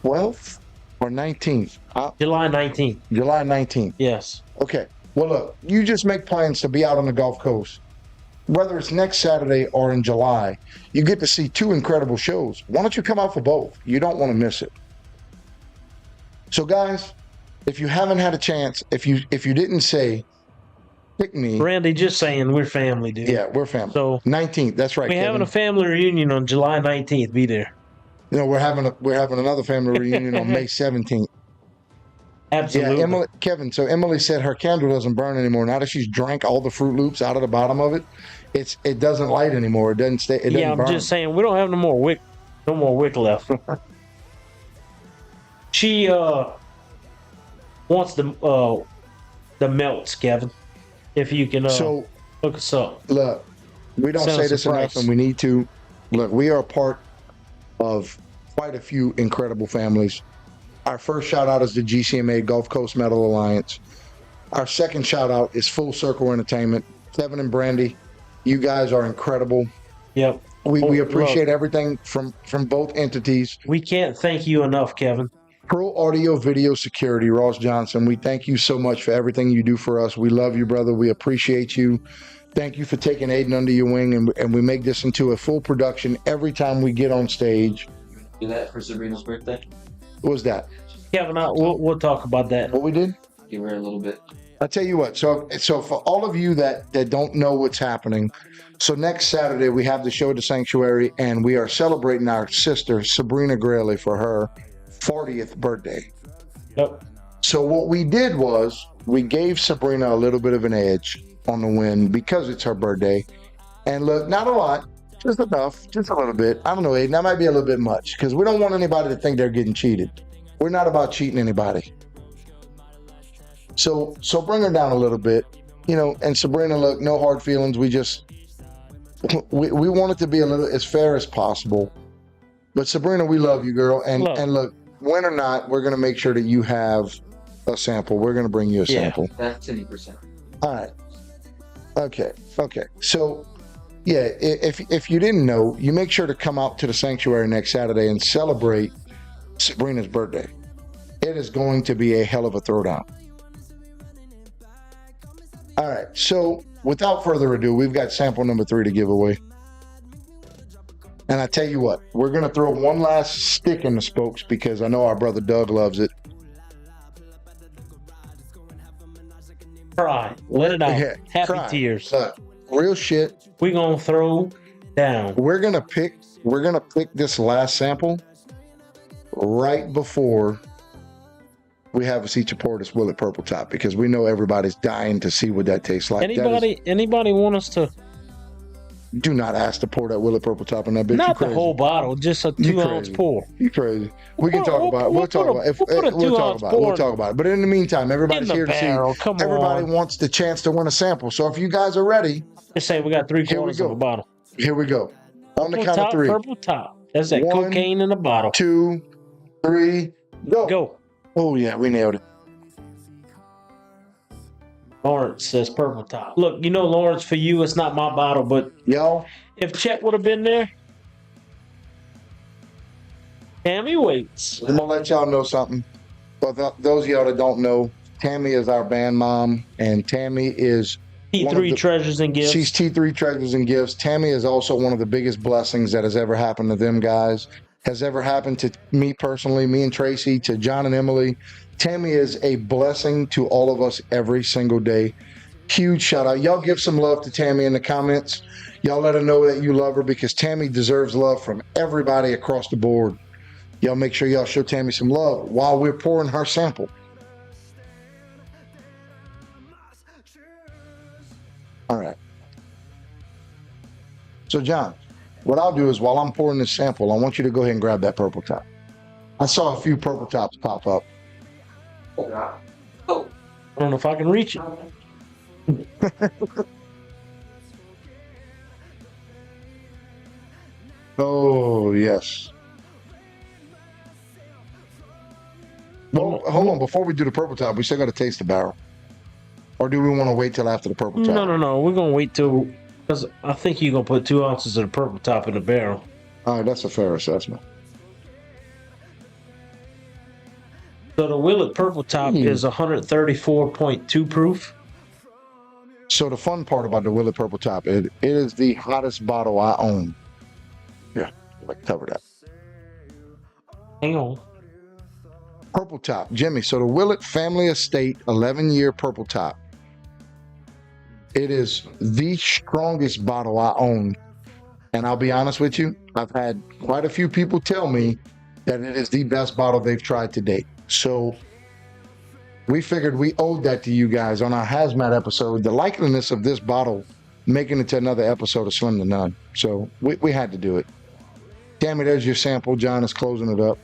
12th or 19th? July 19th. July 19th. Yes. Okay. Well, look, you just make plans to be out on the Gulf Coast. Whether it's next Saturday or in July, you get to see two incredible shows. Why don't you come out for both? You don't want to miss it. So, guys, if you haven't had a chance, if you didn't say, pick me. Randy, just saying, we're family, dude. Yeah, we're family. So 19th. That's right. we're Kevin. having a family reunion on July 19th. Be there. You know, we're having another family reunion on May 17th. Absolutely. Yeah, Kevin. So Emily said her candle doesn't burn anymore. Now that she's drank all the Fruit Loops out of the bottom of it, it doesn't light anymore. It doesn't stay. It doesn't I'm burn. just saying we don't have no more wick left. She wants the melts, Kevin. If you can So look us up. look, we don't Send say us a this enough, price. and we need to. Look, we are a part of quite a few incredible families. Our first shout out is the GCMA Gulf Coast Metal Alliance. Our second shout out is Full Circle Entertainment. Kevin and Brandy, you guys are incredible. Yep. We appreciate look, everything from both entities. we can't thank you enough, Kevin. Pro Audio Video Security, Ross Johnson, we thank you so much for everything you do for us. We love you, brother. We appreciate you. Thank you for taking Aiden under your wing, and we make this into a full production every time we get on stage. Do that for Sabrina's birthday. What was that? Kevin, we'll talk about that. What we did? Give her a little bit. I'll tell you what. So for all of you that don't know what's happening, so next Saturday we have the show at the Sanctuary, and we are celebrating our sister, Sabrina Grayley, for her 40th birthday. Yep. So what we did was we gave Sabrina a little bit of an edge on the win because it's her birthday. And look, not a lot, just enough, just a little bit. I don't know, Aiden, that might be a little bit much because we don't want anybody to think they're getting cheated. We're not about cheating anybody. So bring her down a little bit, and Sabrina, look, no hard feelings. We want it to be a little as fair as possible. But Sabrina, we love you, girl. And look, win or not, we're going to make sure that you have a sample. We're going to bring you a sample. That's 20%. All right. Okay. So, yeah, if you didn't know, you make sure to come out to the Sanctuary next Saturday and celebrate Sabrina's birthday. It is going to be a hell of a throwdown. All right. So, without further ado, we've got sample number 3 to give away. And I tell you what, we're going to throw one last stick in the spokes because I know our brother Doug loves it. Cry. Let it out. Yeah, Happy cry. tears. Real shit. We're going to throw down. We're going to pick this last sample right before we have a seat pour this Willet Purple Top because we know everybody's dying to see what that tastes like. Anybody want us to? Do not ask to pour that Willet Purple Top in that bitch. Not the whole bottle, just a 2-ounce pour. You crazy? We can talk about it. We'll talk about it. We'll talk about it. But in the meantime, everybody's here to see. Everybody wants the chance to win a sample. So if you guys are ready, just say we got 3/4 of a bottle. Here we go. On the count of 3. Purple Top. That's that cocaine in a bottle. 2, 3, go. Go. Oh yeah, we nailed it. Lawrence says Purple Top. Look, Lawrence, for you, it's not my bottle, but y'all, if Chet would have been there, Tammy waits. I'm gonna let y'all know something. But those of y'all that don't know, Tammy is our band mom, and Tammy is T3 Treasures and Gifts. She's T3 Treasures and Gifts. Tammy is also one of the biggest blessings that has ever happened to them guys. Has ever happened to me personally, me and Tracy, to John and Emily. Tammy is a blessing to all of us every single day. Huge shout out. Y'all give some love to Tammy in the comments. Y'all let her know that you love her because Tammy deserves love from everybody across the board. Y'all make sure y'all show Tammy some love while we're pouring her sample. All right. So, John, what I'll do is while I'm pouring this sample, I want you to go ahead and grab that Purple Top. I saw a few Purple Tops pop up. I don't know if I can reach it. Oh, yes. Well, hold on. Before we do the Purple Top, we still got to taste the barrel. Or do we want to wait till after the Purple Top? No. We're going to wait till, because I think you're going to put 2 ounces of the Purple Top in the barrel. All right, that's a fair assessment. So the Willet Purple Top is 134.2 proof. So the fun part about the Willet Purple Top, it is the hottest bottle I own. Yeah, like cover that. Hang on. Purple Top, Jimmy. So the Willet Family Estate 11-year Purple Top. It is the strongest bottle I own. And I'll be honest with you, I've had quite a few people tell me that it is the best bottle they've tried to date. So we figured we owed that to you guys on our HAZMAT episode. The likeliness of this bottle making it to another episode is slim to none. So we had to do it. Tammy, there's your sample. John is closing it up.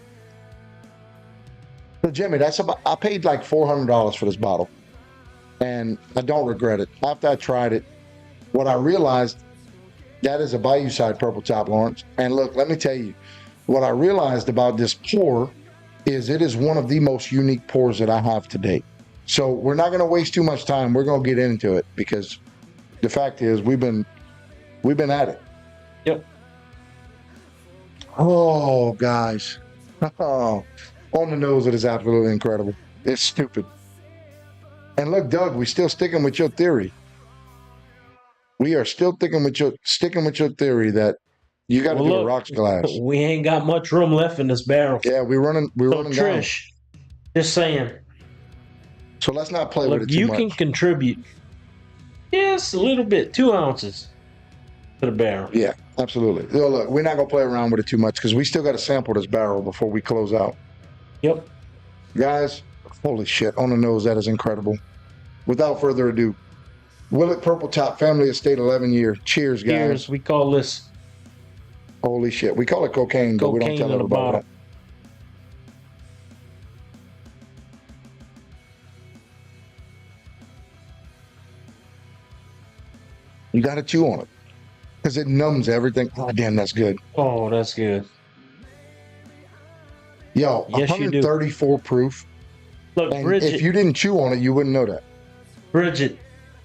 So Jimmy, I paid like $400 for this bottle. And I don't regret it. After I tried it, what I realized, that is a Bayou Side Purple Top, Lawrence. And look, let me tell you, what I realized about this pour is it is one of the most unique pours that I have to date. So we're not going to waste too much time. We're going to get into it because the fact is we've been at it. Yep. Oh, guys. Oh, on the nose, it is absolutely incredible. It's stupid. And look, Doug, we're still sticking with your theory. We are still sticking with your theory that you got to do a rocks glass. We ain't got much room left in this barrel. Yeah, we're running Trish, down. Just saying. So let's not play with it too much. You can contribute. Yes, a little bit. 2 ounces to the barrel. Yeah, absolutely. So look, we're not going to play around with it too much because we still got to sample this barrel before we close out. Yep. Guys, holy shit. On the nose, that is incredible. Without further ado, Willet Purple Top Family Estate 11-year. Cheers, guys. Cheers. We call this. Holy shit. We call it cocaine, but we don't tell everybody that. You got to chew on it because it numbs everything. Oh, damn, that's good. Oh, that's good. Yo, yes, 134 proof. Look, and Bridget. If you didn't chew on it, you wouldn't know that. Bridget,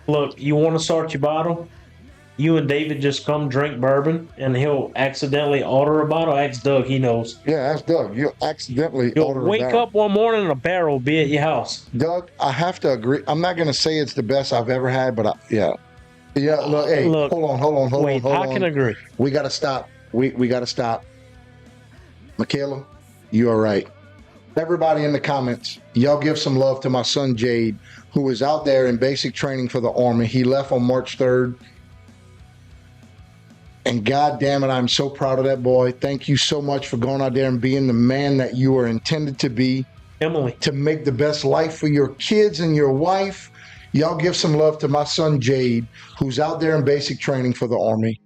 look, you want to start your bottle? You and David just come drink bourbon, and he'll accidentally order a bottle. Ask Doug, he knows. Yeah, ask Doug. You'll accidentally order a barrel. Wake up one morning and a barrel will be at your house. Doug, I have to agree. I'm not going to say it's the best I've ever had, but yeah. Yeah, look, hey, hold on. Wait, I can agree. We got to stop. we got to stop. Michaela, you are right. Everybody in the comments, y'all give some love to my son Jade, who is out there in basic training for the Army. He left on March 3rd. And God damn it, I'm so proud of that boy. Thank you so much for going out there and being the man that you are intended to be. Emily. To make the best life for your kids and your wife. Y'all give some love to my son Jade, who's out there in basic training for the Army.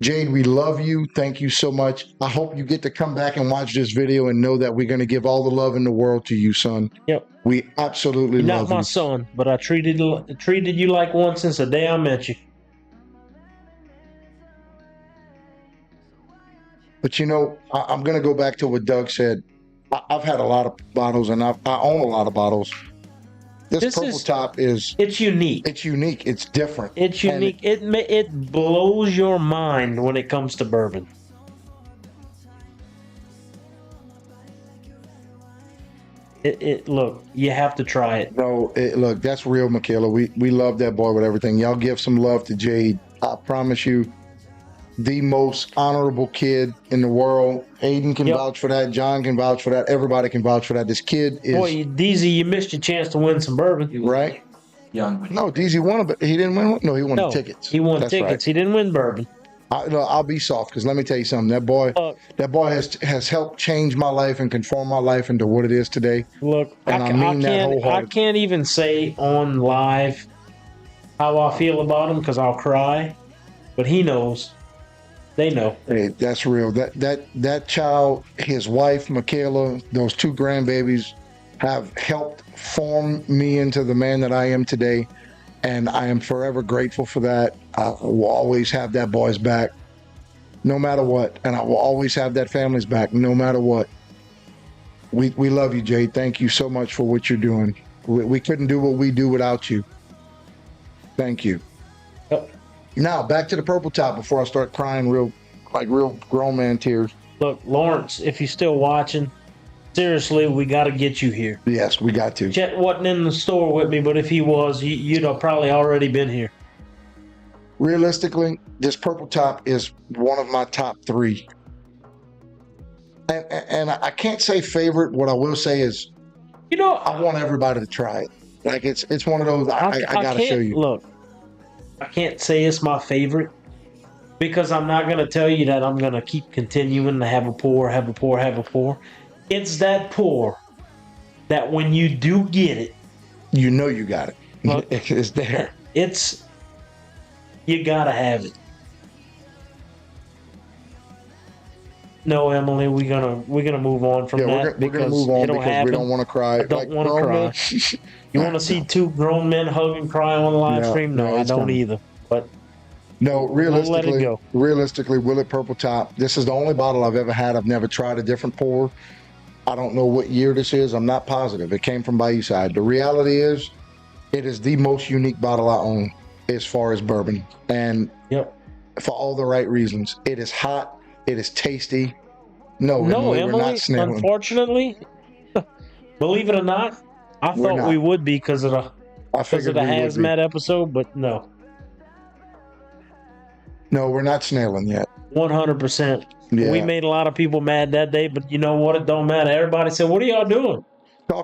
Jade, we love you. Thank you so much. I hope you get to come back and watch this video and know that we're going to give all the love in the world to you, son. Yep. We absolutely You're love you. not my son, but I treated you like one since the day I met you. But you know, I'm going to go back to what Doug said. I've had a lot of bottles, and I own a lot of bottles. This purple top is... It's unique. It's unique. It's different. It's unique. It blows your mind when it comes to bourbon. Look, you have to try it. No, look, that's real, Michaela. We love that boy with everything. Y'all give some love to Jade. I promise you, the most honorable kid in the world. Aiden can vouch for that. John can vouch for that. Everybody can vouch for that. This kid is... Boy, DZ, you missed your chance to win some bourbon. Right? Young. No, DZ won, but he didn't win one. No, he won the tickets. He won That's tickets. right. He didn't win bourbon. I'll be soft because let me tell you something. That boy has helped change my life and conform my life into what it is today. Look, and I mean that wholeheartedly. I can't even say on live how I feel about him because I'll cry. But he knows. They know. Hey, that's real. That child, his wife, Michaela, those two grandbabies have helped form me into the man that I am today. And I am forever grateful for that. I will always have that boy's back, no matter what. And I will always have that family's back, no matter what. We love you, Jade. Thank you so much for what you're doing. We couldn't do what we do without you. Thank you. Yep. Now, back to the purple top before I start crying real grown man tears. Look, Lawrence, if you're still watching, seriously, we got to get you here. Yes, we got to. Chet wasn't in the store with me, but if he was, you'd have probably already been here. Realistically, this purple top is one of my top 3. And I can't say favorite. What I will say is, I want everybody to try it. Like it's one of those. I got to show you. Look, I can't say it's my favorite because I'm not going to tell you that I'm going to keep continuing to have a pour. It's that pour that when you do get it, you know you got it. Look, it's there. You gotta have it. No, Emily, we're gonna move on from that. We're gonna move on because we don't want to cry. I don't want to cry. You want to see two grown men hug and cry on the live stream? No, I don't either. But no, realistically, let it go. Willet Purple Top. This is the only bottle I've ever had. I've never tried a different pour. I don't know what year this is. I'm not positive. It came from Bayou-Side. The reality is, it is the most unique bottle I own as far as bourbon. And for all the right reasons. It is hot. It is tasty. No, Emily, we're not sniveling. Unfortunately, believe it or not, I thought we would be because of the HAZMAT episode, but no. No, we're not snailing yet. 100%. Yeah. We made a lot of people mad that day, but you know what? It don't matter. Everybody said, "What are y'all doing?"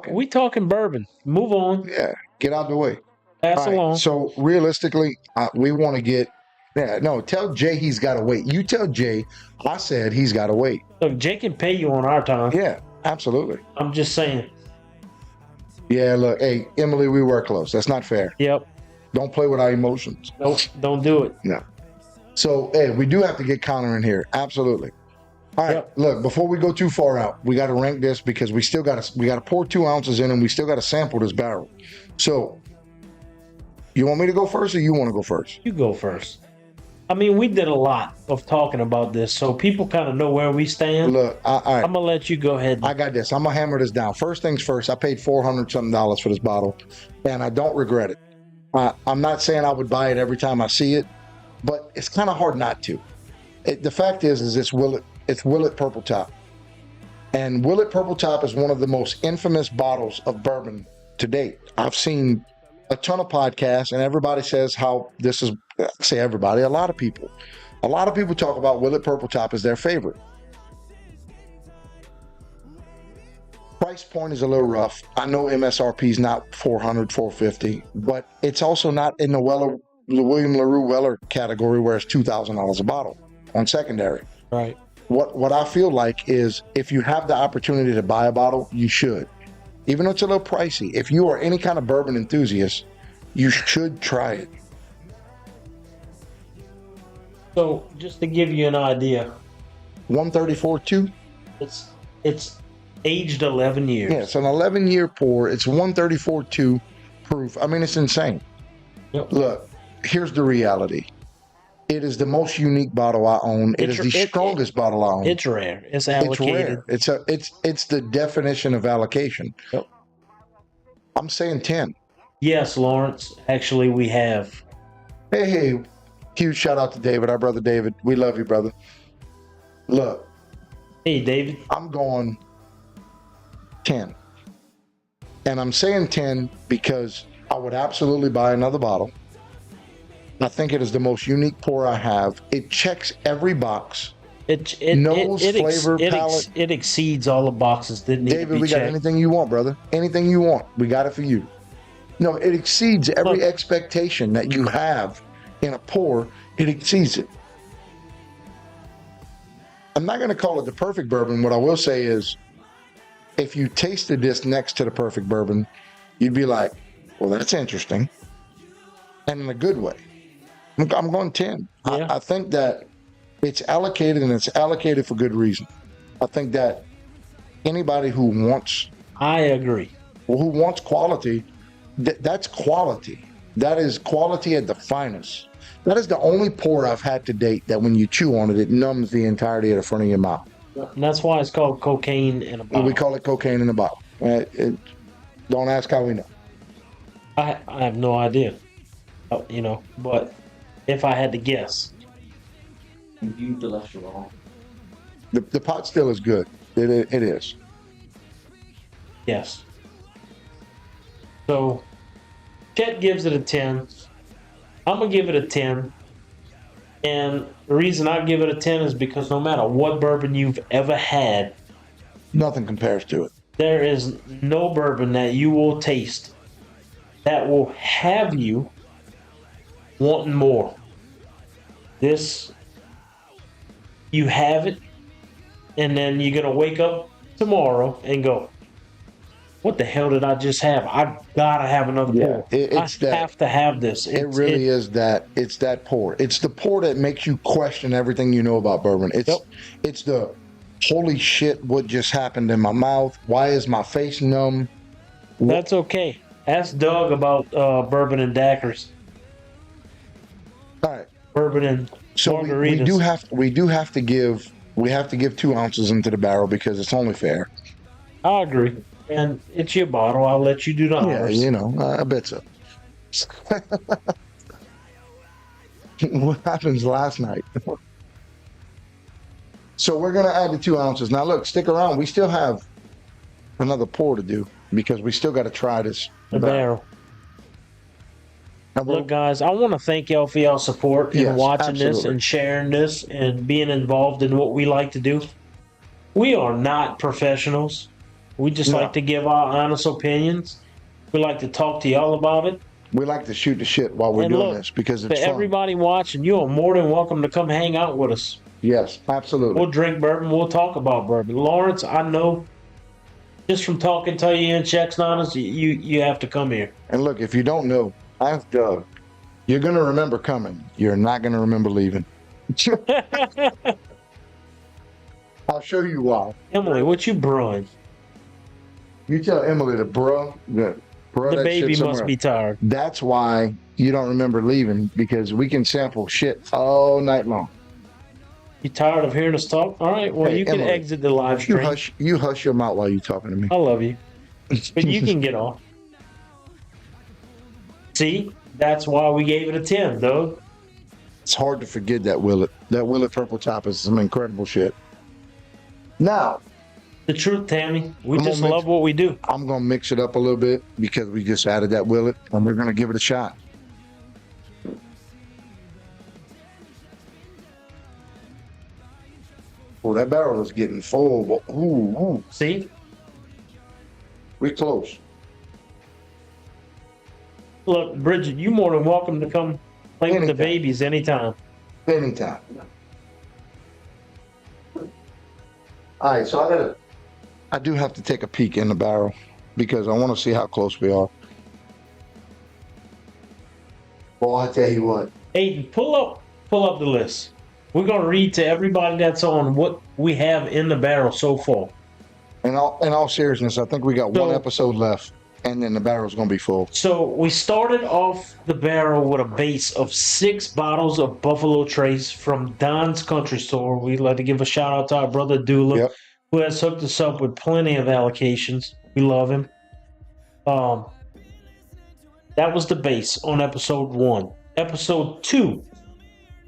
We talking bourbon. Move on. Yeah, get out of the way. Pass along. So realistically, we want to get. Yeah, no. Tell Jay he's got to wait. You tell Jay. I said he's got to wait. Look, Jay can pay you on our time. Yeah, absolutely. I'm just saying. Yeah, look, hey, Emily, we were close. That's not fair. Yep. Don't play with our emotions. Nope, don't do it. No. So, hey, we do have to get Connor in here. Absolutely. All right, look, before we go too far out, we got to rank this because we got to pour 2 ounces in and we still got to sample this barrel. So, you want me to go first or you want to go first? You go first. I mean, we did a lot of talking about this, so people kind of know where we stand. Look, all right. I'm going to let you go ahead. I got this. I'm going to hammer this down. First things first, I paid $400-something for this bottle, and I don't regret it. I'm not saying I would buy it every time I see it, but it's kind of hard not to. The fact is it's Willet Purple Top. And Willet Purple Top is one of the most infamous bottles of bourbon to date. I've seen a ton of podcasts, and everybody says how this is, I say everybody, a lot of people A lot of people talk about Willet Purple Top as their favorite. Price point is a little rough. I know MSRP is not 400, 450, but it's also not in the William LaRue Weller category where it's $2,000 a bottle on secondary. Right. What I feel like is if you have the opportunity to buy a bottle, you should. Even though it's a little pricey, if you are any kind of bourbon enthusiast, you should try it. So just to give you an idea, 134.2? it's aged 11 years. Yeah, it's an 11-year pour. It's 134.2 proof. I mean, it's insane. Yep. Look, here's the reality. It is the most unique bottle I own. It is the strongest bottle I own. It's rare. It's allocated. It's rare. It's the definition of allocation. Yep. I'm saying 10. Yes, Lawrence. Actually, we have. Hey, huge shout out to David, our brother David. We love you, brother. Look. Hey, David. I'm going 10. And I'm saying 10 because I would absolutely buy another bottle. I think it is the most unique pour I have. It checks every box. Flavor, palate. It exceeds all the boxes that need David, to be we checked. got anything you want, brother. Anything you want. We got it for you. No, it exceeds every expectation that you have in a pour. It exceeds it. I'm not going to call it the perfect bourbon. What I will say is, if you tasted this next to the perfect bourbon, you'd be like, well, that's interesting. And in a good way. I'm going 10. Yeah. I think that it's allocated, and it's allocated for good reason. I think that anybody who wants... I agree. Who wants quality, that's quality. That is quality at the finest. That is the only pour I've had to date that when you chew on it, it numbs the entirety of the front of your mouth. And that's why it's called cocaine in a bottle. We call it cocaine in a bottle. Don't ask how we know. I have no idea. But if I had to guess. You cholesterol. The pot still is good. It is. Yes. So, Chet gives it a 10. I'm going to give it a 10. And the reason I give it a 10 is because no matter what bourbon you've ever had, nothing compares to it. There is no bourbon that you will taste that will have you wanting more. This, you have it, and then you're going to wake up tomorrow and go, what the hell did I just have? I gotta have another pour. I have to have this. It's that pour. It's the pour that makes you question everything you know about bourbon. It's the holy shit, what just happened in my mouth? Why is my face numb? That's okay. Ask Doug about bourbon and daiquiris. All right. Bourbon and margaritas. we do have to give 2 ounces into the barrel because it's only fair. I agree. And it's your bottle. I'll let you do the honors. Yeah, I bet so. What happens last night? So we're going to add the 2 ounces. Now, look, stick around. We still have another pour to do because we still got to try this. The barrel. Look, guys, I want to thank y'all for y'all support in watching this and sharing this and being involved in what we like to do. We are not professionals. We just like to give our honest opinions. We like to talk to y'all about it. We like to shoot the shit while we're doing this because it's fun. For everybody watching, you are more than welcome to come hang out with us. Yes, absolutely. We'll drink bourbon. We'll talk about bourbon. Lawrence, I know just from talking to you and checks on us, you have to come here. And look, if you don't know, ask Doug. You're going to remember coming. You're not going to remember leaving. I'll show you why. Emily, what you brewing? You tell Emily to bruh the baby must be tired. That's why you don't remember leaving, because we can sample shit all night long. You tired of hearing us talk? All right, well, you can Emily, exit the live stream. You hush your mouth while you're talking to me. I love you. But you can get off. See? That's why we gave it a 10, though. It's hard to forget that Willet. That Willet Purple Top is some incredible shit. Now, the truth, Tammy, we just love what we do. I'm going to mix it up a little bit because we just added that Willet, and we're going to give it a shot. Oh, that barrel is getting full. But, ooh, See? we close. Look, Bridget, you more than welcome to come play with the Anytime. babies anytime. Anytime. All right, so I do have to take a peek in the barrel because I want to see how close we are. Well, I tell you what. Aiden, pull up the list. We're gonna read to everybody that's on what we have in the barrel so far. In all seriousness, I think we got one So- episode left, and then the barrel's gonna be full. So we started off the barrel with a base of 6 bottles of Buffalo Trace from Don's Country Store. We'd like to give a shout out to our brother Dula, Yep. who has hooked us up with plenty of allocations. We love him. That was the base on episode 1. Episode 2,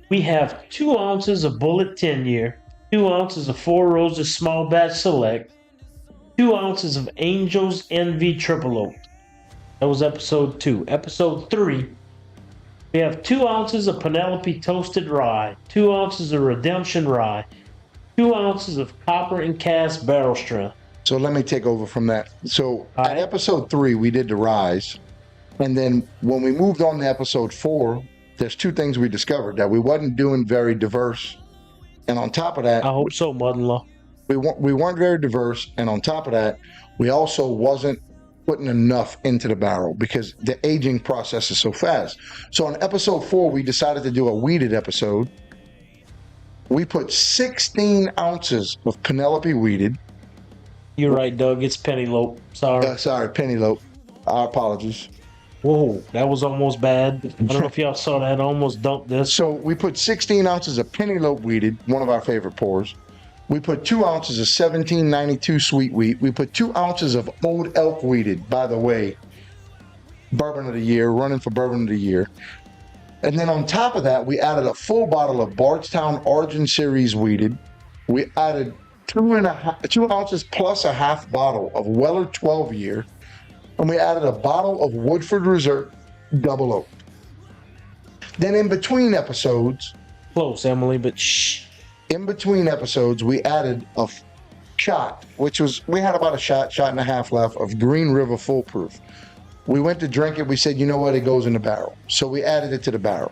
we have 2 ounces of Bullet 10-year, 2 ounces of Four Roses Small Batch Select, 2 ounces of Angel's Envy Triple Oak. That was episode 2. Episode 3, we have 2 ounces of Penelope Toasted Rye, 2 ounces of Redemption Rye, 2 ounces of Copper and Cast Barrel Strength. So let me take over from that. So All at right. episode 3, we did the rise. And then when we moved on to episode 4, there's 2 things we discovered: that we wasn't doing very diverse. And on top of that, I hope so, mother-in-law. we weren't very diverse. And on top of that, we also wasn't putting enough into the barrel because the aging process is so fast. So on episode 4, we decided to do a weeded episode. We put 16 ounces of Penelope weeded. You're right, Doug. It's Penelope. Sorry. Sorry, Penelope. Our apologies. Whoa, that was almost bad. I don't know if y'all saw that. I almost dumped this. So we put 16 ounces of Penelope weeded, one of our favorite pours. We put 2 ounces of 1792 sweet wheat. We put 2 ounces of Old Elk weeded, by the way, bourbon of the year, running for bourbon of the year. And then on top of that, we added a full bottle of Bardstown Origin Series weeded. We added 2 ounces plus a half bottle of Weller 12 year. And we added a bottle of Woodford Reserve Double Oak. Then in between episodes, Close, Emily, but shh. in between episodes, we added a shot, which was, we had about a shot and a half left of Green River Full Proof. We went to drink it. We said, you know what? It goes in the barrel. So we added it to the barrel.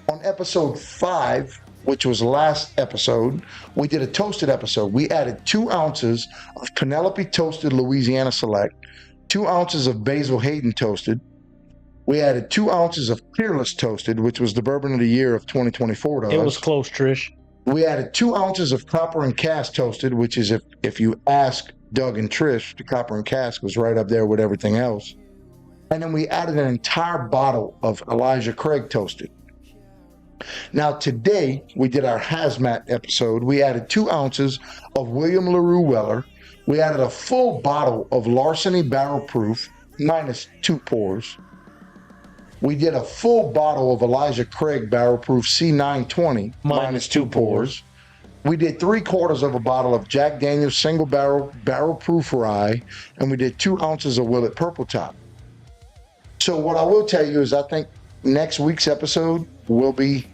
On episode 5, which was last episode, we did a toasted episode. We added 2 ounces of Penelope Toasted Louisiana Select, 2 ounces of Basil Hayden Toasted. We added 2 ounces of Peerless Toasted, which was the bourbon of the year of 2024 to us. It was close, Trish. We added 2 ounces of Copper and Cask Toasted, which is, if you ask Doug and Trish, the Copper and Cask was right up there with everything else. And then we added an entire bottle of Elijah Craig Toasted. Now today, we did our HAZMAT episode. We added 2 ounces of William LaRue Weller. We added a full bottle of Larceny Barrel Proof, minus 2 pours. We did a full bottle of Elijah Craig Barrel Proof C920, minus 2 pours. We did 3/4 of a bottle of Jack Daniel's Single Barrel Proof Rye, and we did 2 ounces of Willet Purple Top. So what I will tell you is I think next week's episode will be,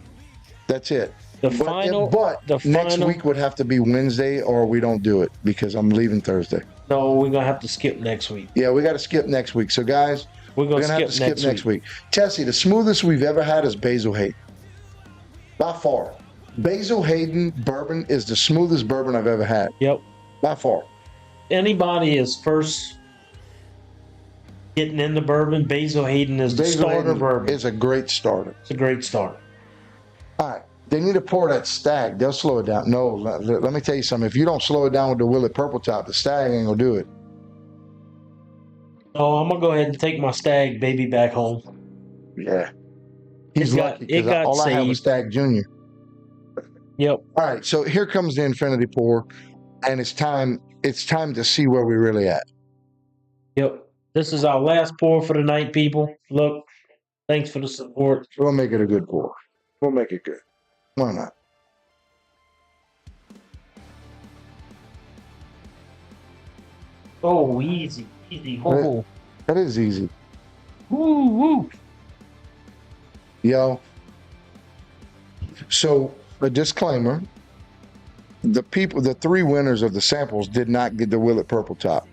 that's it. But next week would have to be Wednesday or we don't do it because I'm leaving Thursday. No, we're gonna have to skip next week. Yeah, we got to skip next week. So guys, We're gonna have to skip next week. Tessie, the smoothest we've ever had is Basil Hayden. By far. Basil Hayden bourbon is the smoothest bourbon I've ever had. Yep. By far. Anybody is first getting into bourbon, Basil Hayden is the Basil starter Hayden bourbon. is a great starter. It's a great start. All right. They need to pour that Stag. They'll slow it down. No, let me tell you something. If you don't slow it down with the Willet Purple Top, the Stag ain't going to do it. Oh, I'm gonna go ahead and take my Stag baby back home. Yeah. He's It got- lucky it because got all I have was saved. Stag Junior. Yep. All right. So here comes the Infinity Pour, and it's time to see where we're really at. Yep. This is our last pour for the night, people. Look, thanks for the support. We'll make it a good pour. We'll make it good. Why not? Oh, easy, easy. Oh, That is easy. woo, woo. Yo. So, a disclaimer. the 3 winners of the samples did not get the Willet Purple Top.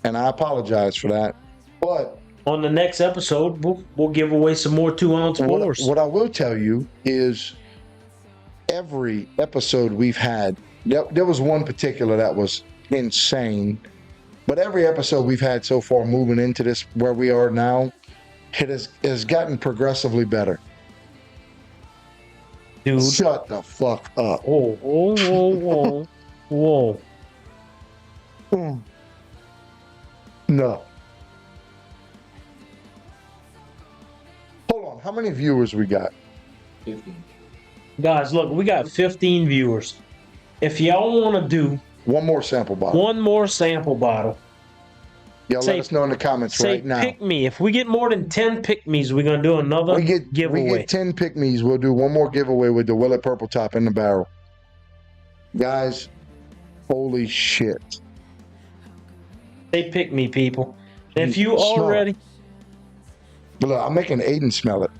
And I apologize for that. But on the next episode, we'll give away some more 2-ounce pours. What I will tell you is every episode we've had, there was one particular that was insane. But every episode we've had so far moving into this, where we are now, it has gotten progressively better. Dude. Shut the fuck up. Whoa. No. Hold on. How many viewers we got? 15. Guys, look, we got 15 viewers. If y'all want to do one more sample bottle, y'all let us know in the comments right now. Pick me. If we get more than 10 pick me's, we're going to do another giveaway. We get 10 pick me's. We'll do one more giveaway with the Willet Purple Top in the barrel. Guys, holy shit. They pick me, people. If you already... Look, I'm making Aiden smell it.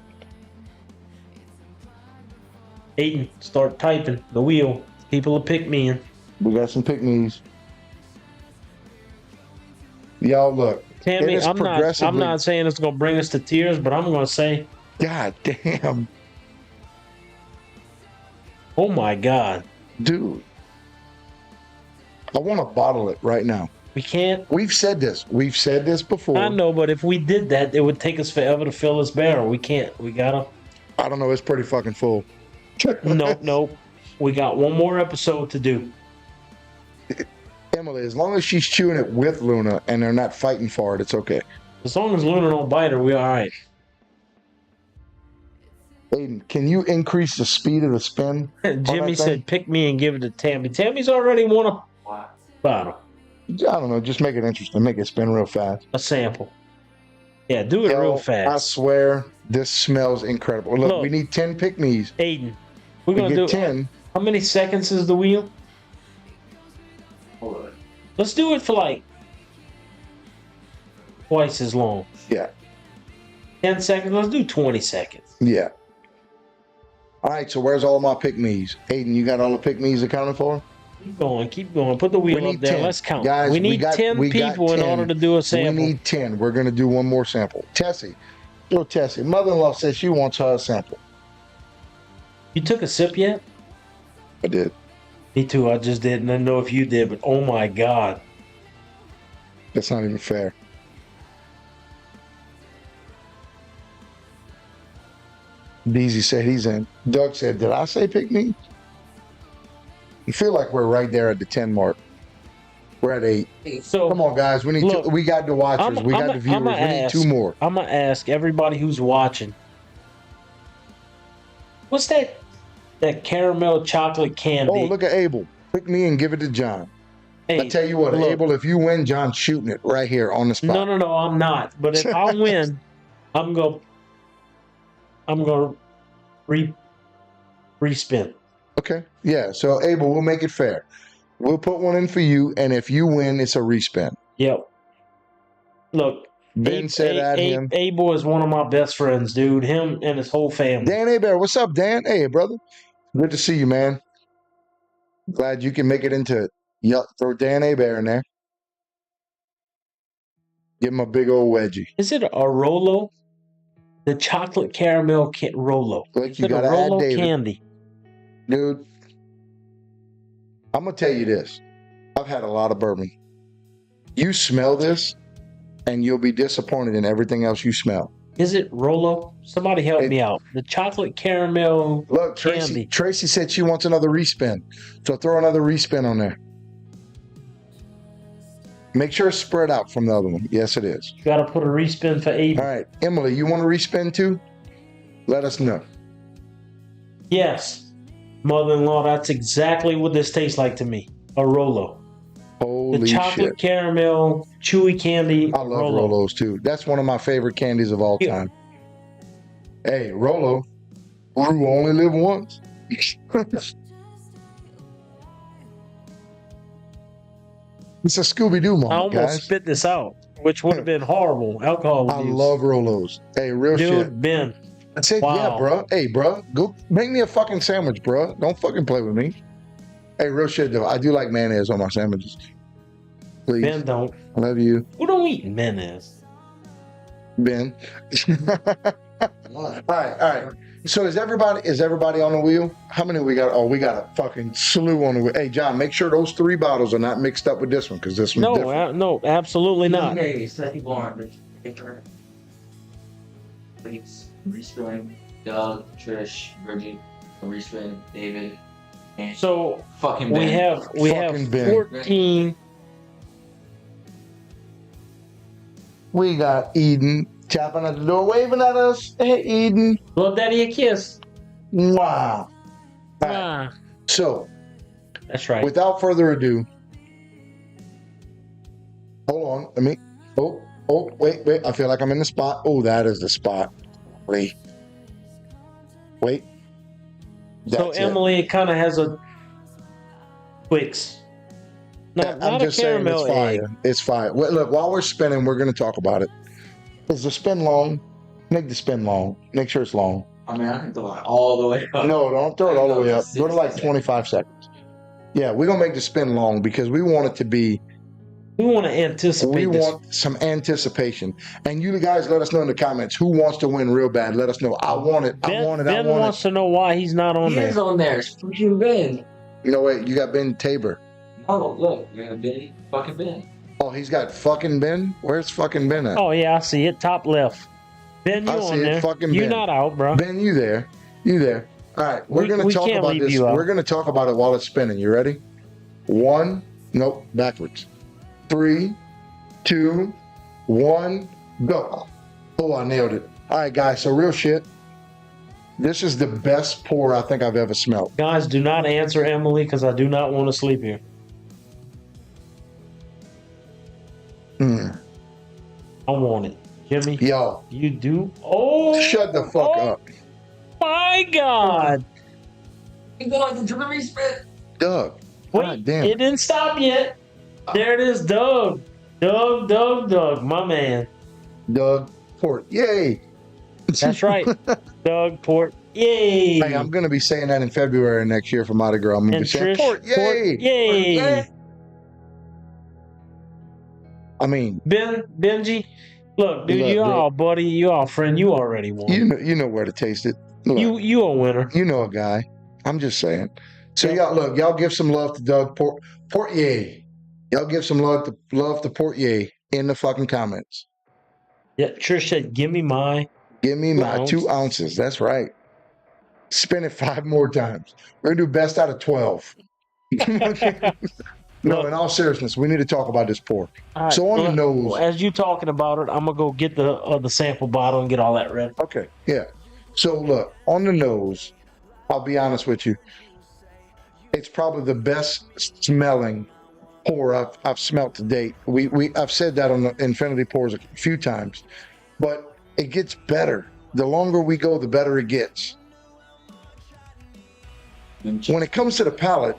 Aiden, start typing the wheel. People will pick me in. We got some pick me's. Y'all look. Tammy, I'm not saying it's gonna bring us to tears, but I'm gonna say, God damn. Oh my God. Dude. I want to bottle it right now. We can't. We've said this before. I know, but if we did that, it would take us forever to fill this barrel. We can't. We gotta. I don't know. It's pretty fucking full. No. We got one more episode to do. Emily, as long as she's chewing it with Luna and they're not fighting for it, it's okay. As long as Luna don't bite her, we're all right. Aiden, can you increase the speed of the spin? Jimmy said, pick me and give it to Tammy. Tammy's already won a bottle. I don't know. Just make it interesting. Make it spin real fast. A sample. Yeah, do it real fast. I swear, this smells incredible. Look, we need 10 pick-me's. Aiden, we're going to do 10. How many seconds is the wheel? Hold on. Let's do it for like twice as long. Yeah. 10 seconds. Let's do 20 seconds. Yeah. All right, so where's all my pick-me's? Aiden, you got all the pick-me's accounted for? Keep going. Put the wheel up there. 10. Let's count. Guys, we need 10 people in order to do a sample. We need 10. We're going to do one more sample. Tessie. Little Tessie. Mother-in-law says she wants her a sample. You took a sip yet? I did. Me too. I just didn't. I know if you did, but oh my God. That's not even fair. Beezy said he's in. Doug said, did I say pick me? You feel like we're right there at the 10 mark. We're at 8. So come on, guys. We need we got the watchers. We got the viewers. We need 2 more. I'm going to ask everybody who's watching. What's that caramel chocolate candy? Oh, look at Abel. Pick me and give it to John. Hey, I tell you what, look, Abel, if you win, John's shooting it right here on the spot. No, I'm not. But if I win, I'm going to respin. Okay. Yeah. So Abel, we'll make it fair. We'll put one in for you, and if you win, it's a respin. Yep. Look, Ben said at him. Abel is one of my best friends, dude. Him and his whole family. Dan Abear, what's up, Dan? Hey, brother. Good to see you, man. Glad you can make it into it. Yup, throw Dan Abear in there. Give him a big old wedgie. Is it a Rolo? The chocolate caramel Rolo. Like you gotta add David. Candy. Dude, I'm going to tell you this. I've had a lot of bourbon. You smell this, and you'll be disappointed in everything else you smell. Is it Rolo? Somebody help me out. The chocolate caramel Look, candy. Tracy said she wants another respin. So throw another respin on there. Make sure it's spread out from the other one. Yes, it is. You got to put a respin for Aiden. All right. Emily, you want to respin too? Let us know. Yes. Mother-in-law, that's exactly what this tastes like to me. A Rolo. Holy the chocolate shit. Caramel, chewy candy. I love Rolos too. That's one of my favorite candies of all time. Hey, Rolo, you only live once. It's a Scooby-Doo moment, I almost guys. spit this out, which would have been horrible. Alcohol I abuse. love Rolos. Hey, real Dude, shit. Ben. That's it. Wow. Yeah, bro. Hey, bro. Go make me a fucking sandwich, bro. Don't fucking play with me. Hey, real shit though. I do like mayonnaise on my sandwiches. Please. Ben don't. I love you, Who don't eat mayonnaise? Ben. All right. So is everybody on the wheel? How many we got? Oh, we got a fucking slew on the wheel. Hey, John, make sure those 3 bottles are not mixed up with this one because this one's different. No, absolutely not. Okay, so people aren't. Please, Respin, Doug, Trish, Bridget, Respin, David, and So fucking we Ben. have Fucking Ben. 14. We got Eden tapping at the door, waving at us. Hey, Eden. Love Daddy a kiss. Wow. All right. Ah, So, that's right. without further ado, hold on. Let me. Oh, wait. I feel like I'm in the spot. Oh, that is the spot. Wait. So That's it. Emily kind of has a Twix. I'm Not a just saying it's caramel fire. egg. It's fire. Well, look, while we're spinning, we're going to talk about it. Is the spin long? Make the spin long. Make sure it's long. I mean, I can throw it all the way up. No, don't throw it all the way up. Go to like 60 25 seconds. Yeah, we're going to make the spin long because we want it to be, We want to anticipate we this. want some anticipation. And you guys let us know in the comments who wants to win real bad. Let us know. I want it. Ben, I want it. Ben I want wants it. to know why he's not on He there. is on there. It's fucking Ben. You know what? You got Ben Tabor. Oh, look. We got Ben. Fucking Ben. Oh, he's got fucking Ben? Where's fucking Ben at? Oh yeah, I see it. Top left. Ben, you I on see it. there? Fucking You're Ben. not out, bro. Ben, you there. You there. All right, we're going to We talk can't about leave this. you out. We're going to talk about it while it's spinning. You ready? 1, nope, backwards. 3, 2, 1, go. Oh, I nailed it. All right, guys, so real shit. This is the best pour I think I've ever smelled. Guys, do not answer Emily because I do not want to sleep here. Mm. I want it. Jimmy, Yo, you do? Oh, shut the fuck up. my God. He's going to Jimmy Respin. Doug, Wait, God damn it it. didn't stop yet. There it is, Doug. Doug, my man. Doug Port. Yay. That's right. Doug Port. Yay. Hey, I'm going to be saying that in February next year for Mardi Gras. I'm going to And be saying Trish, Port. Yay. Port, yay. Port, I mean, Benji, look, dude, Look, you bro. all buddy, you all friend, you already won. you know where to taste it. Look, You a winner. you know a guy. I'm just saying. So y'all give some love to Doug Portier. Y'all give some love to Portier in the fucking comments. Yeah, Trish said, give me my. Give me my 2 2 ounces. That's right. Spin it 5 more times. We're gonna do best out of 12. No, in all seriousness, we need to talk about this pour. All right, So on the well, nose. as you talking about it, I'm gonna go get the sample bottle and get all that ready. Okay, yeah. So look, on the nose, I'll be honest with you. It's probably the best smelling pour I've smelt to date. I've said that on the Infinity Pours a few times, but it gets better. The longer we go, the better it gets. When it comes to the palate,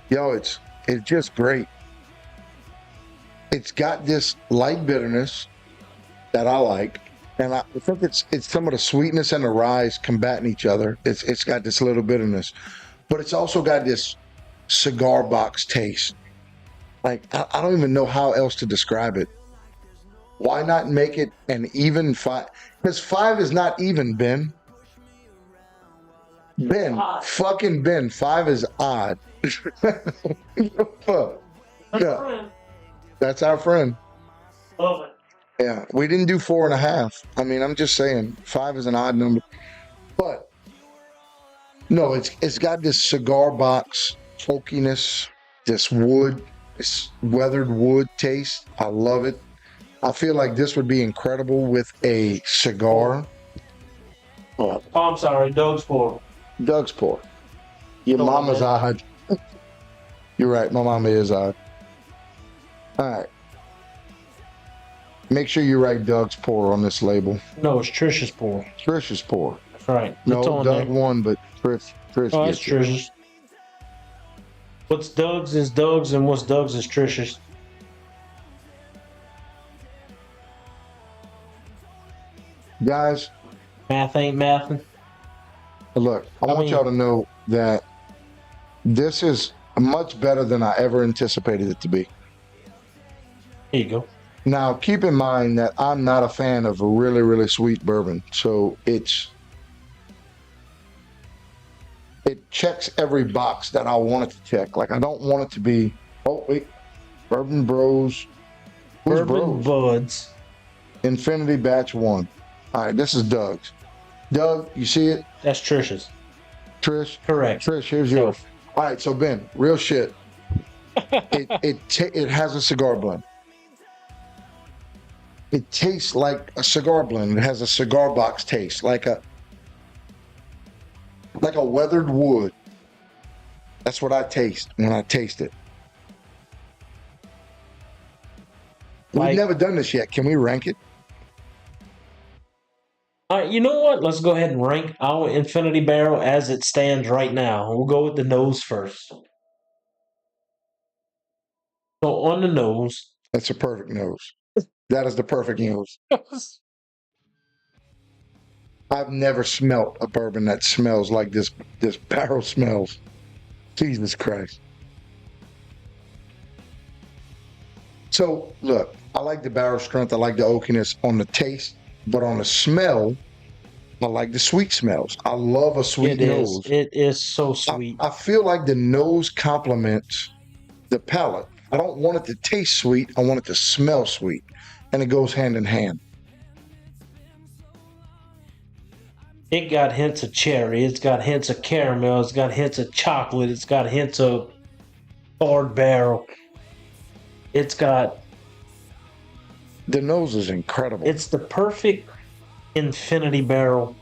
yo, it's just great. It's got this light bitterness that I like, and I think it's some of the sweetness and the rye combating each other. It's got this little bitterness, but it's also got this cigar box taste. Like I don't even know how else to describe it. Why not make it an even 5? Because 5 is not even, Ben. Ben, fucking Ben, 5 is odd. Fuck. Yeah. That's our friend. Love it. Yeah, we didn't do 4.5. I mean, I'm just saying 5 is an odd number, but no, it's got this cigar box smokiness, this wood, this weathered wood taste. I love it. I feel like this would be incredible with a cigar. Oh, I'm sorry, Doug's pour. Doug's pour. Your No, mama's man. odd. You're right. My mama is odd. All right. Make sure you write Doug's pour on this label. No, it's Trish's pour. Trish's pour. That's right. No, It's on Doug there. won, but Trish Oh, that's gets it. Trish's. What's Doug's is Doug's, and what's Doug's is Trish's. Guys, Math ain't mathing. Look, I want mean- y'all to know that this is much better than I ever anticipated it to be. There you go. Now, keep in mind that I'm not a fan of a really, really sweet bourbon. So it checks every box that I want it to check. Like, I don't want it to be, oh, wait, Bourbon Bros. Who's Bourbon Bros? Budz. Infinity Batch 1. All right, this is Doug's. Doug, you see it? That's Trisha's. Trish? Correct. Trish, here's yours. All right, so Ben, real shit. It has a cigar blend. It tastes like a cigar blend. It has a cigar box taste, like a weathered wood. That's what I taste when I taste it. We've never done this yet. Can we rank it? All right, you know what? Let's go ahead and rank our Infinity Barrel as it stands right now. We'll go with the nose first. So on the nose. That's a perfect nose. That is the perfect nose. I've never smelt a bourbon that smells like this barrel smells. Jesus Christ. So, look, I like the barrel strength. I like the oakiness on the taste. But on the smell, I like the sweet smells. I love a sweet nose. It is so sweet. I feel like the nose complements the palate. I don't want it to taste sweet. I want it to smell sweet. And it goes hand in hand. It got hints of cherry. It's got hints of caramel. It's got hints of chocolate. It's got hints of hard barrel. It's got... The nose is incredible. It's the perfect Infinity Barrel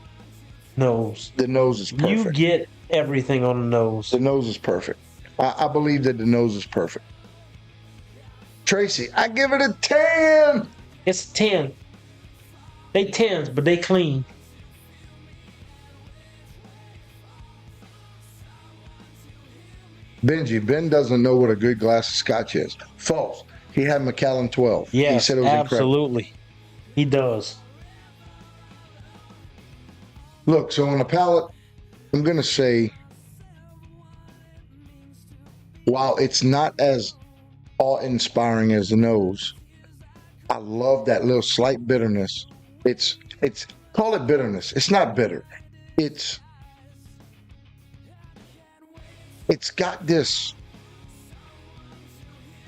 nose. The nose is perfect. You get everything on the nose. The nose is perfect. I believe that the nose is perfect. Tracy, I give it a 10. It's 10. They 10s, but they clean. Benji, Ben doesn't know what a good glass of scotch is. False. He had Macallan 12. Yes, he said it was absolutely. Incredible. He does. Look, so on the palate, I'm going to say, while it's not as awe-inspiring as the nose, I love that little slight bitterness. It's call it bitterness. It's not bitter. It's got this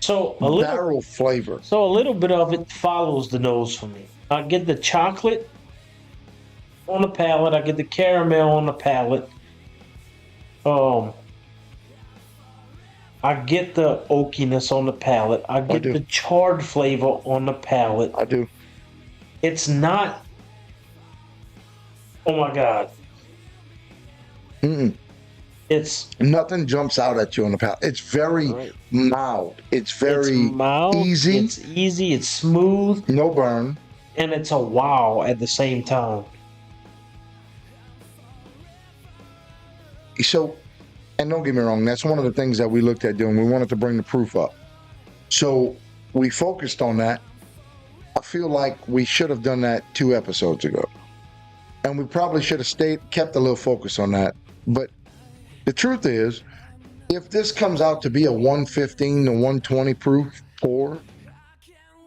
barrel flavor. So a little bit of it follows the nose for me. I get the chocolate on the palate. I get the caramel on the palate. I get the oakiness on the palate. I get the charred flavor on the palate. I do. It's not. Oh my God. It's nothing jumps out at you on the palate. It's very mild. It's very easy. It's easy. It's smooth. No burn. And it's a wow at the same time. So, and don't get me wrong, that's one of the things that we looked at doing. We wanted to bring the proof up. So we focused on that. I feel like we should have done that 2 episodes ago. And we probably should have kept a little focus on that. But the truth is, if this comes out to be a 115 to 120 proof pour,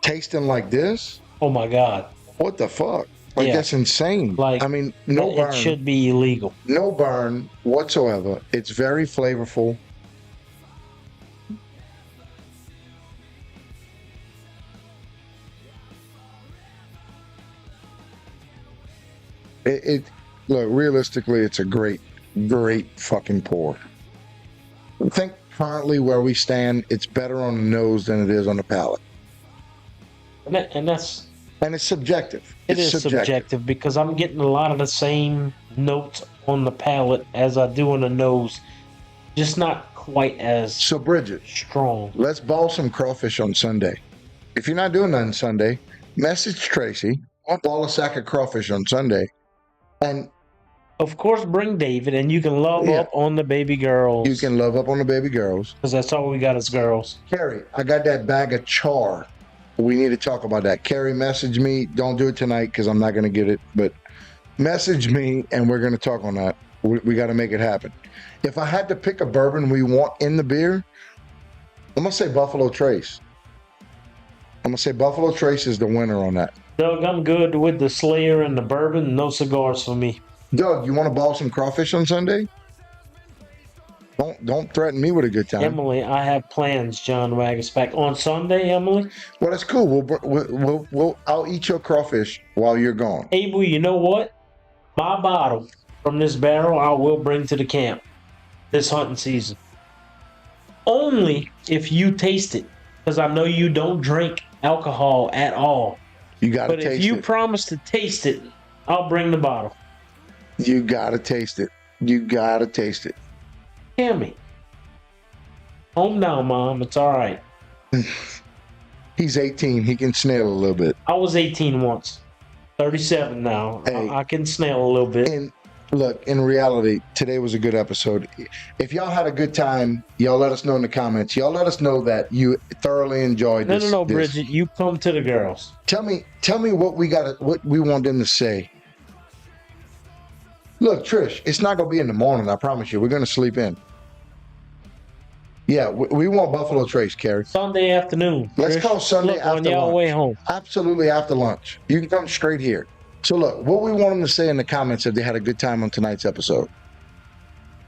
tasting like this, oh my God, what the fuck? Like, that's insane. Like, I mean, no burn. It should be illegal. No burn whatsoever. It's very flavorful. Look, realistically, it's a great fucking pour. I think currently where we stand, it's better on the nose than it is on the palate. And it's subjective. It is subjective because I'm getting a lot of the same notes on the palate as I do on the nose, just not quite as so. Bridget, strong. Let's ball some crawfish on Sunday. If you're not doing that on Sunday, message Tracy. I'll ball a sack of crawfish on Sunday, and of course bring David, and you can love up on the baby girls. You can love up on the baby girls because that's all we got as girls. Carrie, I got that bag of char. We need to talk about that. Carrie, message me. Don't do it tonight because I'm not going to get it. But Message me, and we're going to talk on that. We got to make it happen. If I had to pick a bourbon we want in the beer, I'm going to say Buffalo Trace. I'm going to say Buffalo Trace is the winner on that. Doug, I'm good with the Slayer and the bourbon. No cigars for me. Doug, you want to ball some crawfish on Sunday? Don't threaten me with a good time. Emily, I have plans, John Wagaspack. On Sunday, Emily? Well, that's cool. I'll eat your crawfish while you're gone. Abel, you know what? My bottle from this barrel I will bring to the camp this hunting season. Only if you taste it, because I know you don't drink alcohol at all. You got to taste it. But if you promise to taste it, I'll bring the bottle. You got to taste it. You got to taste it. Hear me. Home now, Mom. It's all right. He's 18. He can snail a little bit. I was 18 once. 37 now. Hey. I can snail a little bit. And look, in reality, today was a good episode. If y'all had a good time, y'all let us know in the comments. Y'all let us know that you thoroughly enjoyed this. No, Bridget. You come to the girls. Tell me what we want them to say. Look, Trish, it's not going to be in the morning, I promise you. We're going to sleep in. Yeah, we want Buffalo Trace, Carrie. Sunday afternoon. Let's Trish. call Sunday Look, after on y'all lunch. way home. Absolutely after lunch. You can come straight here. So look, what we want them to say in the comments if they had a good time on tonight's episode.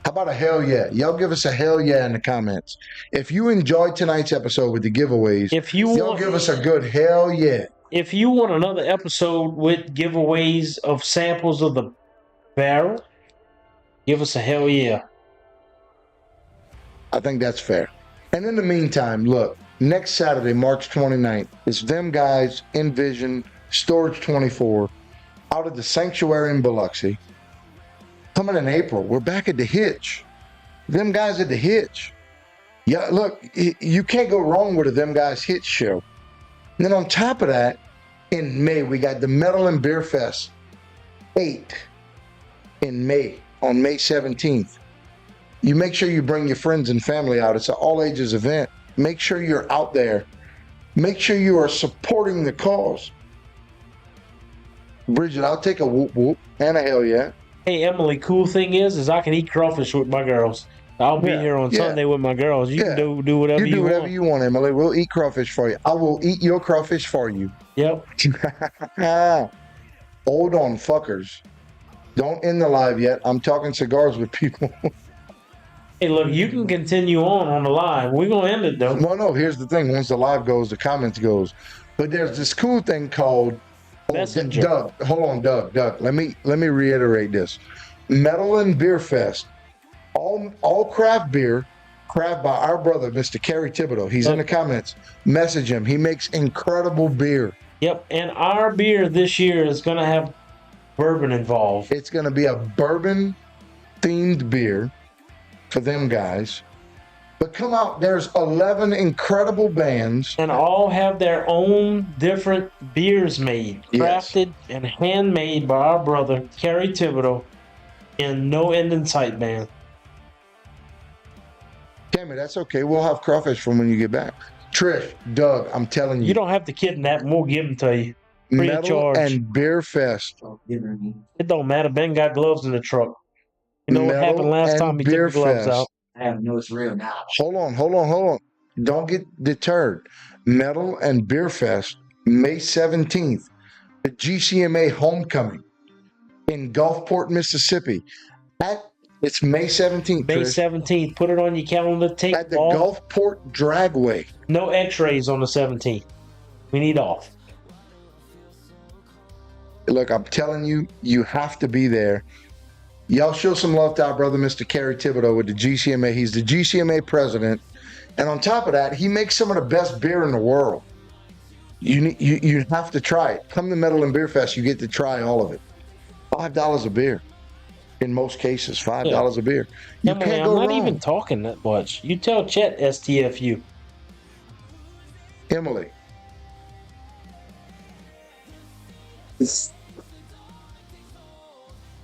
How about a hell yeah? Y'all give us a hell yeah in the comments. If you enjoyed tonight's episode with the giveaways, y'all give us a good hell yeah. If you want another episode with giveaways of samples of the barrel, give us a hell yeah. I think that's fair. And in the meantime, look, next Saturday, March 29th, it's them guys in Vision, Storage 24, out at the Sanctuary in Biloxi. Coming in April, we're back at the Hitch. Them guys at the Hitch. Yeah, look, you can't go wrong with a Them Guys Hitch show. And then on top of that, in May, we got the Metal and Beer Fest 8 in May, on May 17th. You make sure you bring your friends and family out. It's an all-ages event. Make sure you're out there. Make sure you are supporting the cause. Bridget, I'll take a whoop whoop and a hell yeah. Hey, Emily, cool thing is I can eat crawfish with my girls. I'll be here on Sunday with my girls. You can do whatever you want. You do whatever you want, Emily. We'll eat crawfish for you. I will eat your crawfish for you. Yep. Hold on, fuckers. Don't end the live yet. I'm talking cigars with people. Hey, look, you can continue on the live. We're going to end it, though. No, here's the thing. Once the live goes, the comments goes. But there's this cool thing called Messenger. Doug, hold on, Doug. Let me reiterate this. Metal and Beer Fest. All craft beer, craft by our brother, Mr. Kerry Thibodeau. He's in the comments. Message him. He makes incredible beer. Yep, and our beer this year is going to have bourbon involved. It's going to be a bourbon-themed beer for them guys. But come out, there's 11 incredible bands. And all have their own different beers made, crafted and handmade by our brother, Kerry Thibodeau, in No End in Sight band. Tammy, that's okay. We'll have crawfish from when you get back. Trish, Doug, I'm telling you. You don't have to kidnap them. We'll give them to you. Free of Metal charge. and Beer Fest. It don't matter. Ben got gloves in the truck. You know what happened last time he took the gloves out? I have no, it's real now. Hold on. Don't get deterred. Metal and Beer Fest, May 17th, at GCMA Homecoming in Gulfport, Mississippi. It's May 17th. May Trish. 17th. Put it on your calendar. Take At the off. Gulfport Dragway. No x-rays on the 17th. We need off. Look, I'm telling you, you have to be there. Y'all show some love to our brother, Mr. Kerry Thibodeau with the GCMA. He's the GCMA president. And on top of that, he makes some of the best beer in the world. You have to try it. Come to Metal and Beer Fest, you get to try all of it. $5 a beer. In most cases, $5 a beer. You Emily, can't go I'm not wrong. even talking that much. You tell Chet STFU. Emily.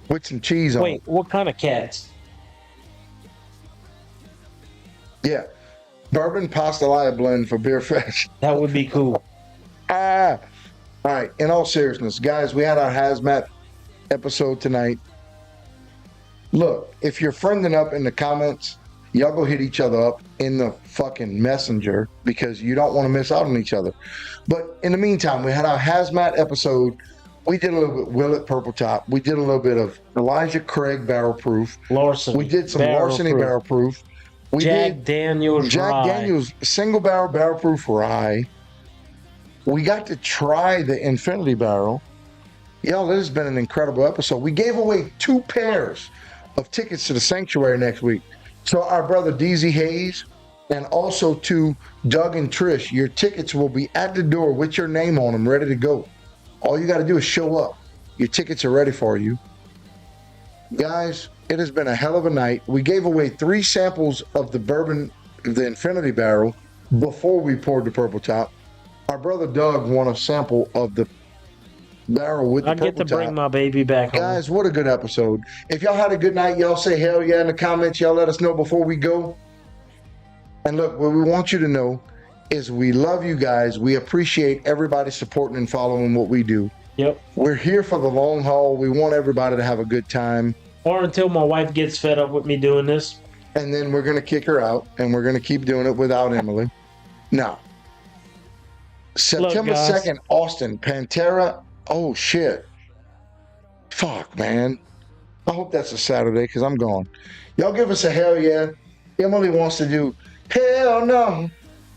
With some cheese on Wait, what kind of cats? Yeah. Bourbon Pastelaya blend for Beer Fest. That would be cool. All right. In all seriousness, guys, we had our HAZMAT episode tonight. Look, if you're friending up in the comments, y'all go hit each other up in the fucking messenger because you don't want to miss out on each other. But in the meantime, we had our HAZMAT episode. We did a little bit Willett Purple Top. We did a little bit of Elijah Craig Barrel Proof. Larceny. We did some Larceny Barrel Proof. We Jack Daniels Single Barrel Proof Rye. We got to try the Infinity Barrel. Y'all, this has been an incredible episode. We gave away 2 pairs of tickets to the Sanctuary next week. So our brother DZ Hayes and also to Doug and Trish, your tickets will be at the door with your name on them, ready to go. All you got to do is show up. Your tickets are ready for you. Guys, it has been a hell of a night. We gave away 3 samples of the bourbon, the Infinity Barrel, before we poured the Purple Top. Our brother Doug won a sample of the barrel with the Purple Top. I get to bring my baby back home. Guys, what a good episode. If y'all had a good night, y'all say hell yeah in the comments. Y'all let us know before we go. And look, what we want you to know is we love you guys. We appreciate everybody supporting and following what we do. Yep. We're here for the long haul. We want everybody to have a good time. Or until my wife gets fed up with me doing this. And then we're going to kick her out, and we're going to keep doing it without Emily. Now, September 2nd, Austin, Pantera. Oh, shit. Fuck, man. I hope that's a Saturday because I'm gone. Y'all give us a hell yeah. Emily wants to do hell no.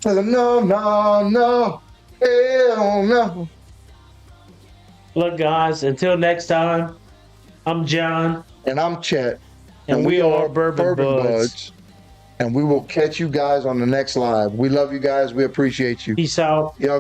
No, no, no. Hell no. Look, guys, until next time, I'm John. And I'm Chet. And we are Bourbon Budz. And we will catch you guys on the next live. We love you guys. We appreciate you. Peace out. Y'all